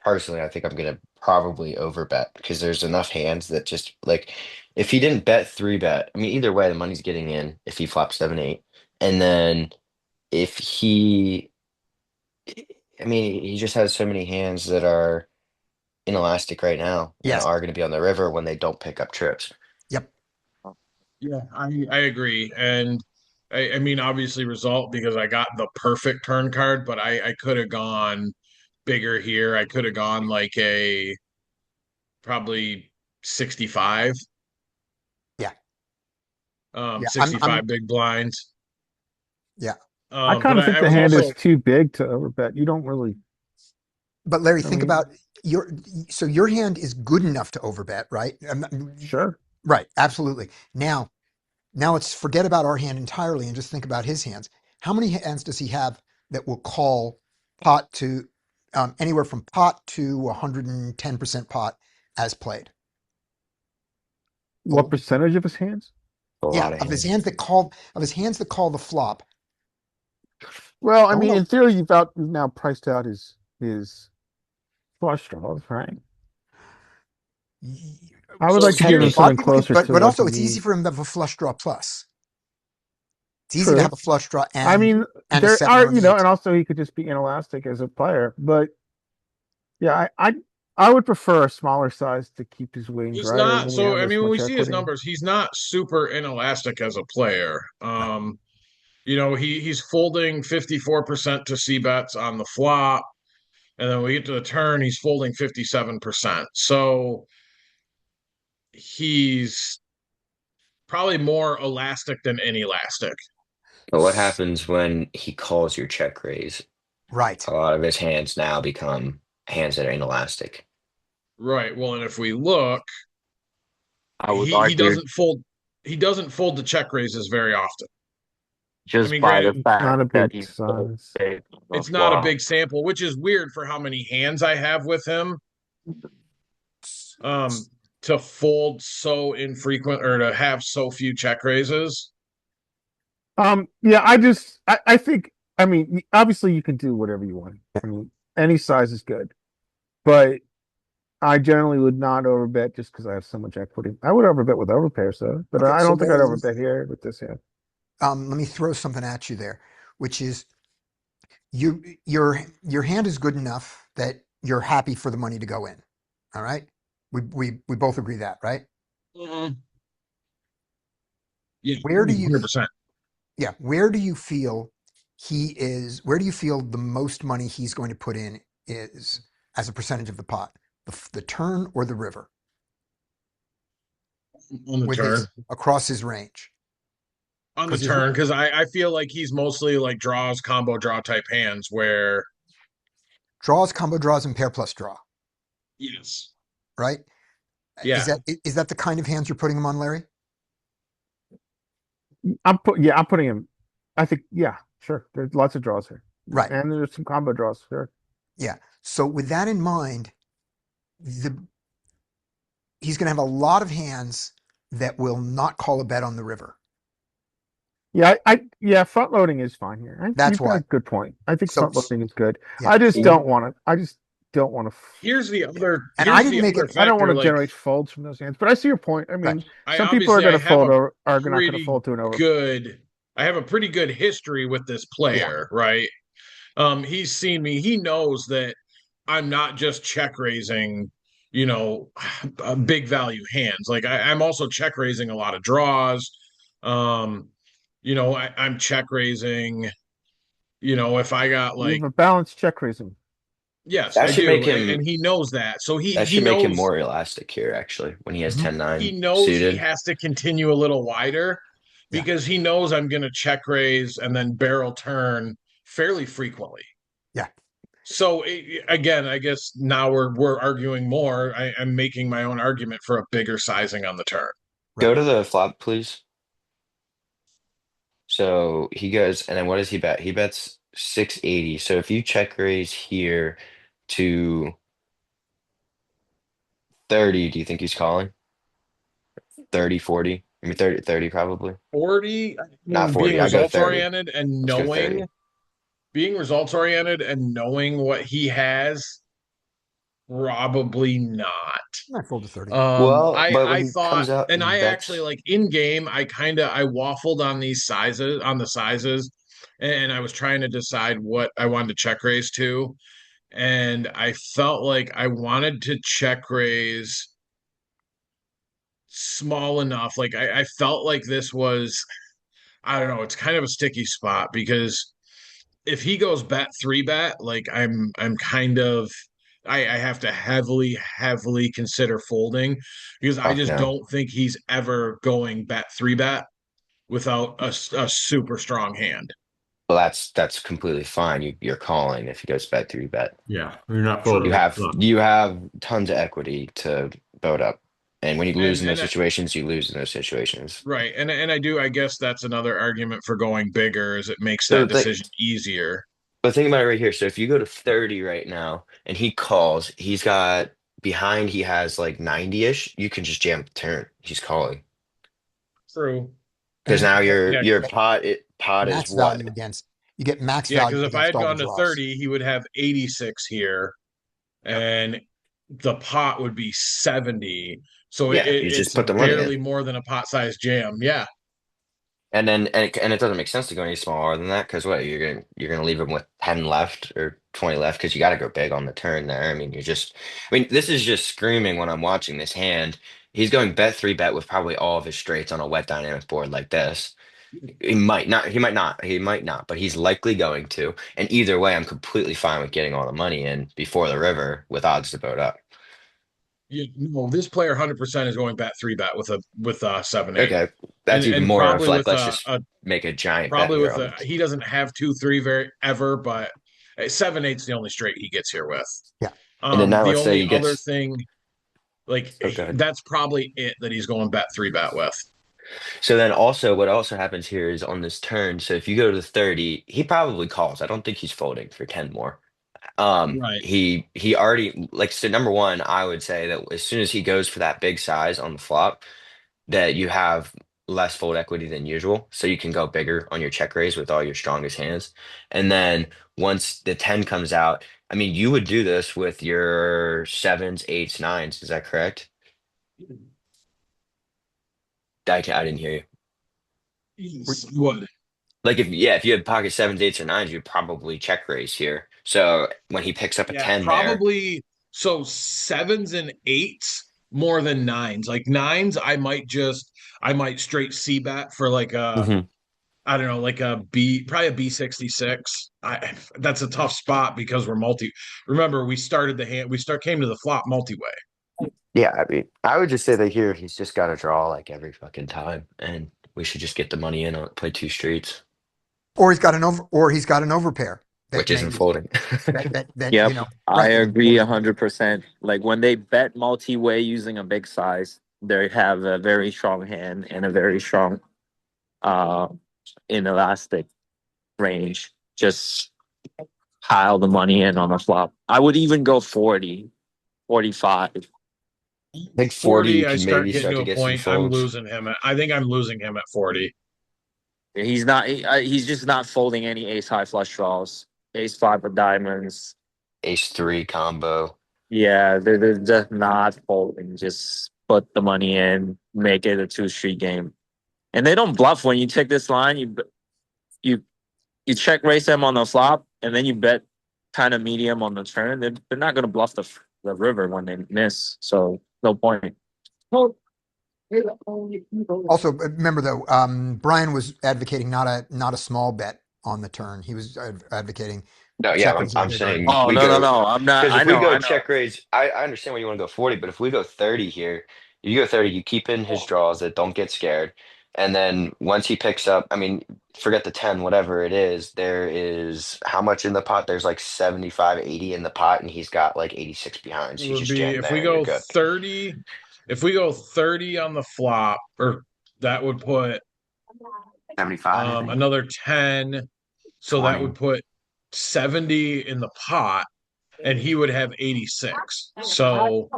personally, I think I'm gonna probably overbet, because there's enough hands that just like, if he didn't bet 3-bet, I mean, either way, the money's getting in if he flops 7-8, and then if he, I mean, he just has so many hands that are inelastic right now and Yes. are going to be on the river when they don't pick up trips. Yep. Yeah, I agree. And I mean, obviously result because I got the perfect turn card, but I could have gone bigger here. I could have gone like a probably 65. Yeah. Yeah. 65 big blinds. Yeah. I kind But of think I the was hand also, is too big to overbet. You don't really. But Larry, I think mean, about your hand is good enough to overbet, right? sure. Right. Absolutely. Now let's forget about our hand entirely and just think about his hands. How many hands does he have that will call pot to anywhere from pot to 110% pot as played? What percentage of his hands? A Yeah, lot of of his hands. hands that call the flop. Well, I I mean, wanna- in theory, you've now priced out his flush draws, right? I would so like to give him here's, something closer but to like also a it's easy me. for him to have a flush draw plus. It's easy to True. have a flush draw I mean, and a there 7 are, or an and 8. also he could just be inelastic as a player. But yeah, I would prefer a smaller size to keep his wings he's right, or not. when we So have I this mean, when we much see his equity. numbers, he's not super inelastic as a player. Right. He's folding 54% to C bets on the flop. And then we get to the turn, he's folding 57%. So he's probably more elastic than inelastic. But what happens when he calls your check raise? Right. A lot of his hands now become hands that are inelastic. Right. Well, and if we look, I would he argue doesn't fold the check raises very often. I just mean, by the granted, It's not fact a that big he folds size. big on the it's not a flop. big sample, which is weird for how many hands I have with him. to fold so infrequent or to have so few check raises? Yeah, I think, I mean, obviously you can do whatever you want. I mean, any size is good, but I generally would not overbet just because I have so much equity. I would overbet with overpairs though, but Okay, I so don't think I'd overbet here with this hand. let me throw something at you there, which is your hand is good enough that you're happy for the money to go in. All right, we both agree that, right? Mhm. Yeah, Where do you 100%. Yeah, where do you feel he is? Where do you feel the most money he's going to put in is as a percentage of the pot? The turn or the river On the with turn. his across his range? On the Because his turn, because I feel like he's mostly like draws, combo draw type hands where, draws, combo draws, and pair plus draw, yes. right? Yeah. Is that the kind of hands you're putting him on, Larry? I'm putting him. I think, yeah, sure. There's lots of draws here, Right. and there's some combo draws. Sure. Yeah. So with that in mind, the he's going to have a lot of hands that will not call a bet on the river. Yeah, yeah, front loading is fine here. That's You've got why. a good point. I think So front loading is good. yeah, I just don't want to. I just don't want to. Here's the other and I here's didn't the make other it I don't want factor. to Like generate folds from those hands. But I see your point. I right. mean, I some people are obviously going I to have fold a over, are not going to pretty fold to an over. good I have a pretty good history with this Yeah. player, right? He's seen me. He knows that I'm not just check raising, big value hands. Like I'm also check raising a lot of draws. Um, I'm check raising, if I got You have like, a balanced check raising. yes, That I should make do. him And he knows that. So he that he should make him knows more elastic here, actually, when he has Mhm. 10-9 he knows he suited. has to continue a little wider Yeah. because he knows I'm gonna check raise and then barrel turn fairly frequently. Yeah. So again, I guess now we're arguing more. I'm making my own argument for a bigger sizing on the turn. Right. Go to the flop, please. So he goes, and then what does he bet? He bets 680. So if you check raise here to 30, do you think he's calling? 30, 40? I mean 30 probably. 40, Not being 40. I go results 30. oriented and Let's go 30. being results oriented and knowing what he has, probably not. I fold to 30. Well, but when I he thought, comes out and and I actually bets, like in game, I waffled on these sizes, on the sizes, and I was trying to decide what I wanted to check raise to. And I felt like I wanted to check raise small enough. Like I felt like this was, I don't know, it's kind of a sticky spot because if he goes bet three bet, like I'm kind of I have to heavily consider folding because I fuck just no. don't think he's ever going bet three bet without a super strong hand. Well, that's completely fine. You're calling if he goes bet 3-bet. Yeah, you're not You folding True. the have flop. you have tons of equity to vote up. And when you lose in those And situations, you lose in those situations. right. And I guess that's another argument for going bigger is it makes So that decision easier. but think about it right here. So if you go to 30 right now and he calls, he's got behind, he has like 90-ish. You can just jam the turn. He's calling. True. Because now Yeah, your pot is Max value what? against you get max yeah, value because if I against had all the gone to draws. 30, he would have 86 here, Yep. and the pot would be 70. So Yeah, you just it's put the money barely in. more than a pot size jam. Yeah. And then and it doesn't make sense to go any smaller than that because what you're gonna leave him with 10 left or 20 left because you got to go big on the turn there. I mean, this is just screaming when I'm watching this hand. He's going bet 3-bet with probably all of his straights on a wet dynamic board like this. He might not, but he's likely going to. And either way, I'm completely fine with getting all the money in before the river with odds to vote up. Yeah, no, this player 100% is going bet three bet with a 7-8. Okay, that's even And more of probably like with let's just a make a giant bet probably here with on a this. he doesn't have 2-3 very ever, but 7-8's the only straight he gets here with. Yeah. And then now The let's say only he other gets. thing, like Oh, go ahead. that's probably it that he's going bet three bet with. So then also what also happens here is on this turn. So if you go to 30, he probably calls. I don't think he's folding for 10 more. Right. He already like so number one, I would say that as soon as he goes for that big size on the flop, that you have less fold equity than usual, so you can go bigger on your check raise with all your strongest hands. And then once the 10 comes out, I mean, you would do this with your sevens, eights, nines. Is that correct? I didn't hear you. What? Like if yeah, if you had pocket sevens, eights, or nines, you'd probably check raise here. So when he picks up a Yeah, 10 there, probably. So sevens and eights more than nines. Like nines, I might straight C bet for like a, Mhm. I don't know, like a B, probably a B66. That's a tough spot because we're multi. Remember, we started the hand, came to the flop multi-way. Yeah, I mean, I would just say that here he's just got to draw like every fucking time, and we should just get the money in on play two streets, or he's got an overpair that which isn't maybe folding. that Yep, I right that agree 100%. Like when they bet multi-way using a big size, they have a very strong hand and a very strong uh inelastic range. Just pile the money in on a flop. I would even go 40, 45. I think 40 you 40, I can start maybe getting start to to a get some point. I'm folds. losing him. I think I'm losing him at 40. He's just not folding any ace high flush draws. Ace five of diamonds. Ace three combo. Yeah, they're just not folding. Just put the money in, make it a two street game. And they don't bluff when you take this line. You you check raise them on the flop, and then you bet kind of medium on the turn. They're not going to bluff the river when they miss. So no point. also remember though, Brian was advocating not a small bet on the turn. He was advocating No, yeah, check raising I'm bigger and saying if Oh we no no go no! I'm not. because I if we know go I know. check raise, I understand why you want to go 40, but if we go 30 here, you go 30, you keep in his draws that don't get scared. And then once he picks up, I mean, forget the 10, whatever it is, there is how much in the pot? There's like 75, 80 in the pot, and he's got like 86 behind. It So you would just be jam if there we and you're go good. 30, if we go 30 on the flop, or that would put 75, I think. another 10. So that 20. would put 70 in the pot, and he would have 86. So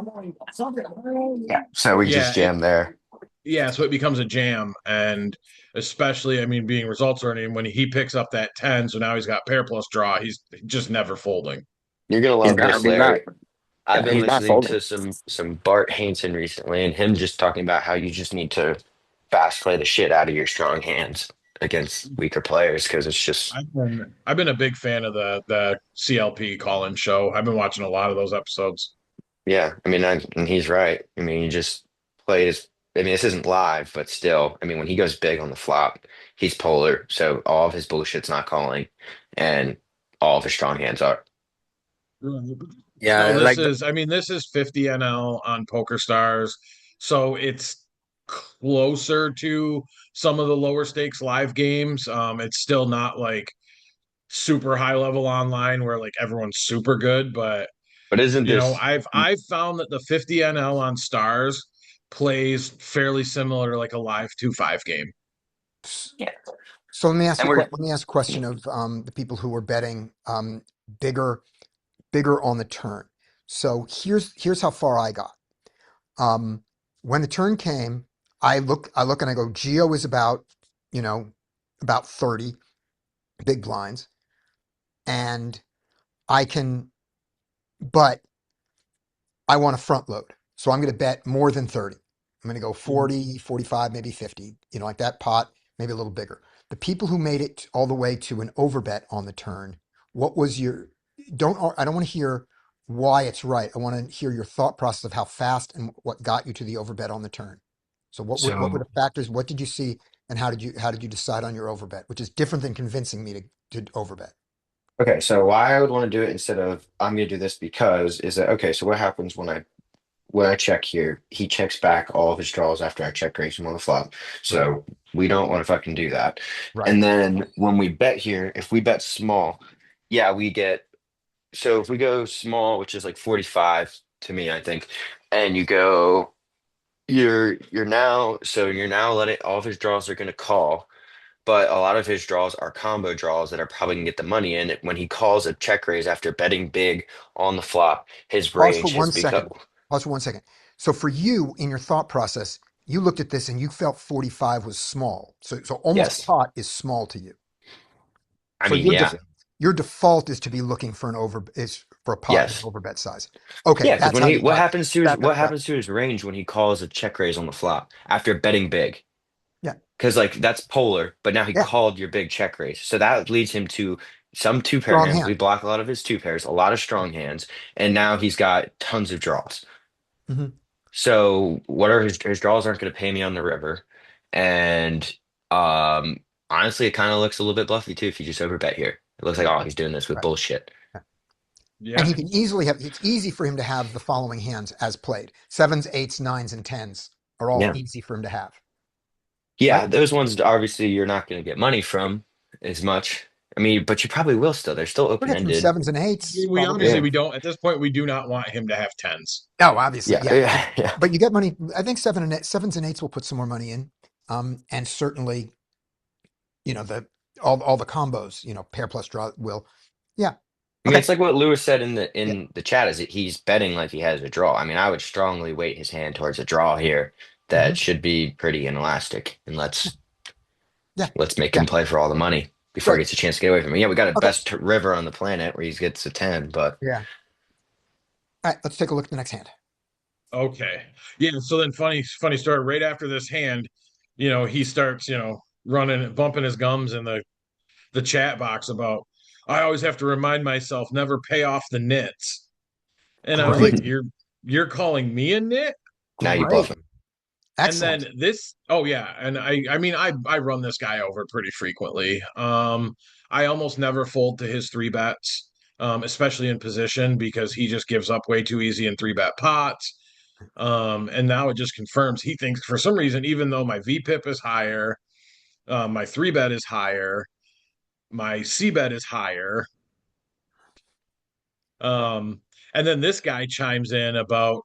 Yeah. So we just yeah, it jam there. yeah, so it becomes a jam. And especially, I mean, being results oriented, when he picks up that 10, so now he's got pair plus draw, he's just never folding. You're gonna He's love not. this, He's not. Larry. I've Yeah, been he's not listening folding. to some Bart Hansen recently, and him just talking about how you just need to fast play the shit out of your strong hands against weaker players because it's just I've been a big fan of the CLP call-in show. I've been watching a lot of those episodes. yeah. I mean, and he's right. I mean, he just plays. I mean, this isn't live, but still, I mean, when he goes big on the flop, he's polar, so all of his bullshit's not calling, and all of his strong hands are. So Yeah, this like is, I mean, this is 50 NL on Poker Stars. So it's closer to some of the lower stakes live games. It's still not like super high level online where like everyone's super good, but But isn't you know, this? I've found that the 50 NL on Stars plays fairly similar to like a live 2-5 game. Yeah. so let me And we're let me ask a question of the people who were betting bigger on the turn. So here's how far I got. When the turn came, I look and I go, Geo is about, you know, about 30 big blinds, and I can, but I want to front load. So I'm going to bet more than 30. I'm going to go 40, 45, maybe 50, like that pot, maybe a little bigger. The people who made it all the way to an overbet on the turn, what was your, I don't want to hear why it's right. I want to hear your thought process of how fast and what got you to the overbet on the turn. So what were so the factors? What did you see and how did you decide on your overbet, which is different than convincing me to overbet? okay. So why I would want to do it instead of I'm going to do this because is that okay? So what happens when I check here, he checks back all of his draws after I check raise him on the flop. Right. So we don't want to fucking do that. Right. And then when we bet here, if we bet small, yeah, we get so if we go small, which is like 45 to me, I think, and you go you're now letting all of his draws are gonna call, but a lot of his draws are combo draws that are probably gonna get the money in. When he calls a check raise after betting big on the flop, his Pause for range has one become second. Pause for 1 second. So for you, in your thought process, you looked at this and you felt 45 was small. So almost yes. pot is small to you. I So mean, yeah, your default is to be looking for for a pot with an yes. overbet size. Okay, Yeah, because that's how you what got happens to his that. what happens to his range when he calls a check raise on the flop after betting big? Yeah, Because like that's polar, but now he yeah, called your big check raise. So that leads him to some two pair strong hands. We hand. block a lot of his two pairs, a lot of strong hands, and now he's got tons of draws. Hmm. So what are his draws aren't going to pay me on the river, and um honestly, it kind of looks a little bit bluffy too if you just overbet here. It looks like oh he's doing this with Right. bullshit. And Yeah. he can easily have, it's easy for him to have the following hands as played. Sevens, eights, nines, and tens are all Yeah, easy for him to have, right? yeah, those ones obviously you're not going to get money from as much. I mean, but you probably will still. They're still We'll get some open-ended. sevens and eights, We obviously probably. Yeah, we don't at this point we do not want him to have tens. Oh, obviously, yeah, yeah. yeah, yeah. But you get money. I think sevens and eights will put some more money in. And certainly, the all the combos, pair plus draw will. Yeah. I mean, Okay. it's like what Lewis said in Yeah. the chat is that he's betting like he has a draw. I mean, I would strongly weight his hand towards a draw here that Hmm. should be pretty inelastic, and Yeah. let's make Yeah. him play for all the money before he Great. gets a chance to get away from me. Yeah, we got a Okay. best river on the planet where he gets a 10, but Yeah. All right. Let's take a look at the next hand. Okay. Yeah, so then funny story. Right after this hand, he starts, running bumping his gums in the chat box about I always have to remind myself never pay off the nits. And I was Great. like, you're calling me a nit? now you Great. bluff him. And Excellent. then this, oh yeah, and I mean I run this guy over pretty frequently. I almost never fold to his three bets, especially in position because he just gives up way too easy in three bet pots. And now it just confirms he thinks for some reason, even though my VPIP is higher, my three bet is higher, my C bet is higher. Um, and then this guy chimes in about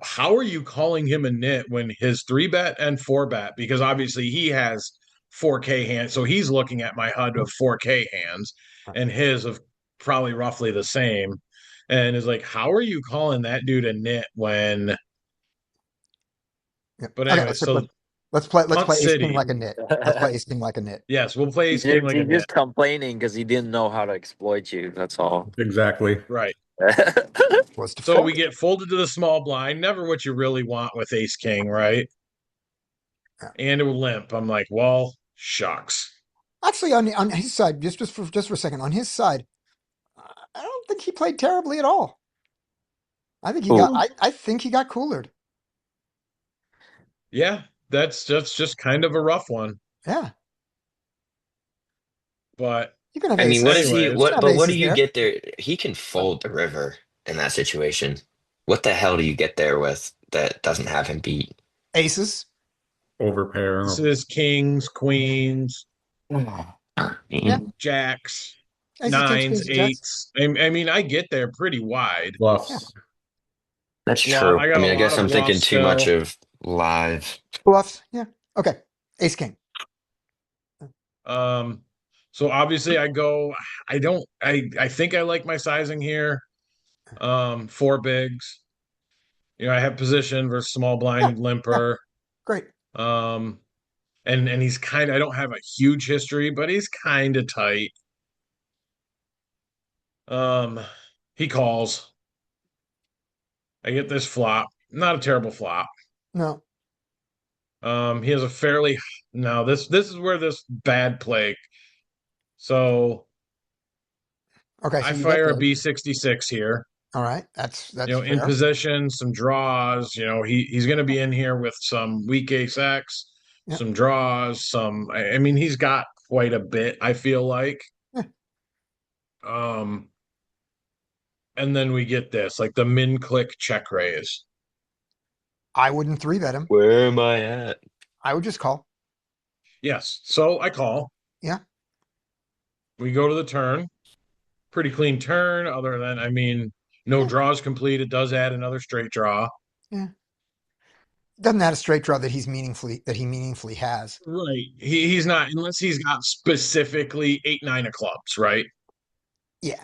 how are you calling him a nit when his three bet and four bet, because obviously he has 4K hands. So he's looking at my HUD of 4K hands and his of probably roughly the same. And is like, how are you calling that dude a nit when, Yeah. but Okay. anyway, so Let's Punt play ace king City. like a nit. Let's play ace king like a nit. Yes, we'll play Ace King like a He's nit. just complaining because he didn't know how to exploit you. That's all. Exactly. Right. Was So we default. get folded to the small blind, never what you really want with Ace King, right? Yeah. And a limp. I'm like, well, shucks. Actually, on his side, just for a second, on his side, I don't think he played terribly at all. I think he got. Ooh. I think he got coolered. Yeah, that's just kind of a rough one. Yeah. But You can have I mean, what is aces. he You can anyways, what have but what do aces you there. get there? He can fold the river in that situation. What the hell do you get there with that doesn't have him beat? Aces. this Overpair. is kings, queens, Yeah. Man, jacks, Aces, kings, nines, queens, and jacks. eights. I mean, I get there pretty wide. Yeah. Bluffs. that's Bluff. true. I I got a mean, I lot guess of I'm thinking bluffs too much still. of live. Bluffs. Yeah. Okay. Ace king. Um, so obviously I go, I don't, I think I like my sizing here. Four bigs. I have position versus small Yeah. blind Yeah. limper. Great. Um, and he's I don't have a huge history, but he's kind of tight. Um, he calls. I get this flop. Not a terrible flop. No. He has a fairly now this is where this bad play. So Okay. I So you get fire a this. B66 here. All right. That's In fair. position, some draws. He's going to be in here with some weak ace X, Yeah. some draws, some. I mean, he's got quite a bit. I feel like. Yeah. Um, and then we get this like the min click check raise. I wouldn't three bet him. Where am I at? I would just call. Yes, so I call. Yeah. We go to the turn. Pretty clean turn. Other than, I mean, no Yeah. draws complete. It does add another straight draw. Yeah. Doesn't that a straight draw that he meaningfully has? Right. He's not unless he's got specifically 8, 9 of clubs, right? Yeah,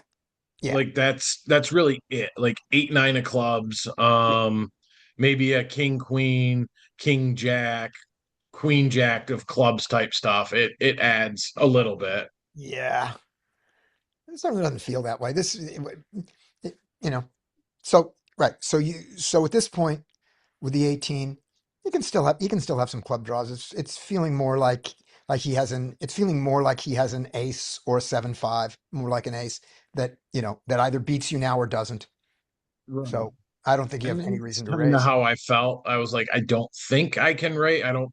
yeah, Like that's really it. Like 8, 9 of clubs. Maybe a king, queen, king, jack, queen, jack of clubs type stuff. It adds a little bit. yeah. It certainly doesn't feel that way. You know. So right. So at this point with the 18, you can still have some club draws. It's feeling more like he has an it's feeling more like he has an ace or a 7-5, more like an ace that that either beats you now or doesn't. Right. So I don't think you have any And that's reason to kind of raise. how I felt. I was like, I don't think I can raise. I don't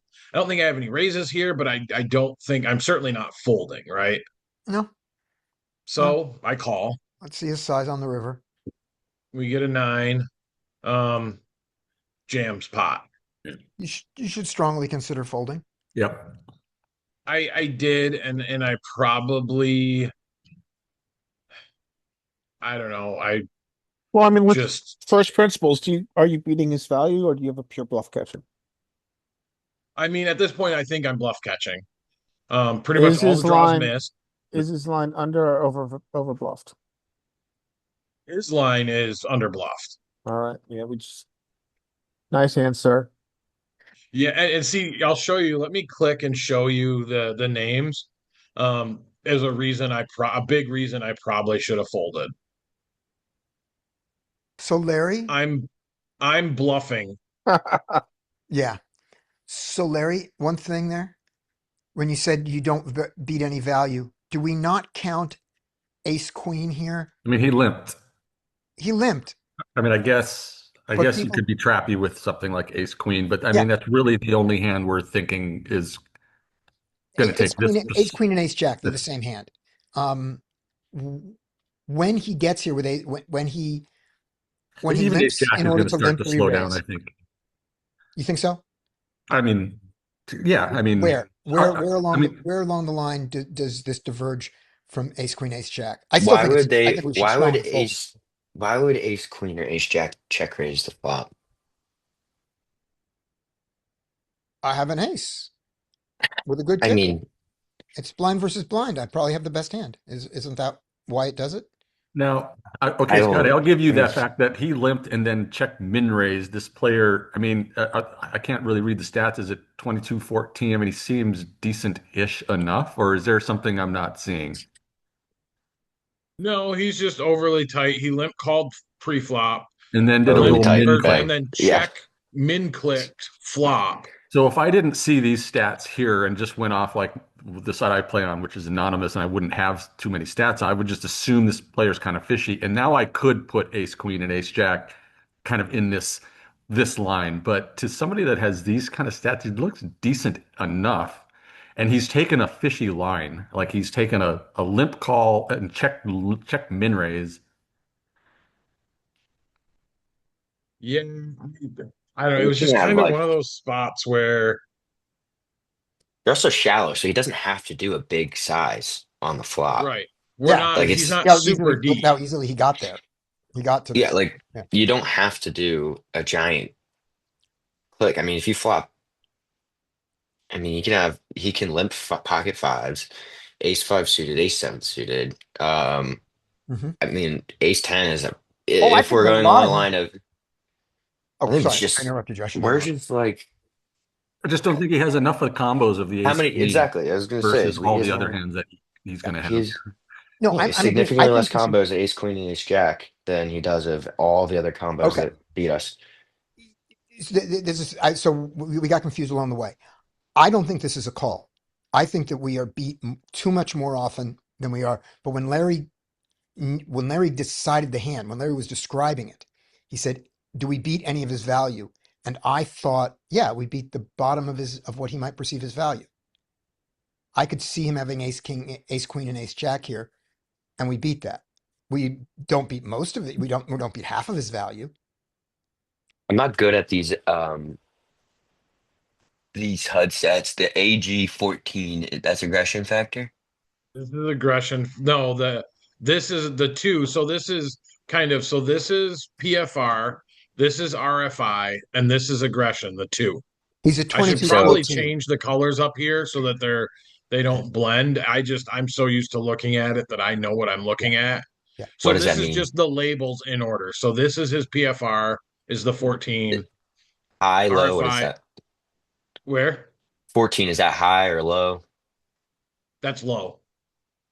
think I have any raises here, but I don't think I'm certainly not folding, right? No, no. So I call. Let's see his size on the river. We get a 9. Um, jams pot. You should strongly consider folding. Yep. I did, and I probably I don't know. I Well, I mean, with just first principles, are you beating his value or do you have a pure bluff catcher? I mean at this point I think I'm bluff catching. Pretty much Is all the his draws line missed. is his line under or over bluffed? His line is under bluffed. All right, yeah, we just nice answer. Yeah, and see, I'll show you. Let me click and show you the names. As a reason a big reason I probably should have folded. So Larry, I'm I'm bluffing. yeah. So Larry, one thing there, when you said you don't beat any value, do we not count ace queen here? I mean, he limped. He limped, I mean, I but guess you people, could be trappy with something like ace queen, but I yeah, mean, that's really the only hand we're thinking is going to take this. ace queen and ace jack, they're the This same hand. Um, when he gets here with when he even ace limps jack in is order going to to start limp to slow down. I re-raise, think. you think so? I mean, yeah. I mean, Where along the line does this diverge from ace queen ace jack? I still Why think would I they? think we should Why would strongly fold. ace? Why would ace queen or ace jack check raise the flop? I have an ace with a good I kicker. mean, It's blind versus blind. I probably have the best hand. Isn't that why it does it? now, I okay, Scotty, don't. I'll give you I mean, that fact that he limped and then check min raise. This player, I mean, I can't really read the stats. Is it 22-14? I mean, he seems decent-ish enough, or is there something I'm not seeing? No, he's just overly tight. He limp called pre-flop, And then did a overly limp little tight. min or click. and then Yeah. check min clicked flop. So if I didn't see these stats here and just went off like the side I play on, which is anonymous, and I wouldn't have too many stats, I would just assume this player's kind of fishy. And now I could put ace queen and ace jack kind of in this line. But to somebody that has these kind of stats, he looks decent enough. And he's taken a fishy line. Like he's taken a limp call and check min raise. Yeah, I don't know. It You was can just have kind of like one of those spots where they're also shallow, so he doesn't have to do a big size on the flop. right. Yeah, Like He's it's not easily super look deep. how easily he got there. He got to yeah, this. like Yeah. you don't have to do a giant click. I mean, if you flop, I mean, he can limp pocket fives, ace five suited, ace seven suited. Hmm. I mean, ace ten is a. Oh, I If think we're a going lot along the of line of, I Oh, think it's sorry, I just interrupted you. I should we're interrupt. just like I just don't think he has enough of the combos of the how ace many queen exactly? I was gonna say versus is he all the doesn't other have hands that he's going to have he's here. No, yeah, I'm agreeing. I significantly less think this is combos at ace queen and ace jack than he does of all the other combos okay. that beat us. This is so we got confused along the way. I don't think this is a call. I think that we are beat too much more often than we are. But when Larry decided the hand, when Larry was describing it, he said, "Do we beat any of his value?" And I thought, yeah, we beat the bottom of what he might perceive as value. I could see him having ace king, ace queen, and ace jack here, and we beat that. We don't beat most of it. We don't beat half of his value. I'm not good at these HUD sets. The AG 14, that's aggression factor. This is aggression. No, this is the two. So this is PFR. This is RFI, and this is aggression, the two. He's a I should 22 probably 14. change the colors up here so that they don't blend. I'm so used to looking at it that I know what I'm looking at. Yeah. So What does this that is mean? just the labels in order. So this is his PFR is the 14. High, low, what is RFI, that? where? 14, is that high or low? That's low.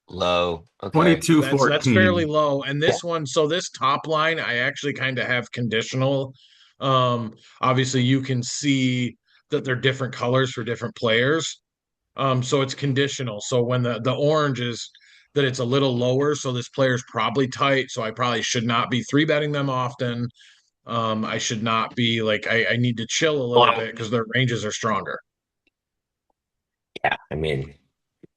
Low. Okay. 22 That's fairly 14. low. And Yeah. this one, so this top line, I actually kind of have conditional. Obviously you can see that they're different colors for different players. So it's conditional. So when the orange is that it's a little lower, so this player's probably tight. So I probably should not be three betting them often. I should not be like I need to chill a little bit because their ranges are stronger. Yeah, I mean,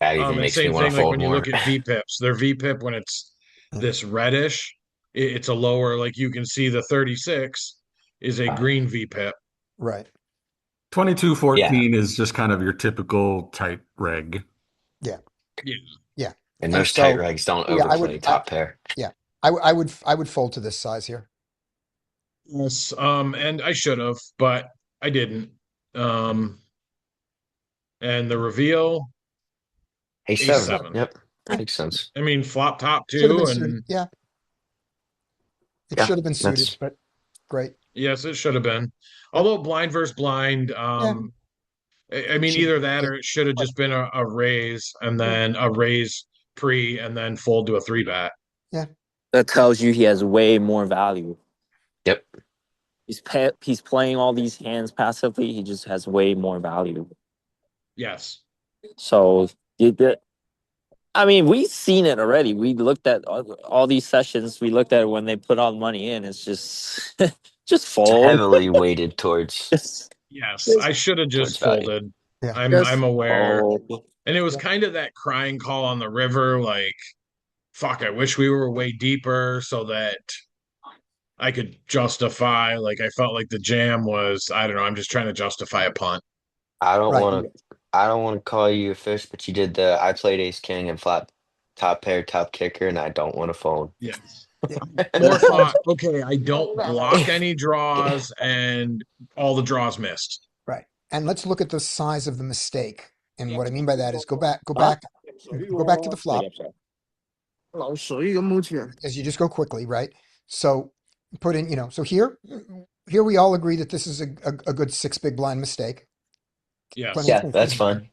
that even And makes me same want thing to like fold when you look more. at VPIPs, their VPIP when it's this reddish, it's a lower, like you can see the 36 is a green VPIP. Right. 22 Yeah. 14 is just kind of your typical tight reg. Yeah. Yeah. Yeah. And And those tight so, regs don't yeah, overplay top pair. yeah, I would fold to this size here. Yes. And I should have, but I didn't. Um, and the reveal, A7. A7. Yep. Yeah. Makes sense. I mean, flop top Should have too, been suited. and Yeah. It Yeah, should have been suited, that's but great. yes, it should have been. Although blind versus blind, Yeah. I mean, Should, either that or it should have just been a raise and then a raise pre and then fold to a three bet. yeah. That tells you he has way more value. yep. He's playing all these hands passively. He just has way more value. Yes. So I mean, we've seen it already. We looked at all these sessions. We looked at it when they put all the money in. It's just just It's fold. heavily weighted towards Yes. I should have towards just value. folded. Yeah. I'm aware. Fold. And it was kind of that crying call on the river, like, fuck, I wish we were way deeper so that I could justify, like, I felt like the jam was, I don't know, I'm just trying to justify a punt. I don't Right. want to I don't want to call you a fish, but you did I played ace king and flop top pair, top kicker, and I don't want to fold. Yes. Yeah. Or thought, okay, I don't block any draws and all the draws missed. Right. And let's look at the size of the mistake. And what I mean by that is go back to the flop as you just go quickly, right? So put in, so here we all agree that this is a good six big blind mistake. Yes. Yeah, that's fine.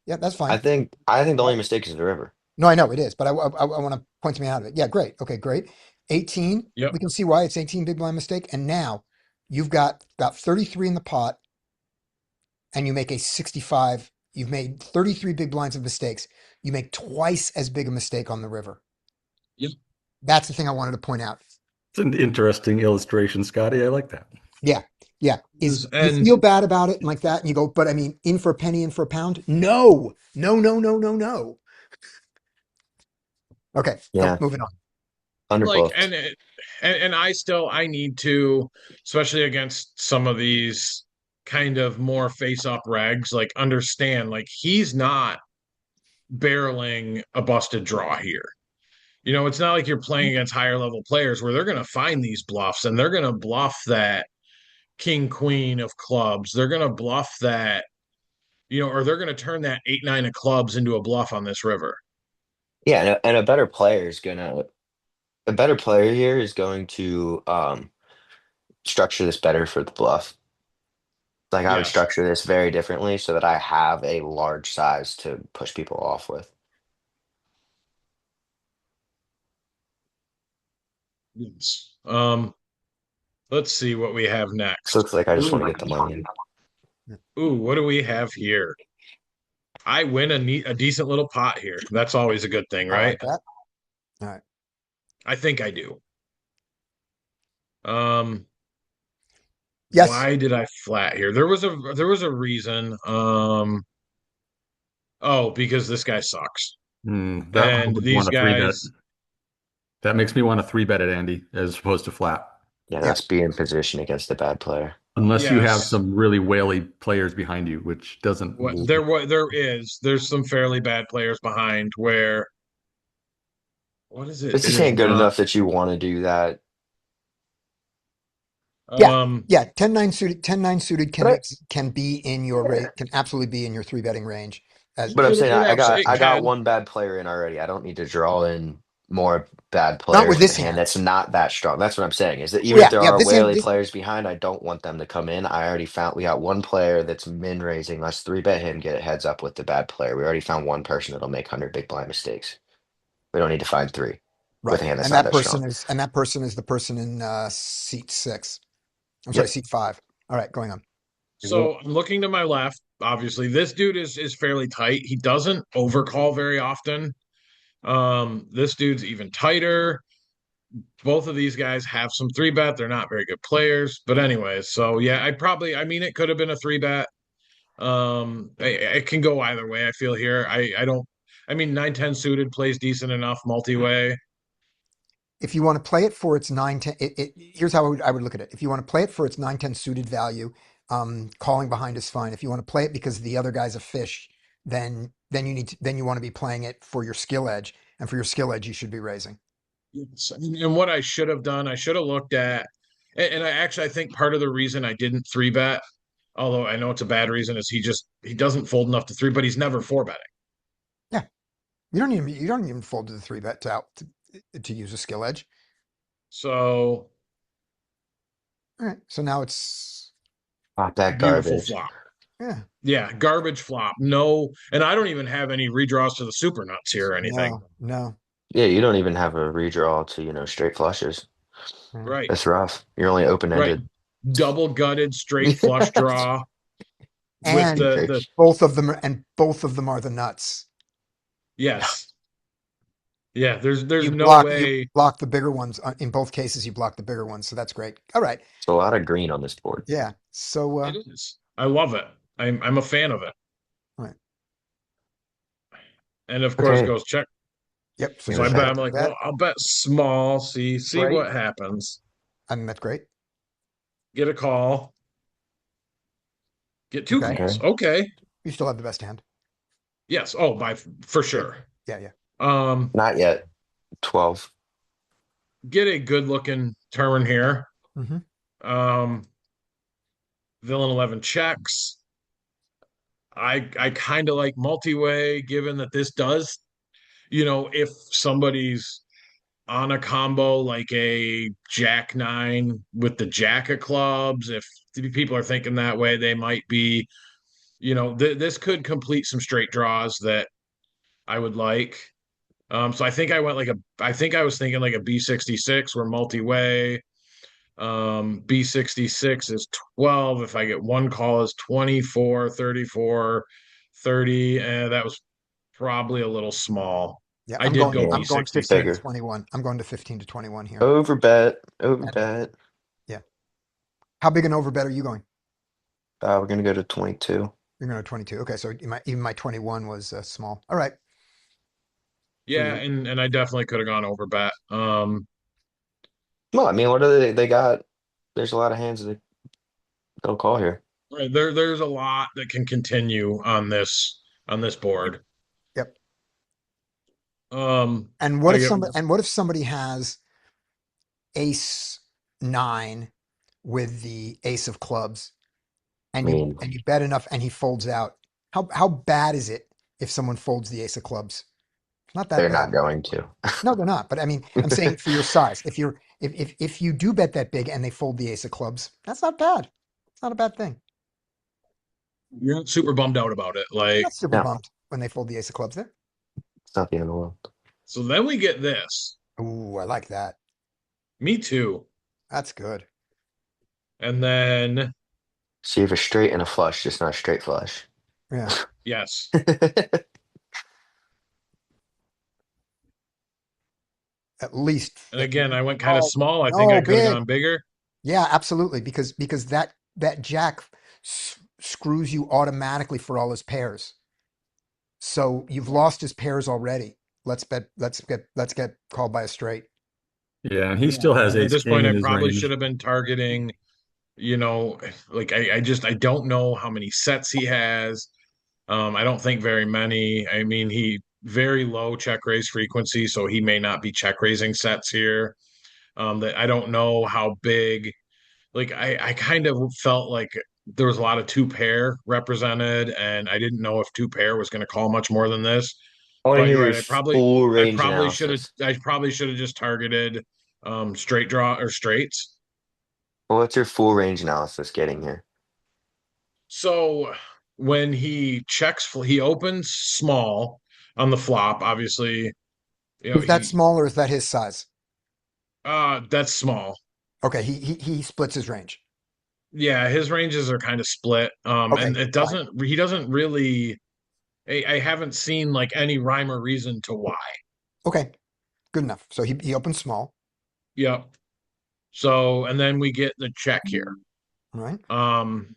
Yeah, that's I fine. think the only mistake is the river. No, I know it is, but I want to point me out of it. Yeah, great. Okay, great. 18. Yep. We can see why it's 18 big blind mistake. And now you've got 33 in the pot and you make a 65. You've made 33 big blinds of mistakes. You make twice as big a mistake on the river. Yep. That's the thing I wanted to point out. It's an interesting illustration, Scotty. I like that. Yeah. Yeah. You And feel bad about it and like that. And you go, but I mean, in for a penny, in for a pound? No. No, no, no, no, no. Okay. Yeah. Moving on. like Underbooked. and I need to, especially against some of these kind of more face up regs, like understand like he's not barreling a busted draw here. It's not like you're playing against higher level players where they're going to find these bluffs and they're going to bluff that king queen of clubs. They're going to bluff that, or they're going to turn that 8-9 of clubs into a bluff on this river. Yeah, and a better player here is going to structure this better for the bluff. Like I would Yes. structure this very differently so that I have a large size to push people off with. Yes. Let's see what we have next. Looks like I just want to get the money in. Ooh, what do we have here? I win a decent little pot here. That's always a good thing, I right? like that. All right. I think I do. Yes. Why did I flat here? There was a reason. Because this guy sucks. That And would these want a three bet. guys, That makes me want to three bet it, Andy, as opposed to flat. Yeah, that's being in position against a bad player. Unless you have Yes. some really whaley players behind you, which doesn't. there's some fairly bad players behind where what is it? This It just is ain't good not. enough that you want to do that. Yeah, Um, yeah. 10-9 suited, 10-9 suited But I can be in your rate, can absolutely be in your three betting range. As but I'm saying it absolutely I it got can. one bad player in already. I don't need to draw in more bad not with players in a this hand hand. that's not that strong. That's what I'm saying. Is that even if Yeah, there yeah. are This hand, whaley this, players behind, I don't want them to come in. I already found we got one player that's min raising. Let's three bet him, get a heads up with the bad player. We already found one person that'll make 100 big blind mistakes. We don't need to find three with right. a hand that's And not that that strong. person is, and that person is the person in seat 6. I'm sorry, Yep. seat 5. All right, going on. So I'm looking to my left. Obviously, this dude is fairly tight. He doesn't overcall very often. This dude's even tighter. Both of these guys have some three bet. They're not very good players, but anyways. So yeah, I mean, it could have been a three bet. It can go either way. I feel here. I don't. I mean, 9-10 suited plays decent enough multi way. If you want to play it for its 9-10, here's how I would look at it. If you want to play it for its 9-10 suited value, calling behind is fine. If you want to play it because the other guy's a fish, then you want to be playing it for your skill edge, and for your skill edge, you should be raising. Yes. And what I should have done, I should have looked at, and I think part of the reason I didn't three bet, although I know it's a bad reason, is he doesn't fold enough to three, but he's never four betting. Yeah, you don't even fold to the three bet to use a skill edge. So All right, so now it's Pop that beautiful garbage. flop. yeah, Yeah, garbage flop. No, and I don't even have any redraws to the super nuts here or anything. no. Yeah, you don't even have a redraw to, straight flushes. Yeah. Right, That's rough. You're only open right. ended. Double gutted straight flush draw with And the both of them are the nuts. yes. Yeah, there's You no you way. block the bigger ones in both cases. You block the bigger ones, so that's great. All right, It's a lot of green on this board. yeah. So It is. I love it. I'm a fan of it. all right. And of course Okay. goes check. Yep. So Give So you I it bet check I'm back. into like, that. well, I'll bet small, see Great. what happens. I mean, that's great. Get a call. Get two Okay. calls. Okay. Okay. You still have the best hand. Yes. Oh, for Yep. sure. Yeah. Yeah. Um, Not yet. 12. get a good looking turn here. Hmm. Um, villain 11 checks. I kind of like multi-way, given that this does, if somebody's on a combo like a Jack 9 with the Jack of clubs, if people are thinking that way, they might be, this could complete some straight draws that I would like. So I think I was thinking like a B66 where multi-way. B66 is 12. If I get one call is 24, 34, 30. And that was probably a little small. Yeah. I did go Yeah. I'm going 15 to B66. Bigger. 21. I'm going to 15 to 21 here. Over bet. Over And bet. yeah. How big an overbet are you going? We're gonna go to 22. You're going to 22. Okay. So even my 21 was small. All right. So Yeah, and I definitely could have gone over bet. Well, I mean, what are they got? There's a lot of hands that they'll call here. Right, there's a lot that can continue on this board. yep. Um, And I get what if somebody has ace 9 with the ace of clubs I mean, and you bet enough and he folds out? How bad is it if someone folds the ace of clubs? Not that they're bad. not going to. No, they're not. But I mean, I'm saying for your size, if you do bet that big and they fold the ace of clubs, that's not bad. It's not a bad thing. you're not super bummed out about it. I'm Like, not super No, bummed when they fold the ace of clubs there. it's not the end of the world. so then we get this. Ooh, I like that. Me too. That's good. And then So you have a straight and a flush, just not a straight flush. Yeah. yes, At least. and again I went kind of Oh, small. I think I no, could have big. gone bigger. Yeah, absolutely. Because that jack screws you automatically for all his pairs. So you've lost his pairs already. Let's get called by a straight. Yeah, and he still has And at ace this king point, in I his probably should range. have been targeting, like I don't know how many sets he has. I don't think very many. I mean, he very low check raise frequency, so he may not be check raising sets here. That I don't know how big like I kind of felt like there was a lot of two pair represented, and I didn't know if two pair was going to call much more than this. I want to But hear you're your right. full range analysis. I probably should have just targeted straight draw or straights. Well, what's your full range analysis getting here? So when he checks, he opens small on the flop. Obviously, Is that he small or is that his size? that's small. Okay, he splits his range. Yeah, his ranges are kind of split. And Okay, it fine. doesn't. He doesn't really. I haven't seen like any rhyme or reason to why. Okay, good enough. So he opens small, Yep. So and then we get the check here. right? Um,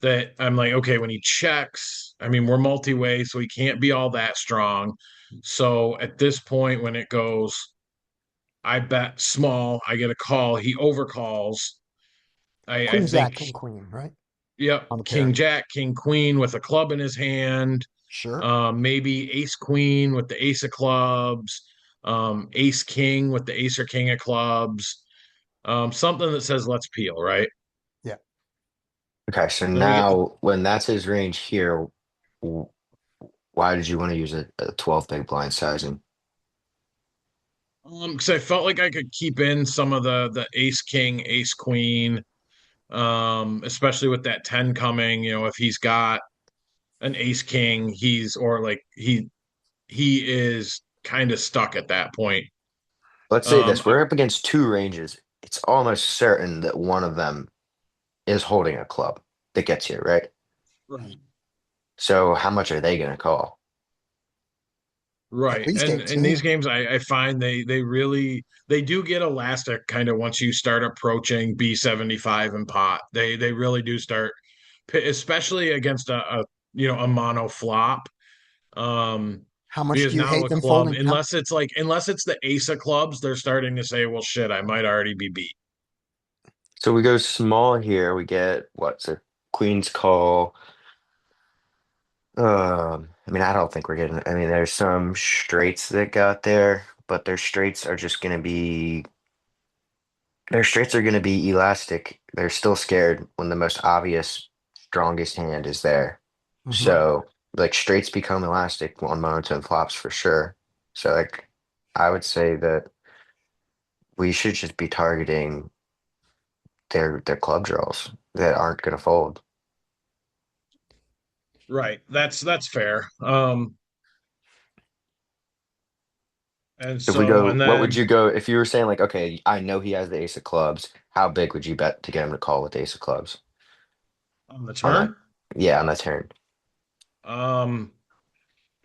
that I'm like, okay, when he checks, I mean, we're multi-way, so he can't be all that strong. So at this point, when it goes, I bet small, I get a call. He overcalls. I Queen Jack, think, King Queen, right? yep, On the King pair. Jack, King Queen with a club in his hand. Sure. Maybe Ace Queen with the Ace of Clubs. Ace King with the Ace or King of Clubs. Something that says let's peel, right? Yeah. Okay, so Then we get the now when that's his range here, w- why did you want to use a 12 big blind sizing? because I felt like I could keep in some of the Ace King, Ace Queen, especially with that 10 coming. If he's got an Ace King, he is kind of stuck at that point. Let's say Um, this, we're up against two ranges. It's almost certain that one of them is holding a club that gets you, right? right. So how much are they going to call? At Right. least And in these 18. games, I find they do get elastic kind of once you start approaching B75 and pot. They really do start, especially against a mono flop. Um, How much because do you now hate a them club, folding? How, unless it's the ace of clubs, they're starting to say, well, shit, I might already be beat. So we go small here. We get what's a queen's call. I mean, I don't think we're getting. I mean, there's some straights that got there, but their straights are gonna be elastic. They're still scared when the most obvious, strongest hand is there. Mhm. So like straights become elastic on monotone flops for sure. So like, I would say that we should just be targeting their club draws that aren't gonna fold. Right. That's fair. And If we so go, and what would then you go if you were saying like, okay, I know he has the ace of clubs. How big would you bet to get him to call with the ace of clubs on the on that? turn, Yeah, on that turn. um,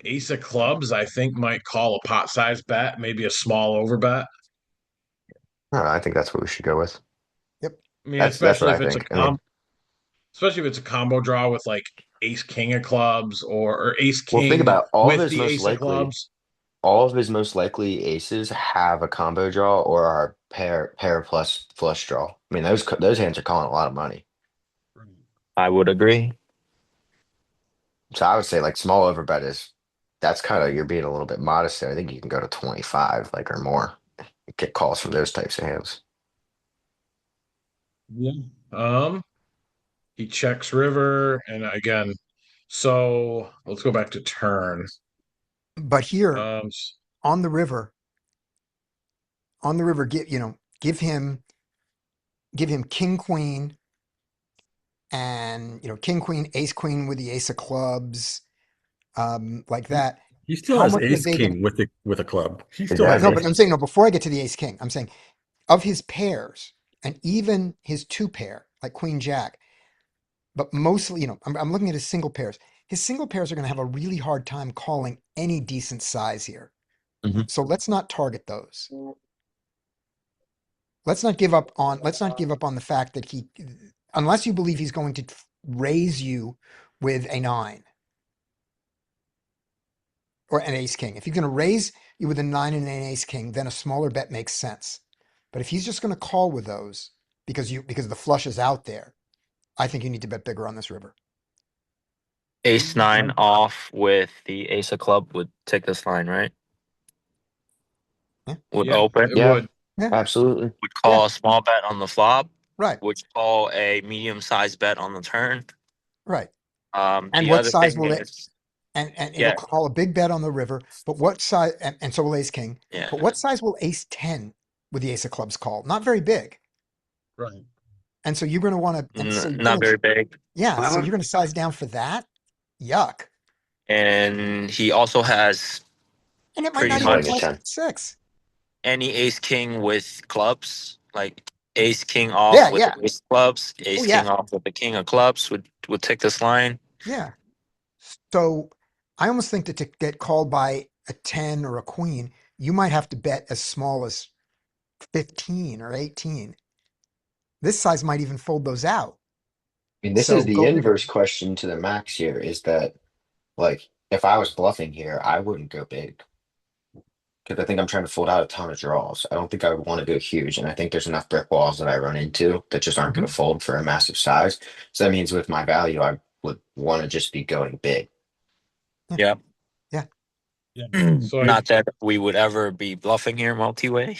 ace of clubs, I think might call a pot size bet, maybe a small over bet. I think that's what we should go with. Yep. I mean, That's what I think. I mean, especially if it's a combo draw with like ace king of clubs or ace well, think king about with the ace of clubs. all of his most likely aces have a combo draw or are pair plus flush draw. I mean, those hands are calling a lot of money. I would agree. So I would say like small overbet is that's kind of you're being a little bit modest there. I think you can go to 25 like or more. Get calls from those types of hands. Yeah. Um, he checks river, and again, so let's go back to turn. But here Um, on the river, give give him King Queen and King Queen Ace Queen with the Ace of Clubs, like He, that. he still How has much are ace they going to? king with a club. He still has No, Exactly. but ace. I'm saying no. Before I get to the Ace King, I'm saying of his pairs and even his two pair, like Queen Jack. But mostly, I'm looking at his single pairs. His single pairs are going to have a really hard time calling any decent size here. Mhm. So let's not target those. Let's not give up on the fact that unless you believe he's going to raise you with a nine or an ace king. If he's going to raise you with a nine and an ace king, then a smaller bet makes sense. But if he's just going to call with those because the flush is out there, I think you need to bet bigger on this river. Ace nine off with the ace of club would take this line, right? Yeah, Would yeah, open, it Yeah, would. yeah, absolutely. would yeah. call a small bet on the flop. Right, which call a medium-sized bet on the turn. right. And The what other size thing will it? is, And it'll yeah, call a big bet on the river. But what size? And so will Ace King. yeah, But what size will Ace 10 with the Ace of Clubs call? Not very big. Right. And so you're going to want to. And so you're not going to. very big. Yeah. I So would you're going to size down for that. Yuck. And he also has And it might pretty not he's even betting a much 12 10. 6. any ace king with clubs, like ace king Yeah. off with Yeah. the ace of clubs, Oh ace yeah. king off with the king of clubs would take this line. Yeah. So I almost think that to get called by a 10 or a queen, you might have to bet as small as 15 or 18. This size might even fold those out. I mean, this So is the go bigger. inverse question to the max here is that, like, if I was bluffing here, I wouldn't go big because I think I'm trying to fold out a ton of draws. I don't think I would want to go huge. And I think there's enough brick walls that I run into that just aren't going Mhm. to fold for a massive size. So that means with my value, I would want to just be going big. Yeah. Yeah. Yeah. So I Not that we would ever be bluffing here multi-way.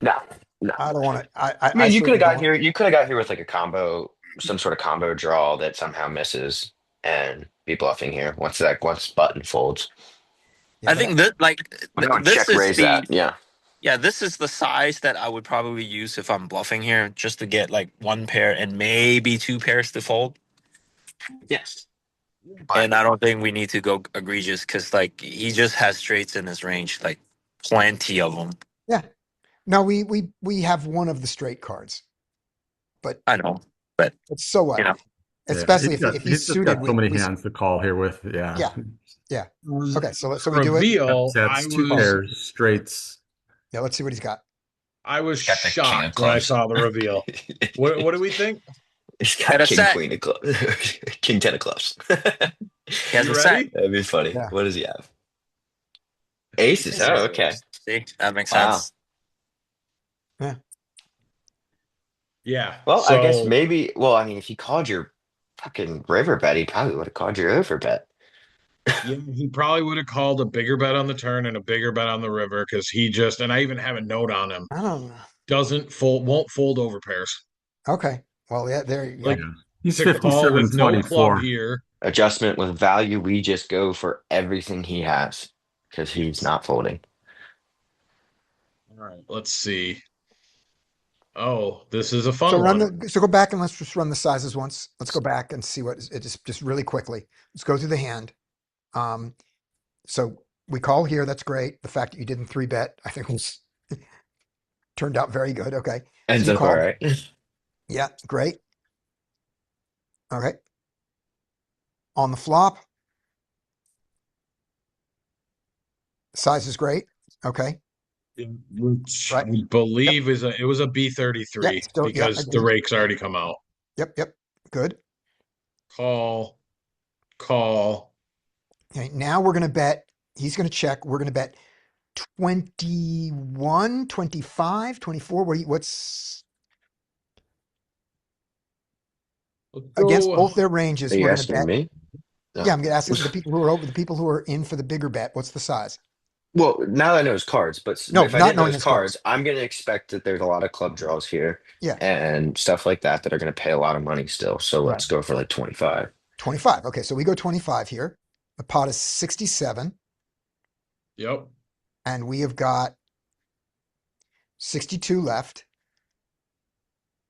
No, no. I don't want to. I I mean, you could have certainly don't got want. here. You could have got here with like a combo, some sort of combo draw that somehow misses and be bluffing here once button folds. Yeah, I but think that But I would this check is raise the that. Yeah. yeah, this is the size that I would probably use if I'm bluffing here, just to get like one pair and maybe two pairs to fold. Yes. But And I don't think we need to go egregious because like he just has straights in his range, like plenty of them. yeah. No, we have one of the straight cards, but I know, but so you what? know, Yeah, Especially if he's he's just suited. got so many hands to call here with. Yeah, Yeah, yeah. Okay, so we do it. reveal, that's two pairs straights. Yeah, let's see what he's got. I was got the king of shocked when I clubs. saw the reveal. What do we think? He's at got a king set, queen of clubs, king ten of clubs. he has You a set. ready? That'd be funny. Yeah. What does he have? Aces. Oh, okay. See, that makes Wow. sense. Yeah. Yeah. Well, I guess So maybe. Well, I mean, if he called your fucking river bet, he probably would have called your over bet. yeah, he probably would have called a bigger bet on the turn and a bigger bet on the river because he just, and I even have a note on him, I don't know. won't fold over pairs. Okay. Well, yeah, there. Like Yep. Yeah, he's to call with no club 57-24. here. Adjustment with value, we just go for everything he has because he's not folding. All right, let's see. Oh, this is a So fun run one. the. So go back and let's just run the sizes once. Let's go back and see what it just really quickly. Let's go through the hand. Um. So we call here. That's great. The fact that you didn't three bet, I think, was turned out very good. Okay. So Ends you up all call. right. Yeah. Great. Okay. On the flop, size is great. Okay. Which Right. I Yep. believe it was a Yeah. B33 Still. Yeah. because the Agreed. rake's already come out. Yep. Yep. Good. Call, call. Okay. Now we're going to bet. He's going to check. We're going to bet 21, 25, 24. What's Let's against go. both their Are ranges? you We're going to asking bet. me? No. Yeah. I'm going to ask the people who are over, the people who are in for the bigger bet. What's the size? Well, now that I know his cards, but No, if I not didn't know knowing his his cards. cards, I'm going to expect that there's a lot of club draws here Yeah. and stuff like that that are going to pay a lot of money still. So Right. let's go for like 25. 25. Okay. So we go 25 here. The pot is 67 Yep. and we have got 62 left.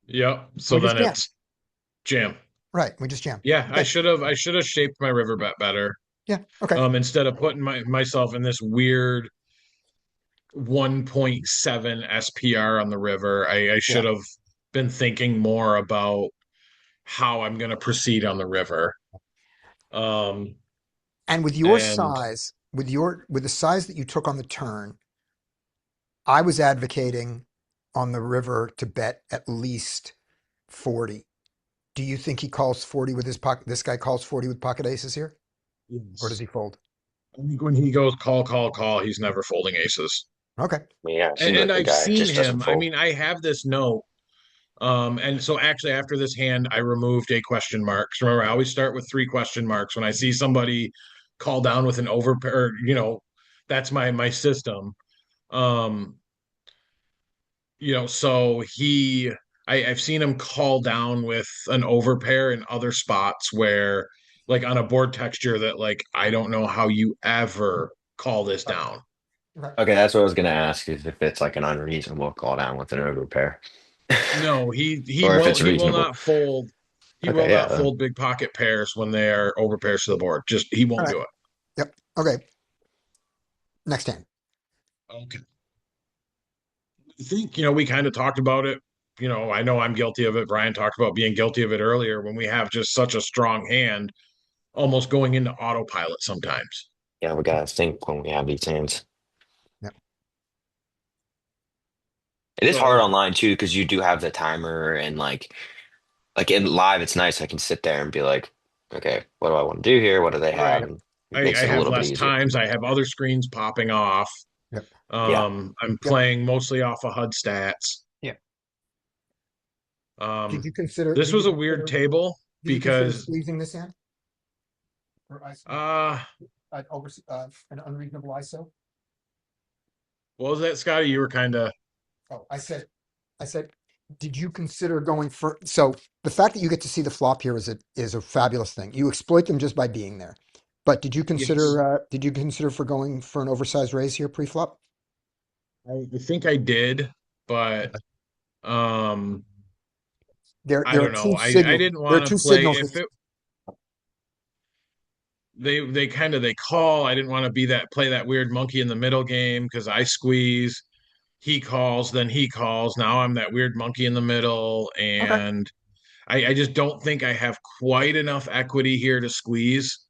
Yep. So We just then jam. it's jam. Right. We just jam. Yeah, Okay. I should have shaped my river bet better. Yeah. Okay. Instead of putting myself in this weird 1.7 SPR on the river, I should Yeah. have been thinking more about how I'm going to proceed on the river. Um, And with your and size, with the size that you took on the turn, I was advocating on the river to bet at least 40. Do you think he calls 40 with his pocket? This guy calls 40 with pocket aces here? Or does yes, he fold? I think when he goes call, call, call, he's never folding aces. Okay. Yeah, it seems And like the I've guy seen just doesn't him. I fold. mean, I have this note. And so actually after this hand, I removed a question mark. So remember, I always start with 3 question marks. When I see somebody call down with an over or, that's my system. Um, so I've seen him call down with an overpair in other spots where, like on a board texture that, like, I don't know how you ever call this down. Okay. Okay, that's what I was gonna ask is if it's like an unreasonable call down with an overpair. No, he Or if won't. it's He will reasonable. not fold. He will Okay, yeah. not fold big pocket pairs when they are overpairs to the board. Just he All won't right. do it. Yep. Okay. Next hand. Okay. I think, we kind of talked about it. I know I'm guilty of it. Brian talked about being guilty of it earlier when we have just such a strong hand, almost going into autopilot sometimes. Yeah, we gotta think when we have these hands. Yep. It is hard So, online too because you do have the timer and like in live, it's nice. I can sit there and be like, okay, what do I want to do here? What do they have? right. And it I makes it a have little bit less easier. times. I have other screens popping off. Yep. Yeah. I'm Yep. playing mostly off of HUD stats. Yep. Did Um, you consider? this was a weird table Did you consider because squeezing this hand? Or ISO? uh An unreasonable ISO? what was that, Scotty? You were kind of Oh, I said, did you consider going for, so the fact that you get to see the flop here is a fabulous thing. You exploit them just by being there. But yes. did you consider for going for an oversized raise here pre-flop? I think I did, but um I There are don't know. two I signals. didn't There are want to two play signals. if it they kind of they call. I didn't want to be that play that weird monkey in the middle game because I squeeze, he calls, then he calls. Now I'm that weird monkey in the middle, Okay. and I just don't think I have quite enough equity here to squeeze.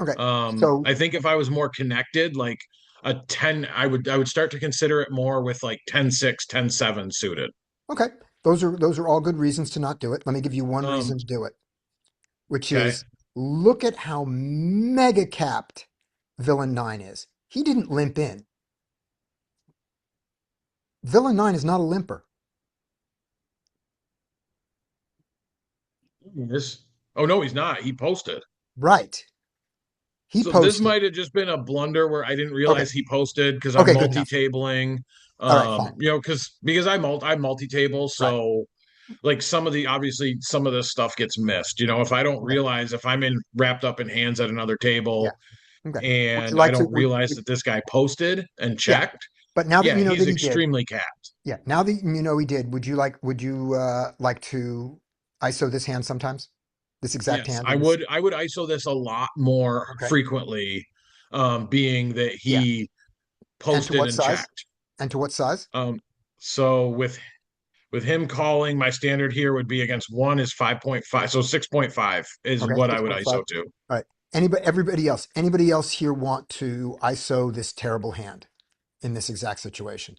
Okay. So, I think if I was more connected, like a 10, I would start to consider it more with like 10-6, 10-7 suited. okay. Those are all good reasons to not do it. Let me give you one Um, reason to do it, which okay. is look at how mega capped villain 9 is. He didn't limp in. Villain 9 is not a limper. This. Oh no, he's not. He posted. Right. He So this posted. might have just been a blunder where I didn't Okay. realize he posted because I'm Okay, good enough. multi-tabling. All right, fine. Because I multi-table, Right. so like obviously some of this stuff gets missed. If I don't Okay. realize if I'm in wrapped up in hands at another Yeah. table Okay. Would you and I like to? don't realize that this guy posted and Yeah. checked, But now that yeah, you know he's that he did, extremely capped. yeah. Now that you know he did, would you like to ISO this hand sometimes? This exact Yes, hand I in this. would I would ISO this a lot more Okay. frequently, being that Yeah. he And to posted what and size? checked. And to what size? So with him calling, my standard here would be against one is 5.5. So 6.5 is Okay. what I would 6.5. ISO to. All right. Anybody else here want to ISO this terrible hand in this exact situation?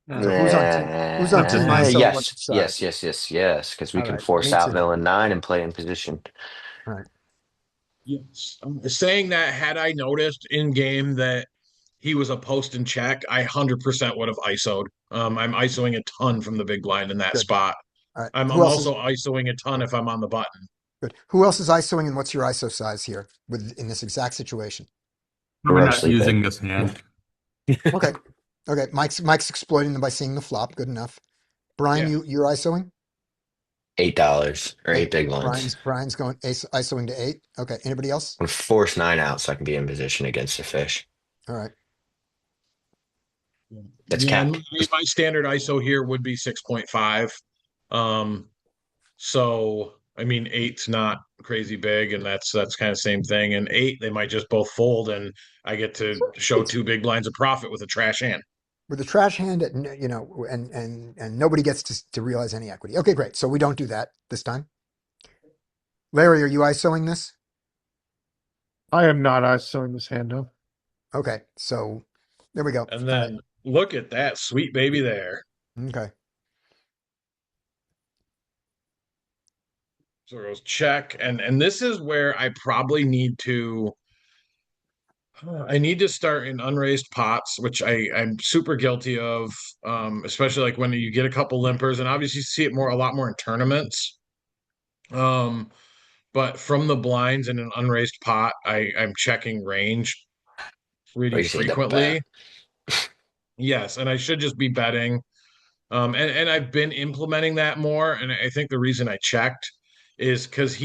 So who's on team ISO and what's Yes, the yes, size? yes, yes, yes. Because we All can right. force Me out too. villain 9 and play in position. All right. Yes. Saying that, had I noticed in game that he was a post and check, I 100% would have ISO'd. I'm ISOing a ton from the big blind in that Good. spot. All right. I'm, Who I'm else is also ISOing a ton if I'm on the button. good? Who else is ISOing and what's your ISO size here in this exact situation? Probably not Grossly using big. this hand. Okay. Okay. Mike's exploiting them by seeing the flop. Good enough. Brian, Yeah. you're ISOing? $8 or eight Eight. big ones. Brian's going ISOing to 8. Okay. Anybody else? I'm gonna force 9 out so I can be in position against the fish. All right. That's Yeah, capped. my standard ISO here would be 6.5. Um, so I mean, eight's not crazy big, and that's kind of same thing. And eight, they might just both fold, and I get to show It's two big blinds of profit with a trash hand. with the trash hand, and nobody gets to realize any equity. Okay, great. So we don't do that this time. Larry, are you ISOing this? I am not ISOing this hand up. Okay. So there we go. And All right. then look at that sweet baby there. Okay. So it goes check, and this is where I probably need to. I need to start in unraised pots, which I'm super guilty of, especially like when you get a couple limpers, and obviously you see it a lot more in tournaments. Um, but from the blinds in an unraised pot, I'm checking range Or pretty you say the bet. frequently. Yes, and I should just be betting. And I've been implementing that more. And I think the reason I checked is because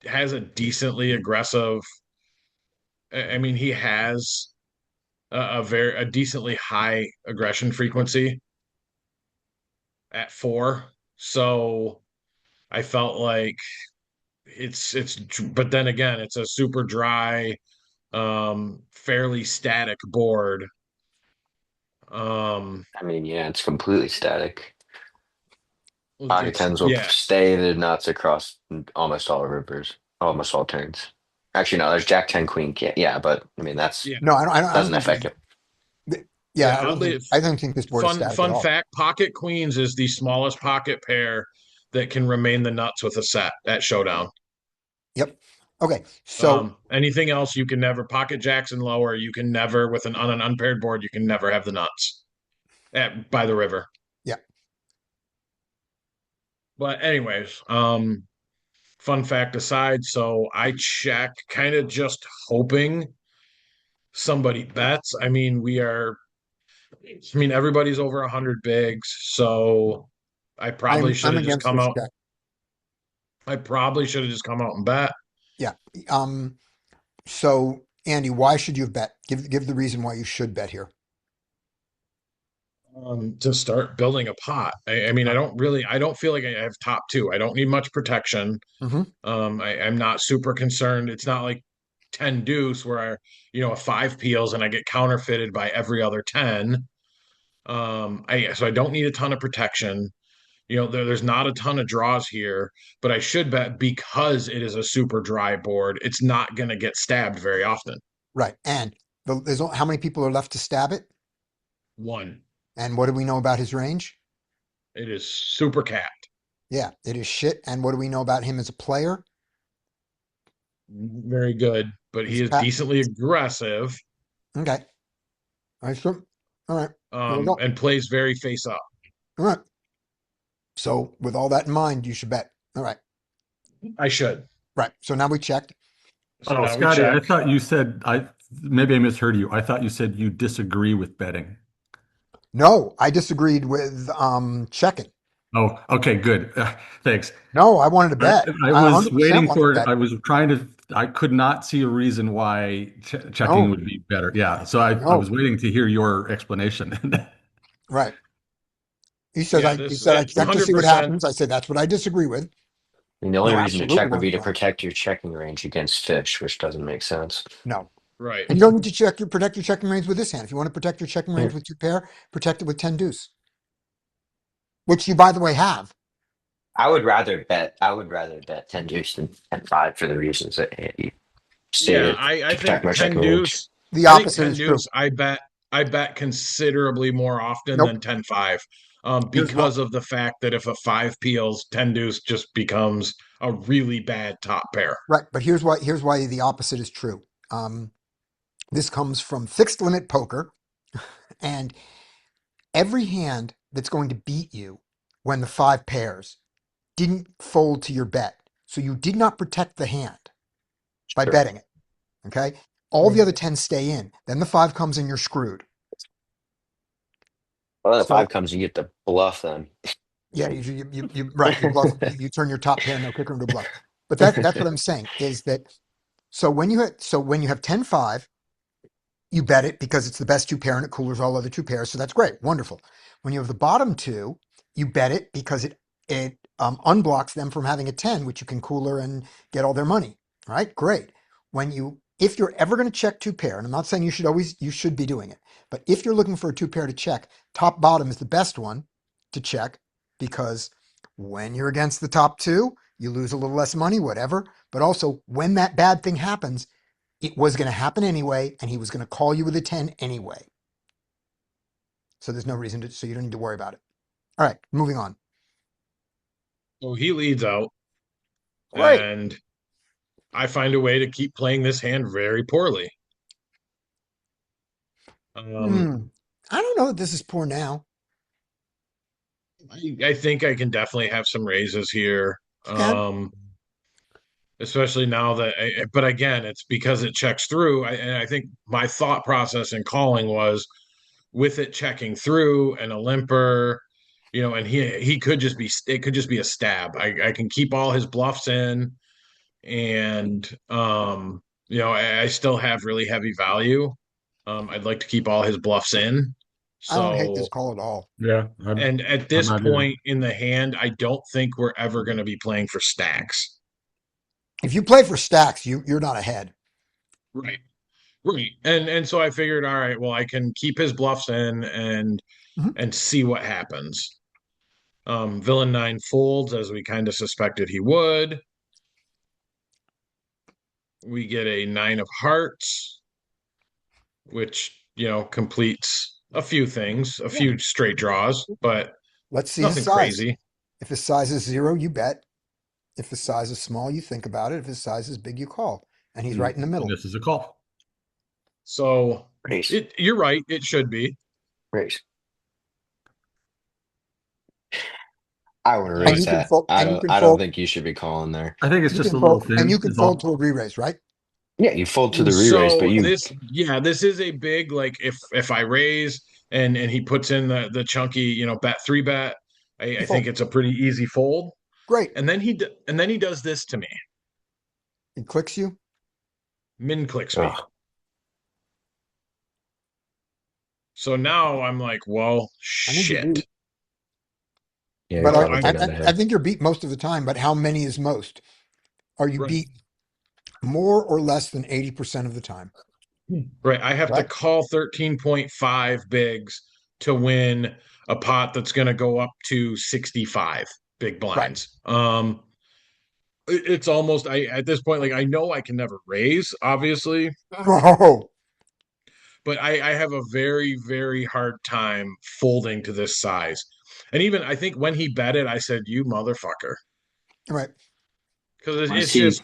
has a decently aggressive. I mean, he has a decently high aggression frequency at 4. So I felt like but then again, it's a super dry, fairly static board. Um, I mean, yeah, it's completely static. Pocket it's tens will yeah, stay the nuts across almost all rivers, almost all turns. Actually, no, there's Jack 10 Queen. Yeah, but I mean that's yeah, No, I don't doesn't think affect it. yeah, yeah. Oddly, I don't think this board is static at fun all. fact: Pocket Queens is the smallest pocket pair that can remain the nuts with a set at Showdown. Yep. Okay. So Anything else you can never pocket jacks and lower. You can never with an on an unpaired board. You can never have the nuts at by the river. yeah, But anyways, fun fact aside, so I check kind of just hoping somebody bets. I mean, everybody's over 100 bigs, so I probably should I'm have just against come this out. check. I probably should have just come out and bet Yeah. So Andy, why should you have bet? Give the reason why you should bet here. to start building a pot. I mean, I don't feel like I have top two. I don't need much protection. Mm-hmm. I'm not super concerned. It's not like 10 deuce where a five peels and I get counterfeited by every other 10. So I don't need a ton of protection. There's not a ton of draws here, but I should bet because it is a super dry board, it's not going to get stabbed very often. Right. And how many people are left to stab it? One, And what do we know about his range? it is super capped. Yeah, it is shit. And what do we know about him as a player? Very good, but he He's is cat. decently aggressive, Okay. All right. Sure. All right. There we go. and plays very face up. All right. So with all that in mind, you should bet. All right. I should. Right. So now we checked. So Oh, now we Scotty, I check. thought you said I maybe I misheard you. I thought you said you disagree with betting. No, I disagreed with checking. Oh, okay, good. Thanks. No, I wanted to I, bet. I I was 100% waiting wanted to for it. bet. I was trying to. I could not see a reason why checking No, would be better. Yeah, so I was no. waiting to hear your explanation. Right. Yeah, He this said I checked to see what 100%. happens. I said that's what I disagree with. And the only No, reason to absolutely check would want be to to bet. protect your checking range against fish, which doesn't make sense. No. Right. And you don't need to protect your checking range with this hand. If you want to protect your checking Yeah. range with two pair, protect it with 10 deuce, which you by the way have. I would rather bet 10 deuce than 10-5 for the reasons that you Yeah, stated I to protect think my 10 checking range. deuce. The I think opposite 10 is true. deuce, I bet considerably more often Nope. than 10-5. Here's why. Because of the fact that if a five peels, 10 deuce just becomes a really bad top pair. Right. But here's why the opposite is true. Um, this comes from fixed limit poker, and every hand that's going to beat you when the five pairs didn't fold to your bet. So you did not protect the hand by Sure. betting it. Okay. All the other 10 stay in. Then the five comes and you're screwed. Well, the So five comes, you get the bluff then. yeah, right. You bluff. You turn your top pair no kicker into a bluff. But that's what I'm saying is that when you have 10-5, you bet it because it's the best two pair and it coolers all other two pairs. So that's great. Wonderful. When you have the bottom two, you bet it because it unblocks them from having a 10, which you can cooler and get all their money. All right. Great. If you're ever going to check two pair, and I'm not saying you should be doing it, but if you're looking for a two pair to check, top bottom is the best one to check because when you're against the top two, you lose a little less money, whatever. But also when that bad thing happens, it was going to happen anyway, and he was going to call you with a 10 anyway. So there's no reason so you don't need to worry about it. All right, moving on. So he leads out, Great. and I find a way to keep playing this hand very poorly. Um, I don't know that this is poor now. I think I can definitely have some raises here. And Especially now but again, it's because it checks through. And I think my thought process in calling was with it checking through and a limper, and he could just be it could just be a stab. I can keep all his bluffs in, and I still have really heavy value. I'd like to keep all his bluffs in. I don't hate this So, call at all. Yeah, and at I'm this not either. point in the hand, I don't think we're ever going to be playing for stacks. If you play for stacks, you're not ahead. Right. Right. And so I figured, all right, well, I can keep his bluffs in Mhm. and see what happens. Villain 9 folds as we kind of suspected he would. We get a 9 of hearts, which, completes a few things, a few straight draws, but Let's see his nothing size. crazy. If his size is 0, you bet. If his size is small, you think about it. If his size is big, you call. And he's right in the And middle. this is a call. So Race. you're right, it should be. Race. I would And Right. raise you can that. fold. I And you don't can I don't fold. think you should be calling there. I think it's You just can a little fold. And you thin. can Is fold all. to a re-raise, right? Yeah, you fold to the re-raise, but So you this is a big, like, if I raise and he puts in the chunky, bet 3 bet, You I think fold. it's a pretty easy fold. Great. And then he does this to me. He clicks you. Min clicks me. ugh. So now I'm like, well, I think you're shit. beat. Yeah, you're But So probably I'm taking out I ahead. think you're beat most of the time. But how many is most? Are you right. beat more or less than 80% of the time? Right. I have to Right? call 13.5 bigs to win a pot that's going to go up to 65 big Right. blinds. It's almost, I at this point, like, I know I can never raise, obviously, Oh, but I have a very, very hard time folding to this size. And even I think when he bet it, I said, "You motherfucker," right. because I it's see. just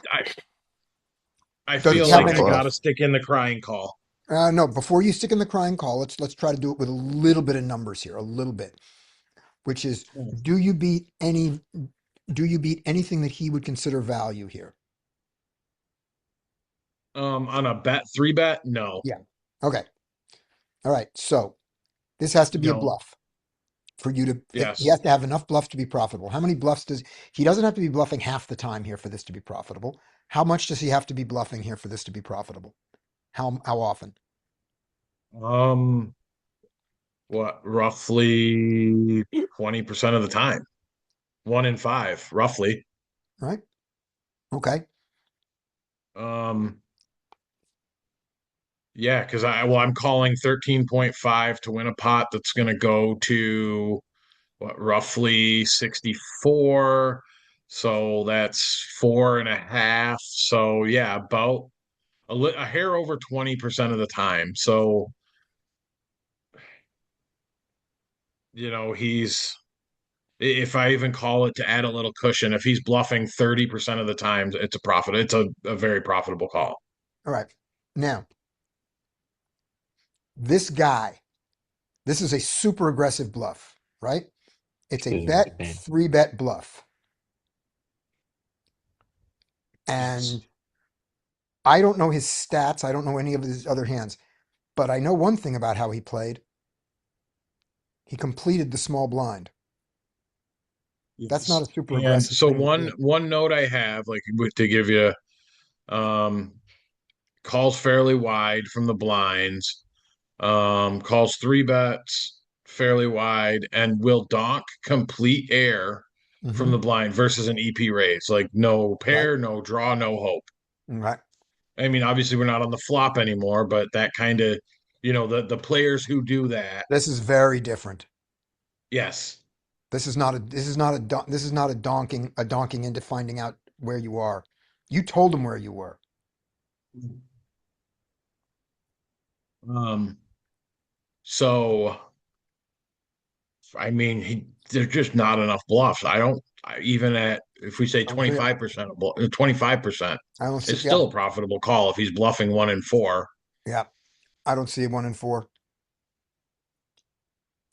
I Does feel he It's have so like I any? got to close. stick in the crying call. No. Before you stick in the crying call, let's try to do it with a little bit of numbers here, a little bit, which is, do you beat any? Do you beat anything that he would consider value here? On a bet 3 bet, no, Yeah. Okay. All right. So this has to be a no, bluff for you to. He yes. has to have enough bluffs to be profitable. How many bluffs does he? Doesn't have to be bluffing half the time here for this to be profitable. How much does he have to be bluffing here for this to be profitable? How often? Um, what, roughly 20% of the time, 1 in 5, roughly. Right. Okay. Um, yeah, because I'm calling 13.5 to win a pot that's going to go to what, roughly 64. So that's 4.5. So yeah, about a hair over 20% of the time. So, he's, if I even call it to add a little cushion, if he's bluffing 30% of the time, it's a profit. It's a very profitable call. All right. Now, this guy, this is a super aggressive bluff, right? It's a Excuse me, bet, man. 3-bet bluff. Yes. And I don't know his stats. I don't know any of his other hands, but I know one thing about how he played. He completed the small blind. That's not Yes. a super And aggressive so thing to one do. one note I have, like, to give you, um calls fairly wide from the blinds, calls 3 bets fairly wide, and will donk complete air from Hmm. the blind versus an EP raise. Like, no Right. pair, no draw, no hope. Right. I mean, obviously we're not on the flop anymore, but that kind of, the players who do that, This is very different. yes. This is not a donking into finding out where you are. You told him where you were. Um, so I mean, there's just not enough bluffs. I don't even at, if we say I don't see it. 25%, 25%, I don't see. it's Yeah. still a profitable call if he's bluffing 1 in 4. Yeah. I don't see 1 in 4.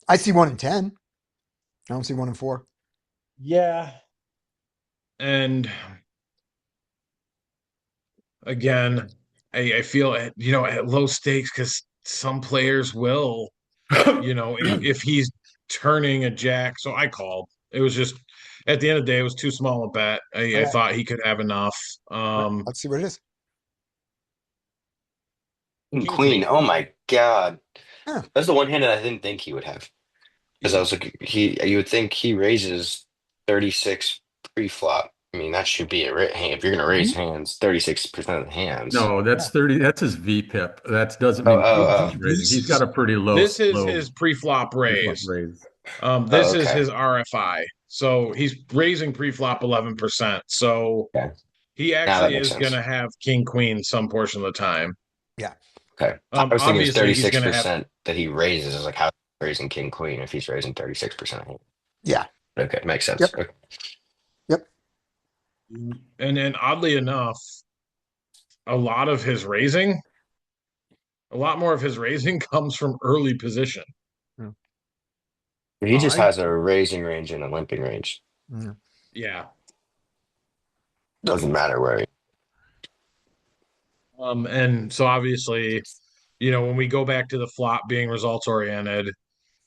I see 1 in 10. I don't see 1 in 4. Yeah. And again, I feel at low stakes, because some players will if he's turning a jack. So I called. It was just at the end of the day, it was too small a bet. All I right. thought he could have enough. All right. Let's see what it is. King Queen. queen. Oh my God. Yeah. That's the one hand that I didn't think he would have. Because I was like, you would think he raises 36 pre-flop. I mean, that should be a hand. If you're going to raise hands, 36% of the hands. No, that's 30. That's his VPIP. That doesn't Oh, mean oh, he's oh. raising. He's got a pretty This is low his pre-flop pre-flop raise. raise. This Oh, is okay. his RFI. So he's raising pre-flop 11%. So Okay. he Now that actually makes is going sense. to have king queen some portion of the time. Yeah. Okay. I was thinking it's Obviously he's going to have 36% that he raises. I was like, how is he raising king queen if he's raising 36% of hand? Yeah. Okay, makes sense. Yep. Okay. Yep. and then oddly enough, a lot of his raising, a lot more of his raising comes from early position. Yeah. He just I. has a raising range and a limping range. Yeah. Yeah. Doesn't matter where. And so obviously, when we go back to the flop being results oriented,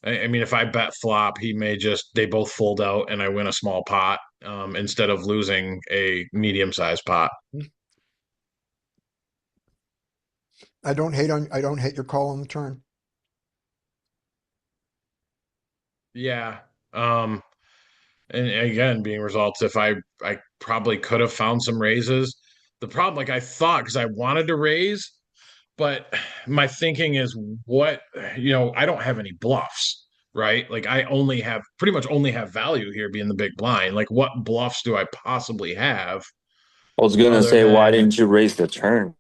I mean, if I bet flop, they both fold out and I win a small pot, instead of losing a medium sized pot. I don't hate your call on the turn. Yeah. Um, and again, being results, if I probably could have found some raises. The problem, like I thought, because I wanted to raise, but my thinking is I don't have any bluffs, right? Like I pretty much only have value here being the big blind. Like what bluffs do I possibly have I was gonna other say, why than, didn't you raise the turn?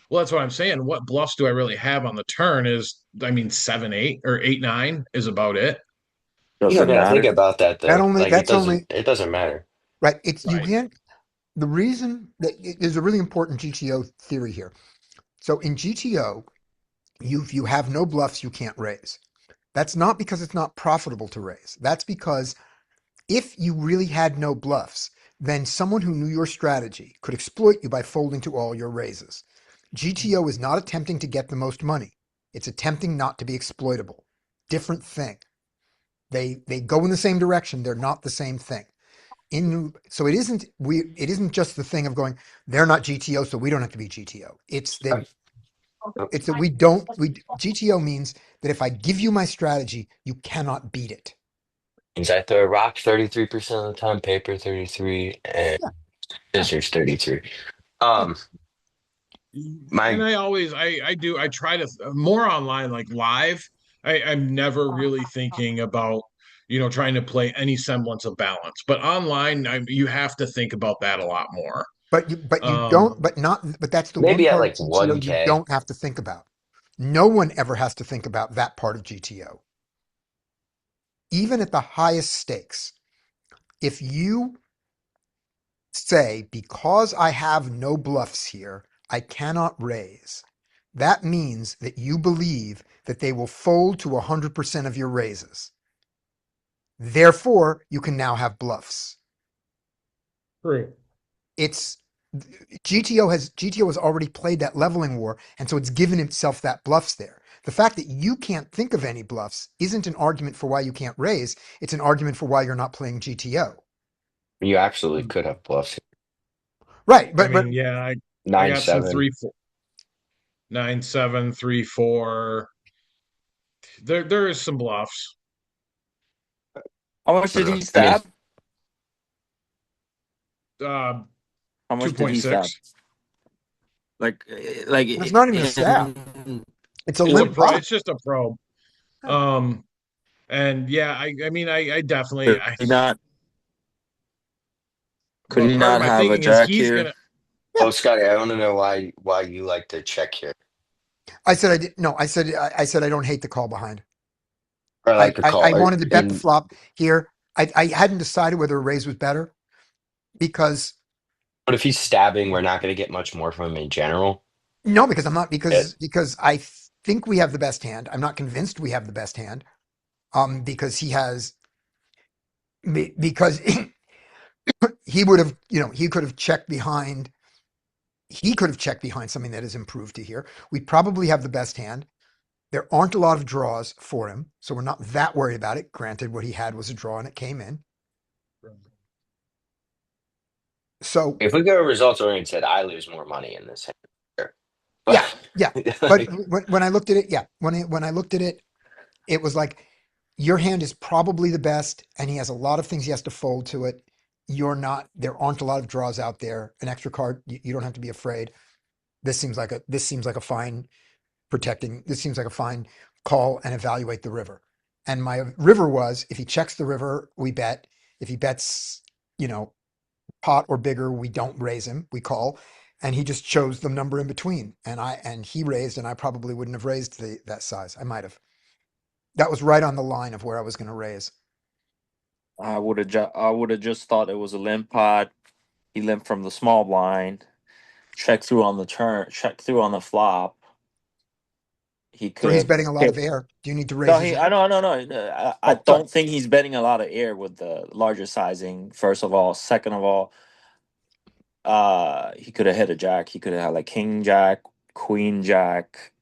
well, that's what I'm saying. What bluffs do I really have on the turn is, I mean, 7-8 or 8-9 is about it. You Doesn't gotta think matter. about that That though. only. Like That's only. it doesn't matter. Right. It's you Right. can't. The reason that there's a really important GTO theory here. So in GTO, if you have no bluffs, you can't raise. That's not because it's not profitable to raise. That's because if you really had no bluffs, then someone who knew your strategy could exploit you by folding to all your raises. GTO is not attempting to get the most money. It's attempting not to be exploitable. Different thing. They go in the same direction. They're not the same thing. So it isn't just the thing of going, they're not GTO, so we don't have to be GTO. It's that GTO means that if I give you my strategy, you cannot beat it. Means I throw a rock 33% of the time, paper 33, and Yeah. scissors 33. Yeah. And My I try to more online, like live. I'm never really thinking about, trying to play any semblance of balance. But online, you have to think about that a lot more. But you Um, don't, but that's the one maybe at part of like GTO you 1K. don't have to think about. No one ever has to think about that part of GTO. Even at the highest stakes, if you say, because I have no bluffs here, I cannot raise, that means that you believe that they will fold to 100% of your raises. Therefore, you can now have bluffs. True. It's GTO has already played that leveling war, and so it's given itself that bluffs there. The fact that you can't think of any bluffs isn't an argument for why you can't raise. It's an argument for why you're not playing GTO. You absolutely could have bluffs. Right, I but mean, yeah, I Nine got some seven. 3, 4, 9, 7, 3, 4. There is some bluffs. How much I did don't know. he I mean, stab? Uh, How much did he stab? 2.6. Like it's not even a stab. It's a It's limp pot. it's just a probe. Um, and yeah, I mean, I definitely, could he not could but he part of not my have a thinking is jack he's here? gonna, Yeah. oh, Scotty, I want to know why you like to check here. I said I did. No, I said I don't hate the call behind. Or like a I call. Or wanted to bet the in flop here. I hadn't decided whether a raise was better because But if he's stabbing, we're not going to get much more from him in general. no, because I'm not It, because I think we have the best hand. I'm not convinced we have the best hand. Because because he would have, he could have checked behind. He could have checked behind something that has improved to here. We probably have the best hand. There aren't a lot of draws for him, so we're not that worried about it. Granted, what he had was a draw and it came in. So If we go results oriented, I lose more money in this hand. Sure. yeah, yeah. But Like, when I looked at it, yeah, when I looked at it, it was like your hand is probably the best, and he has a lot of things he has to fold to it. You're not. There aren't a lot of draws out there. An extra card, you don't have to be afraid. This seems like a fine protecting. This seems like a fine call and evaluate the river. And my river was if he checks the river, we bet. If he bets, you know, pot or bigger, we don't raise him. We call. And he just chose the number in between. And he raised, and I probably wouldn't have raised that size. I might have. That was right on the line of where I was going to raise. I would have just thought it was a limp pot. He limped from the small blind. Check through on the turn. Check through on the flop. He So could he's have. betting a lot of air. Do you need to raise No, his he. air? I know. No, no. I Oh, sorry. don't think he's betting a lot of air with the larger sizing. First of all, second of all, he could have hit a jack. He could have had like king jack, queen jack.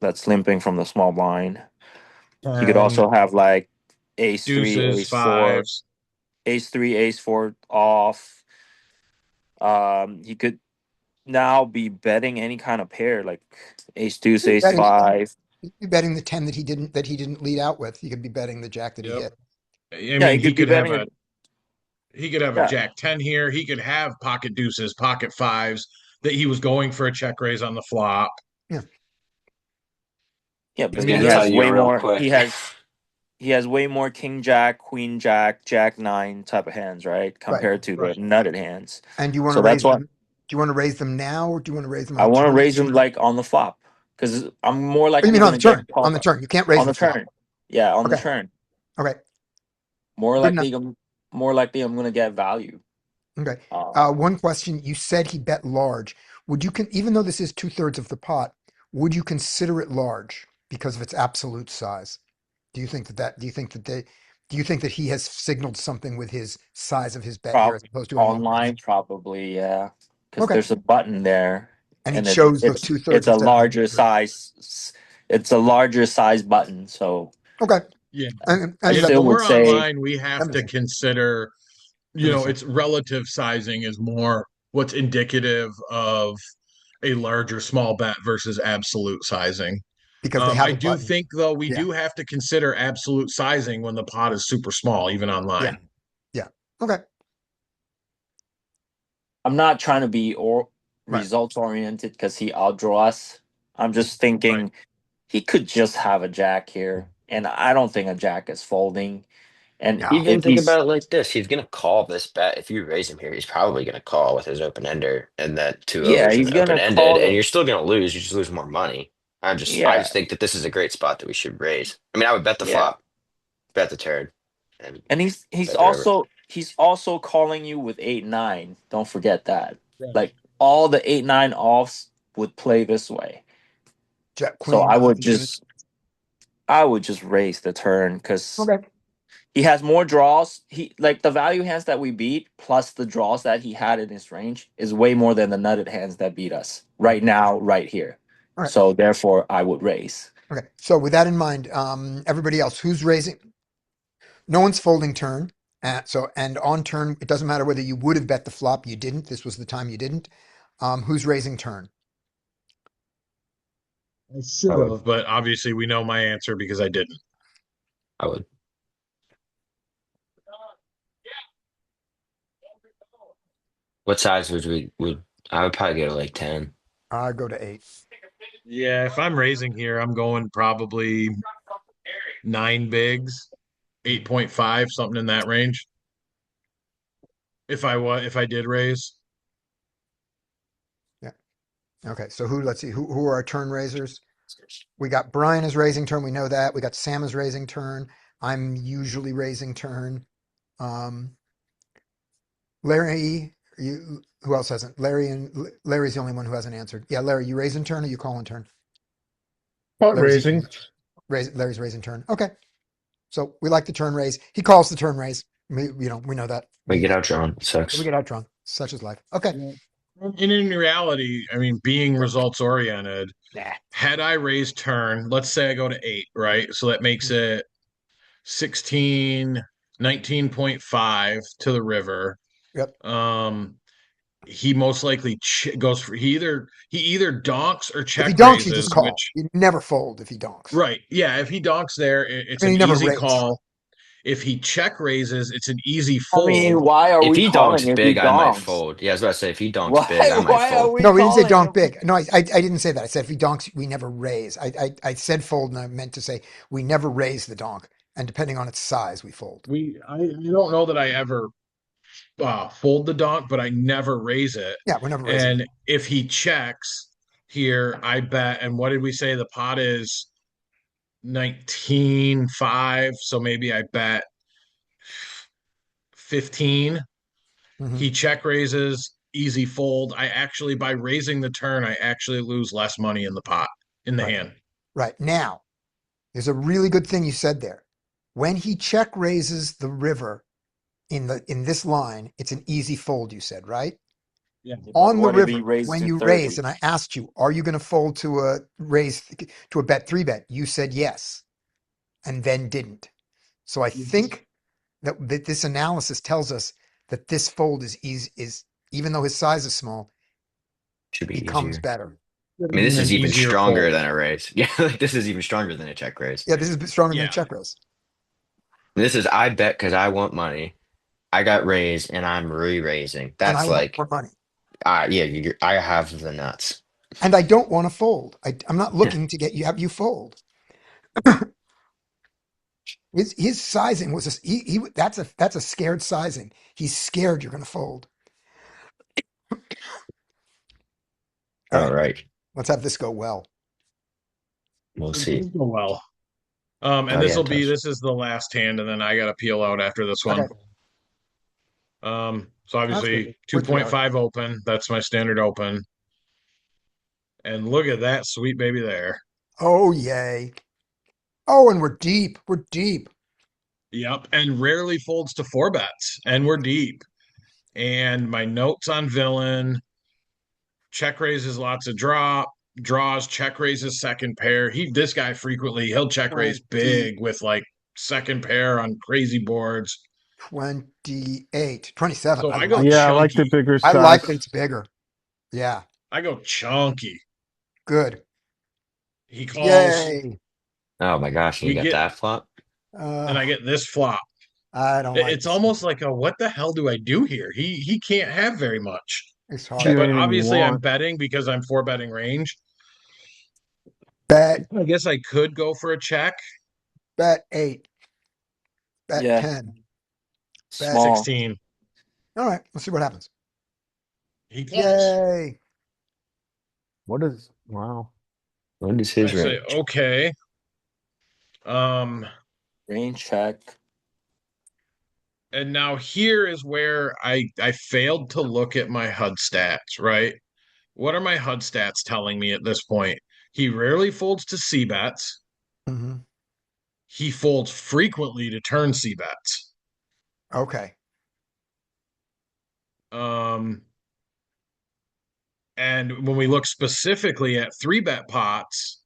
That's limping from the small blind. He could also have like ace three, Deuces, ace four, fives. ace three, ace four off. He could now be betting any kind of pair like ace deuce, He's ace betting it. five. He'd be betting the 10 that he didn't lead out with. He could be betting the jack that he Yep. hit. I Yeah, mean, he could be betting it. he could have a Yeah, jack 10 here. He could have pocket deuces, pocket fives that he was going for a check raise on the flop. Yeah. yeah, I was but I mean, he gonna tell has there's you way real more. quick. He has way more king jack, queen jack, jack nine type of hands, right? Right. Compared to the right. nutted hands. And do you want to So that's raise why them? Do you want to raise them now or do you want to raise them I on want to turn? raise him like on the flop because I'm more Oh, you likely mean on going the to get turn? On called the turn. You can't raise on the the flop. turn. Yeah, on the Okay. turn. Okay. More Good enough. likely, I'm going to get value. Okay. Um, One question. You said he bet large. Would you even though this is 2/3 of the pot, would you consider it large because of its absolute size? Do you think that he has signaled something with his size of his bet here prob as opposed to online probably, yeah, because okay. there's a button there, And he and chose those 2/3 it's a instead of the larger 1/3. size. It's a larger size button, so Okay. Yeah. I And Yeah. still When would we're say online, we that have makes to sense. consider, That makes sense. its relative sizing is more what's indicative of a larger small bet versus absolute sizing. Because they have I a do button. think, though, we Yeah. do have to consider absolute sizing when the pot is super small, even Yeah. online. Yeah. Okay. I'm not trying to be or Right. results oriented because he outdraw us. I'm just Right. thinking he could just have a jack here, and I don't think a jack is folding. And No. Even if think he's about it like this: he's gonna call this bet. If you raise him here, he's probably gonna call with his open ender, and that two yeah, overs and he's the open gonna ended, call and the you're still gonna lose. You just lose more money. I yeah just think that this is a great spot that we should raise. I mean, I would bet the yeah. flop, bet the turn, and And he's bet the river. also calling you with 8-9. Don't forget that. Right. Like all the 8-9 offs would play this way. Jack So Queen nine suited. I would just raise the turn because Okay. he has more draws. He like the value hands that we beat plus the draws that he had in his range is way more than the nutted hands that beat us right now, right here. All right. So therefore, I would raise. Okay. So with that in mind, everybody else who's raising, no one's folding turn. And on turn, it doesn't matter whether you would have bet the flop, you didn't. This was the time you didn't. Who's raising turn? I should I would. have, but obviously we know my answer because I didn't. I would. What size would I would probably go to like 10. I go to 8. Yeah, if I'm raising here, I'm going probably 9 bigs, 8.5, something in that range. If I did raise. Yeah. Okay. So let's see, who are our turn raisers? We got Brian is raising turn. We know that. We got Sam is raising turn. I'm usually raising turn. Um, Larry, who else hasn't? Larry's the only one who hasn't answered. Yeah, Larry, you raising turn or you calling turn? Pot Larry's raising. Larry's raising turn. Okay. So we like the turn raise. He calls the turn raise. We know that. We We get outdrawn. It we sucks. get outdrawn. Such is life. Okay. Yeah. And in reality, I mean, being results oriented, Nah. had I raised turn, let's say I go to 8, right? So that makes it 16, 19.5 to the river. Yep. He most likely goes for he either donks or If he check donks, you just raises, call. which You never fold if he donks. right, yeah. If he donks there, it's I mean, an you never easy raise. call. If he check raises, it's an easy I mean, fold. why are If we he calling donks if he big, I might donks? fold. Yeah, I was about to say if he donks Why? big, I might Why are fold. we No, we didn't say calling donk him? big. No, I didn't say that. I said if he donks, we never raise. I said fold, and I meant to say we never raise the donk. And depending on its size, we fold. I don't know that I ever fold the donk, but I never raise it. Yeah, we're never raising. And if he checks here, I bet. And what did we say? The pot is 19.5. So maybe I bet 15. Mm-hmm. He check raises, easy fold. I actually, by raising the turn, I actually lose less money in the pot, in the Right. hand. Right. Now, there's a really good thing you said there. When he check raises the river in this line, it's an easy fold, you said, right? Yeah. On the What if he river, raised when to you 30? raised, and I asked you, are you going to fold to a raise to a bet 3-bet? You said yes, and then didn't. So I think that this analysis tells us that this fold is easy, is even though his size is small, Should be becomes easier. better. I mean, this An is even easier stronger fold. than a raise. Yeah, like this is even stronger than a check raise. Yeah, this is a bit stronger than a Yeah. check raise. This is I bet because I want money. I got raised and I'm re-raising. And I That's want like, more money. yeah, I have the nuts. And I don't want to fold. I'm not looking to get you have you fold. His sizing was he that's a scared sizing. He's scared you're going to fold. All All right, right, let's have this go well. we'll It see. did go well. Oh And yeah, it does. this is the last hand, and then I got to peel out after this one. Okay, So that's good. obviously We're 3 hours. 2.5 open. That's my standard open. And look at that sweet baby there. Oh yay! Oh, and we're deep. We're deep. Yep. And rarely folds to 4 bets. And we're deep. And my notes on villain, check raises lots of draws, check raises second pair. This guy frequently he'll check raise 20, big with like second pair on crazy boards. 28, 27. So I I go like it. Yeah, I like the chunky. bigger I like size. that it's bigger. Yeah, I go chunky. good. He calls. Yay. Oh my gosh, you We got get that flop? and I get this flop. I don't like It's this. almost like a what the hell do I do here? He can't have very much. It's You can hard. do But anything you obviously I'm want. betting because I'm 4 betting range. Bet, I guess I could go for a check. bet 8, bet Yeah, 10, bet. small. 16. All right, let's see what happens. He calls. Yay. What is, wow. What is I his say, range? okay. Um, Range check. and now here is where I failed to look at my HUD stats, right? What are my HUD stats telling me at this point? He rarely folds to C bets. Hmm. He folds frequently to turn C bets. Okay. And when we look specifically at 3-bet pots,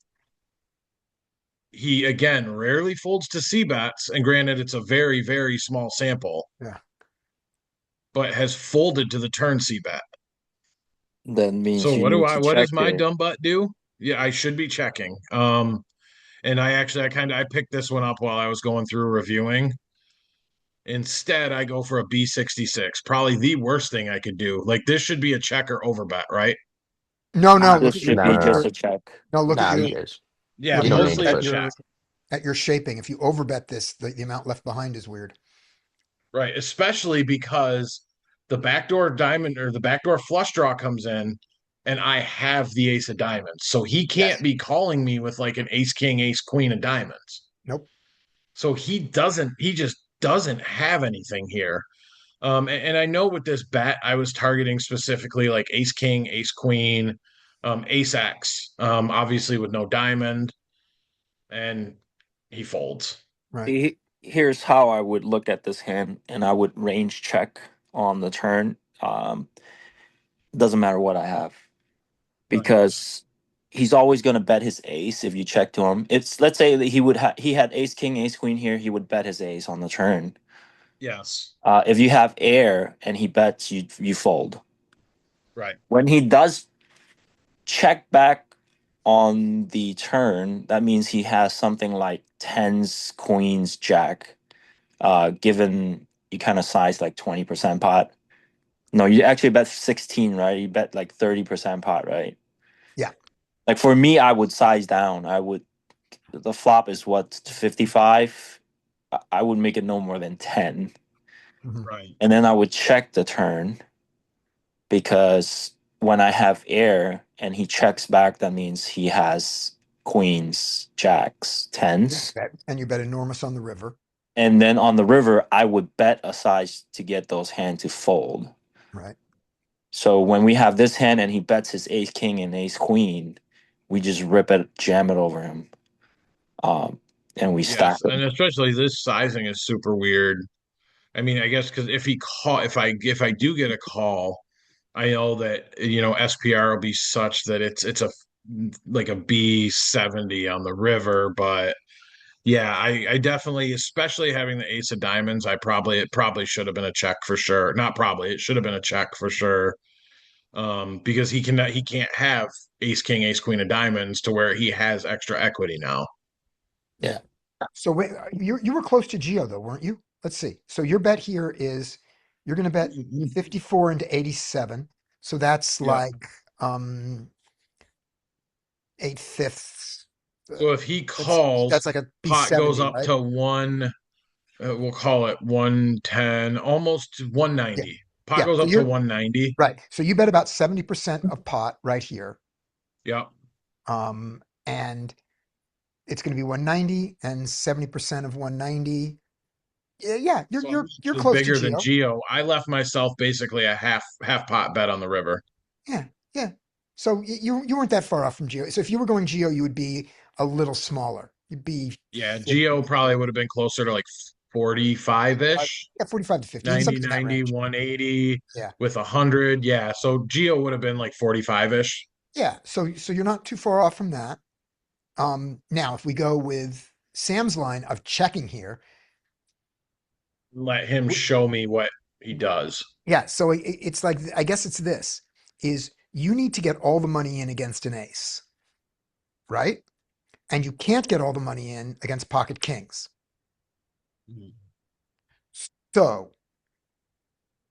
he again rarely folds to C bets. And granted, it's a very, very small sample, Yeah. but has folded to the turn C bet. That means So you need to what check does my it. dumb butt do? Yeah, I should be checking. And I picked this one up while I was going through reviewing. Instead, I go for a B66. Probably the worst thing I could do. Like this should be a check or over bet, right? No, no, This look at your, should be look at just Nah, your, a check. no, look at nah, your, he is. Yeah, look You at don't your, need to mostly a at put. your, check. at your shaping. If you overbet this, the amount left behind is weird. Right. Especially because the backdoor diamond or the backdoor flush draw comes in and I have the ace of diamonds. So he Yes. can't be calling me with like an ace, king, ace, queen of diamonds. Nope. So he just doesn't have anything here. And I know with this bet, I was targeting specifically like ace, king, ace, queen, ace X, obviously with no diamond, and he folds. Right. Here's how I would look at this hand, and I would range check on the turn. Doesn't matter what I have, Right. because he's always going to bet his ace if you check to him. It's let's say that he had ace king ace queen here, he would bet his ace on the turn. Yes. If you have air and he bets, you fold. Right. When he does check back on the turn, that means he has something like tens, queens, jack. Given you kind of size like 20% pot. No, you actually bet 16, right? You bet like 30% pot, right? Yeah. Like for me, I would size down. The flop is what, 55? I would make it no more than 10. Mhm. Right. And then I would check the turn, because when I have air and he checks back, that means he has queens, jacks, tens. And you bet enormous on the river. And then on the river, I would bet a size to get those hands to fold. Right. So when we have this hand and he bets his ace king and ace queen, we just rip it, jam it over him, and we stack Yes, it. and especially this sizing is super weird. I mean, I guess because if I do get a call, I know that SPR will be such that it's a like a B70 on the river, but yeah, I definitely, especially having the ace of diamonds, it probably should have been a check for sure. Not probably, it should have been a check for sure. Because he can't have ace king, ace queen of diamonds to where he has extra equity now. Yeah. So you were close to Geo though, weren't you? Let's see. So your bet here is you're going to bet 54 into 87. So that's Yeah. like 8/5. So if he That's calls, that's like a pot goes B70, up right? to one, we'll call it 110, almost Yeah. 190. Pot Yeah. goes So up to you're 190. right. So you bet about 70% of pot right here. Yeah. And it's going to be 190 and 70% of 190. Yeah, So I'm you're actually close to bigger than Geo. Geo. I left myself basically a half pot bet on the river. Yeah, yeah. So you weren't that far off from Geo. So if you were going Geo, you would be a little smaller. You'd be Yeah, 50, Geo probably would have been closer to like 45-ish, yeah, 45 to 50, 90, something in that 90, range. 180 Yeah, with 100. Yeah, so Geo would have been like 45-ish. yeah. So you're not too far off from that. Now if we go with Sam's line of checking here, Let him w- show me what he does. yeah. So it's like I guess it's this: is you need to get all the money in against an ace, right? And you can't get all the money in against pocket kings. So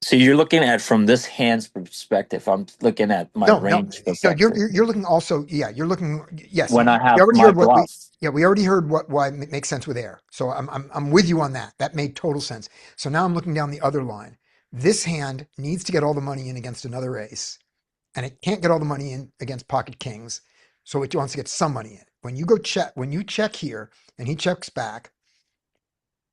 So you're looking at from this hand's perspective. I'm looking at my no, no, range no. perspective. You're looking also. Yeah, you're looking. Yes, When I we have already my heard what we. bluff, Yeah, we already heard why it makes sense with air. So I'm with you on that. That made total sense. So now I'm looking down the other line. This hand needs to get all the money in against another ace, and it can't get all the money in against pocket kings. So it wants to get some money in. When you check here, and he checks back,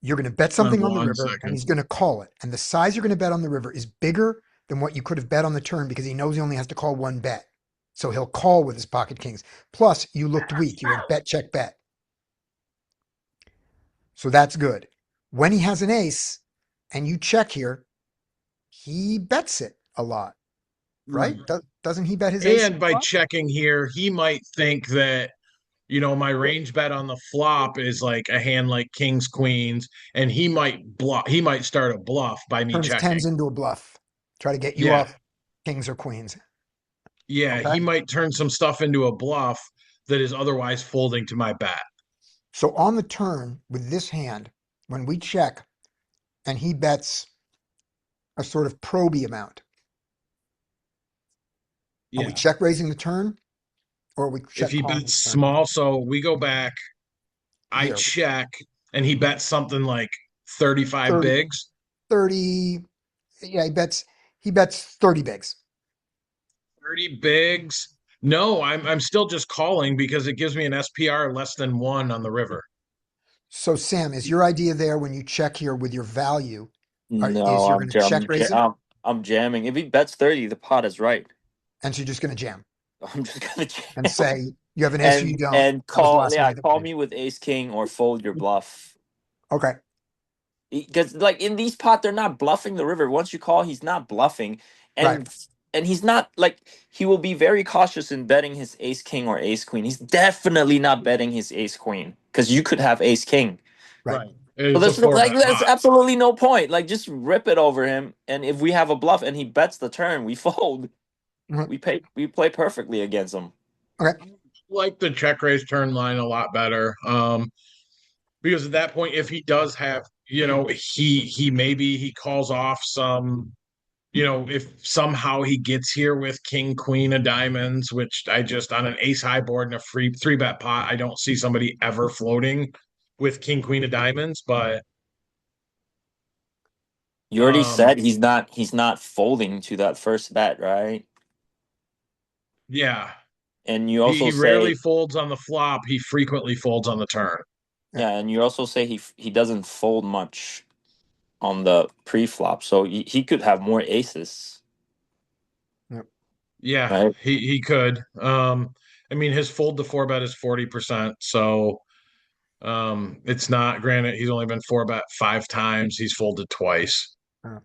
you're going to bet Hold on something on the one river, and second. he's going to call it. And the size you're going to bet on the river is bigger than what you could have bet on the turn because he knows he only has to call one bet. So he'll call with his pocket kings. Plus, you looked weak. You went bet, check, bet. So that's good. When he has an ace and you check here, he bets it a lot, right? Right. Doesn't he bet his ace And a by lot? checking here, he might think that, my range bet on the flop is like a hand like kings, queens, and he might start a bluff by me Turns checking. tens into a bluff. Try to get you Yeah. off kings or queens. Yeah, Okay. he might turn some stuff into a bluff that is otherwise folding to my bet. So on the turn with this hand, when we check and he bets a sort of proby amount, are we Yeah. check raising the turn or are we If check he calling bets the turn? small, so we go back, I Here, check, and he bets something like 35 30, bigs. 30. Yeah, he bets 30 bigs. 30 bigs. No, I'm still just calling because it gives me an SPR less than one on the river. So Sam, is your idea there when you check here with your value, no, is you're going to check raise it I'm jamming. If he bets 30, the pot is right. and so you're just going to jam I'm just gonna and jam say you have an ace or you don't. That was the last guy that call played. me with ace king or fold your bluff. Okay. Because like in these pot, they're not bluffing the river. Once you call, he's not bluffing, Right. and and he's not like he will be very cautious in betting his ace king or ace queen. He's definitely not betting his ace queen because you could have ace king. Right. Right. So It's a there's no, four like bet there's pot. absolutely no point. Like just rip it over him, and if we have a bluff and he bets the turn, we fold. Mhm. We play perfectly against him. Okay. Like the check raise turn line a lot better. Because at that point, if he does have, he maybe he calls off some, if somehow he gets here with king queen of diamonds, which I just on an ace high board and a free three bet pot, I don't see somebody ever floating with king queen of diamonds. But You already um, said he's not folding to that first bet, right? yeah, And you he also he rarely say folds on the flop. He frequently folds on the turn. yeah, and you also say he doesn't fold much on the pre-flop, so he could have more aces, Yep. Yeah, right? he could. I mean, his fold to four bet is 40%, so it's not. Granted, he's only been four bet five times. He's folded twice. Uh,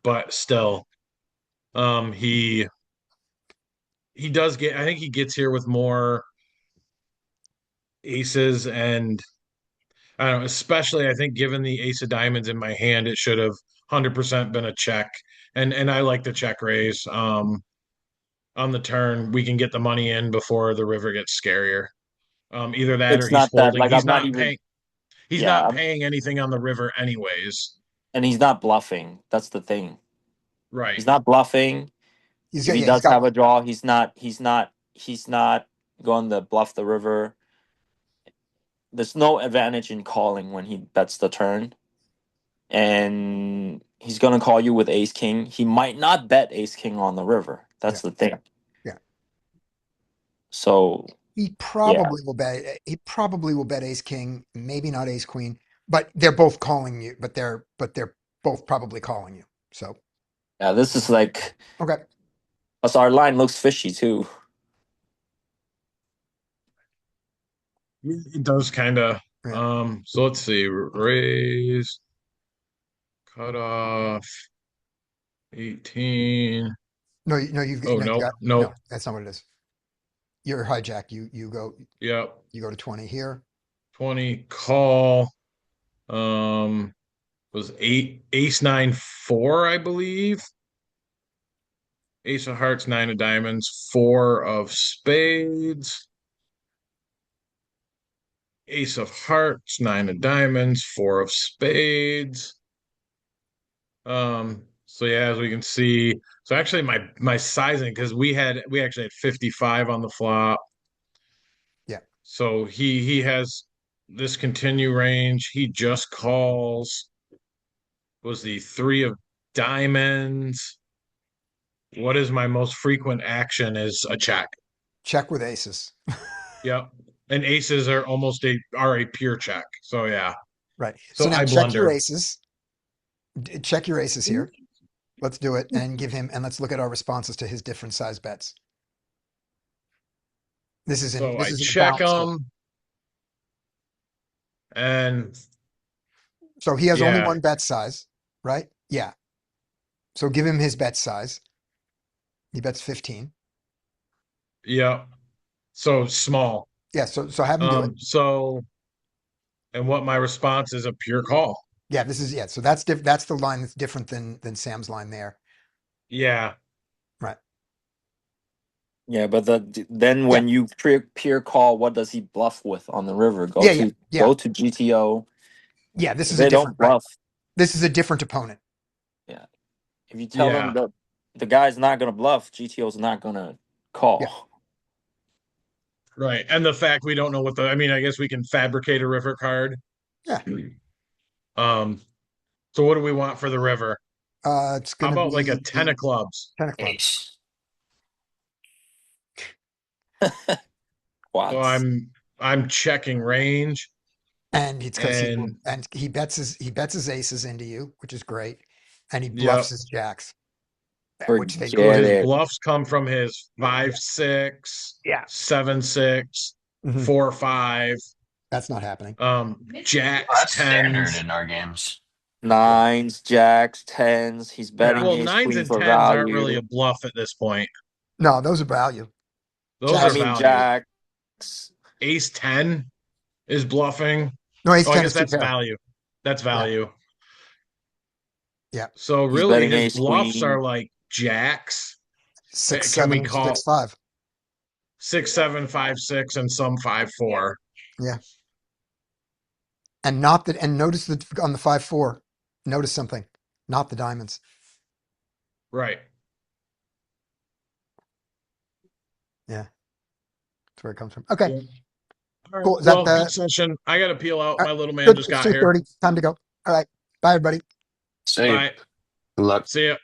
But still, um, he he does get. I think he gets here with more aces, and I don't know. Especially, I think given the ace of diamonds in my hand, it should have 100% been a check. And I like the check raise. On the turn, we can get the money in before the river gets scarier. Either that or It's he's not that folding. like He's I'm not not even paying. He's yeah, not paying anything on the river anyways. and he's not bluffing. That's the thing. Right. He's not bluffing. he's If got he yeah, he's does got have a draw, he's not going to bluff the river. There's no advantage in calling when he bets the turn. And he's gonna call you with ace king. He might not bet ace king on the river. yeah, That's the thing. yeah. So He yeah, probably will bet. He probably will bet ace king, maybe not ace queen, but they're both calling you. But they're both probably calling you. So yeah. This is like, okay. us. Our line looks fishy too. It does kind of. Yeah. So let's see. Raise, cut off, 18. No, no, you've Oh, no, you nope. got Nope. no. That's not what it is. You're hijack. Yep. You go to 20 here. 20 call. Um, was ace nine four, I believe. Ace of hearts, nine of diamonds, four of spades. Ace of hearts, nine of diamonds, four of spades. So yeah, as we can see, so actually my sizing, because we actually had 55 on the flop. Yeah. So he has this continue range. He just calls. Was the three of diamonds. What is my most frequent action is a check. Check with aces. Yep. And aces are a pure check. So yeah. Right. So So now I check your blunder. aces. Check your aces here. Let's do it and let's look at our responses to his different size bets. So This I is in a check balanced way. them and So he has only yeah, one bet size, right? Yeah. So give him his bet size. He bets 15. yeah. So small. Yeah, so have him do it. So and what my response is a pure call. Yeah, so that's the line that's different than Sam's line there. Yeah. Right. Yeah, but then Yeah. when you pure call, what does he bluff with on the river? Yeah, yeah, yeah. Go to GTO. Yeah, this is a They don't different right. bluff. This is a different opponent. Yeah, if you tell them Yeah. that the guy's not gonna bluff, GTO's not gonna Yeah. call. Right. And the fact we don't know I mean, I guess we can fabricate a river card. Yeah. Um, so what do we want for the river? It's How gonna about like a be 10 of clubs? 10 of clubs. Ace. So Quads. I'm checking range And it's because and he bets his aces into you, which is great. And he bluffs yep. his jacks, which they So Forget his it. bluffs come from his 5-6, yeah. 7-6, Mhm. 4-5, That's not happening. jacks, Well, that's standard tens. in our games. Nines, jacks, tens. He's betting Well, ace nines queen and for tens aren't really value. a bluff at this point. No, those are value. Those I are Jacks. mean, value. jacks. Ace 10 is bluffing. No, ace Oh, I 10 guess is two that's pair. value. That's value. Yeah. So He's really betting his ace bluffs queen. are like jacks. 6, Can we 7, call 6, 5. 6, 7, 5, 6, and some 5, 4? Yeah. And not that, and notice that on the 5-4, notice something, not the diamonds. Right. Yeah. That's where it comes from. Okay. Yeah. All right. Cool. Is that Well, the, good session. I got to peel out. all My right, little man good. just It's got here. 2:30. Time to go. All right. Bye, everybody. Say Bye. good luck. See ya.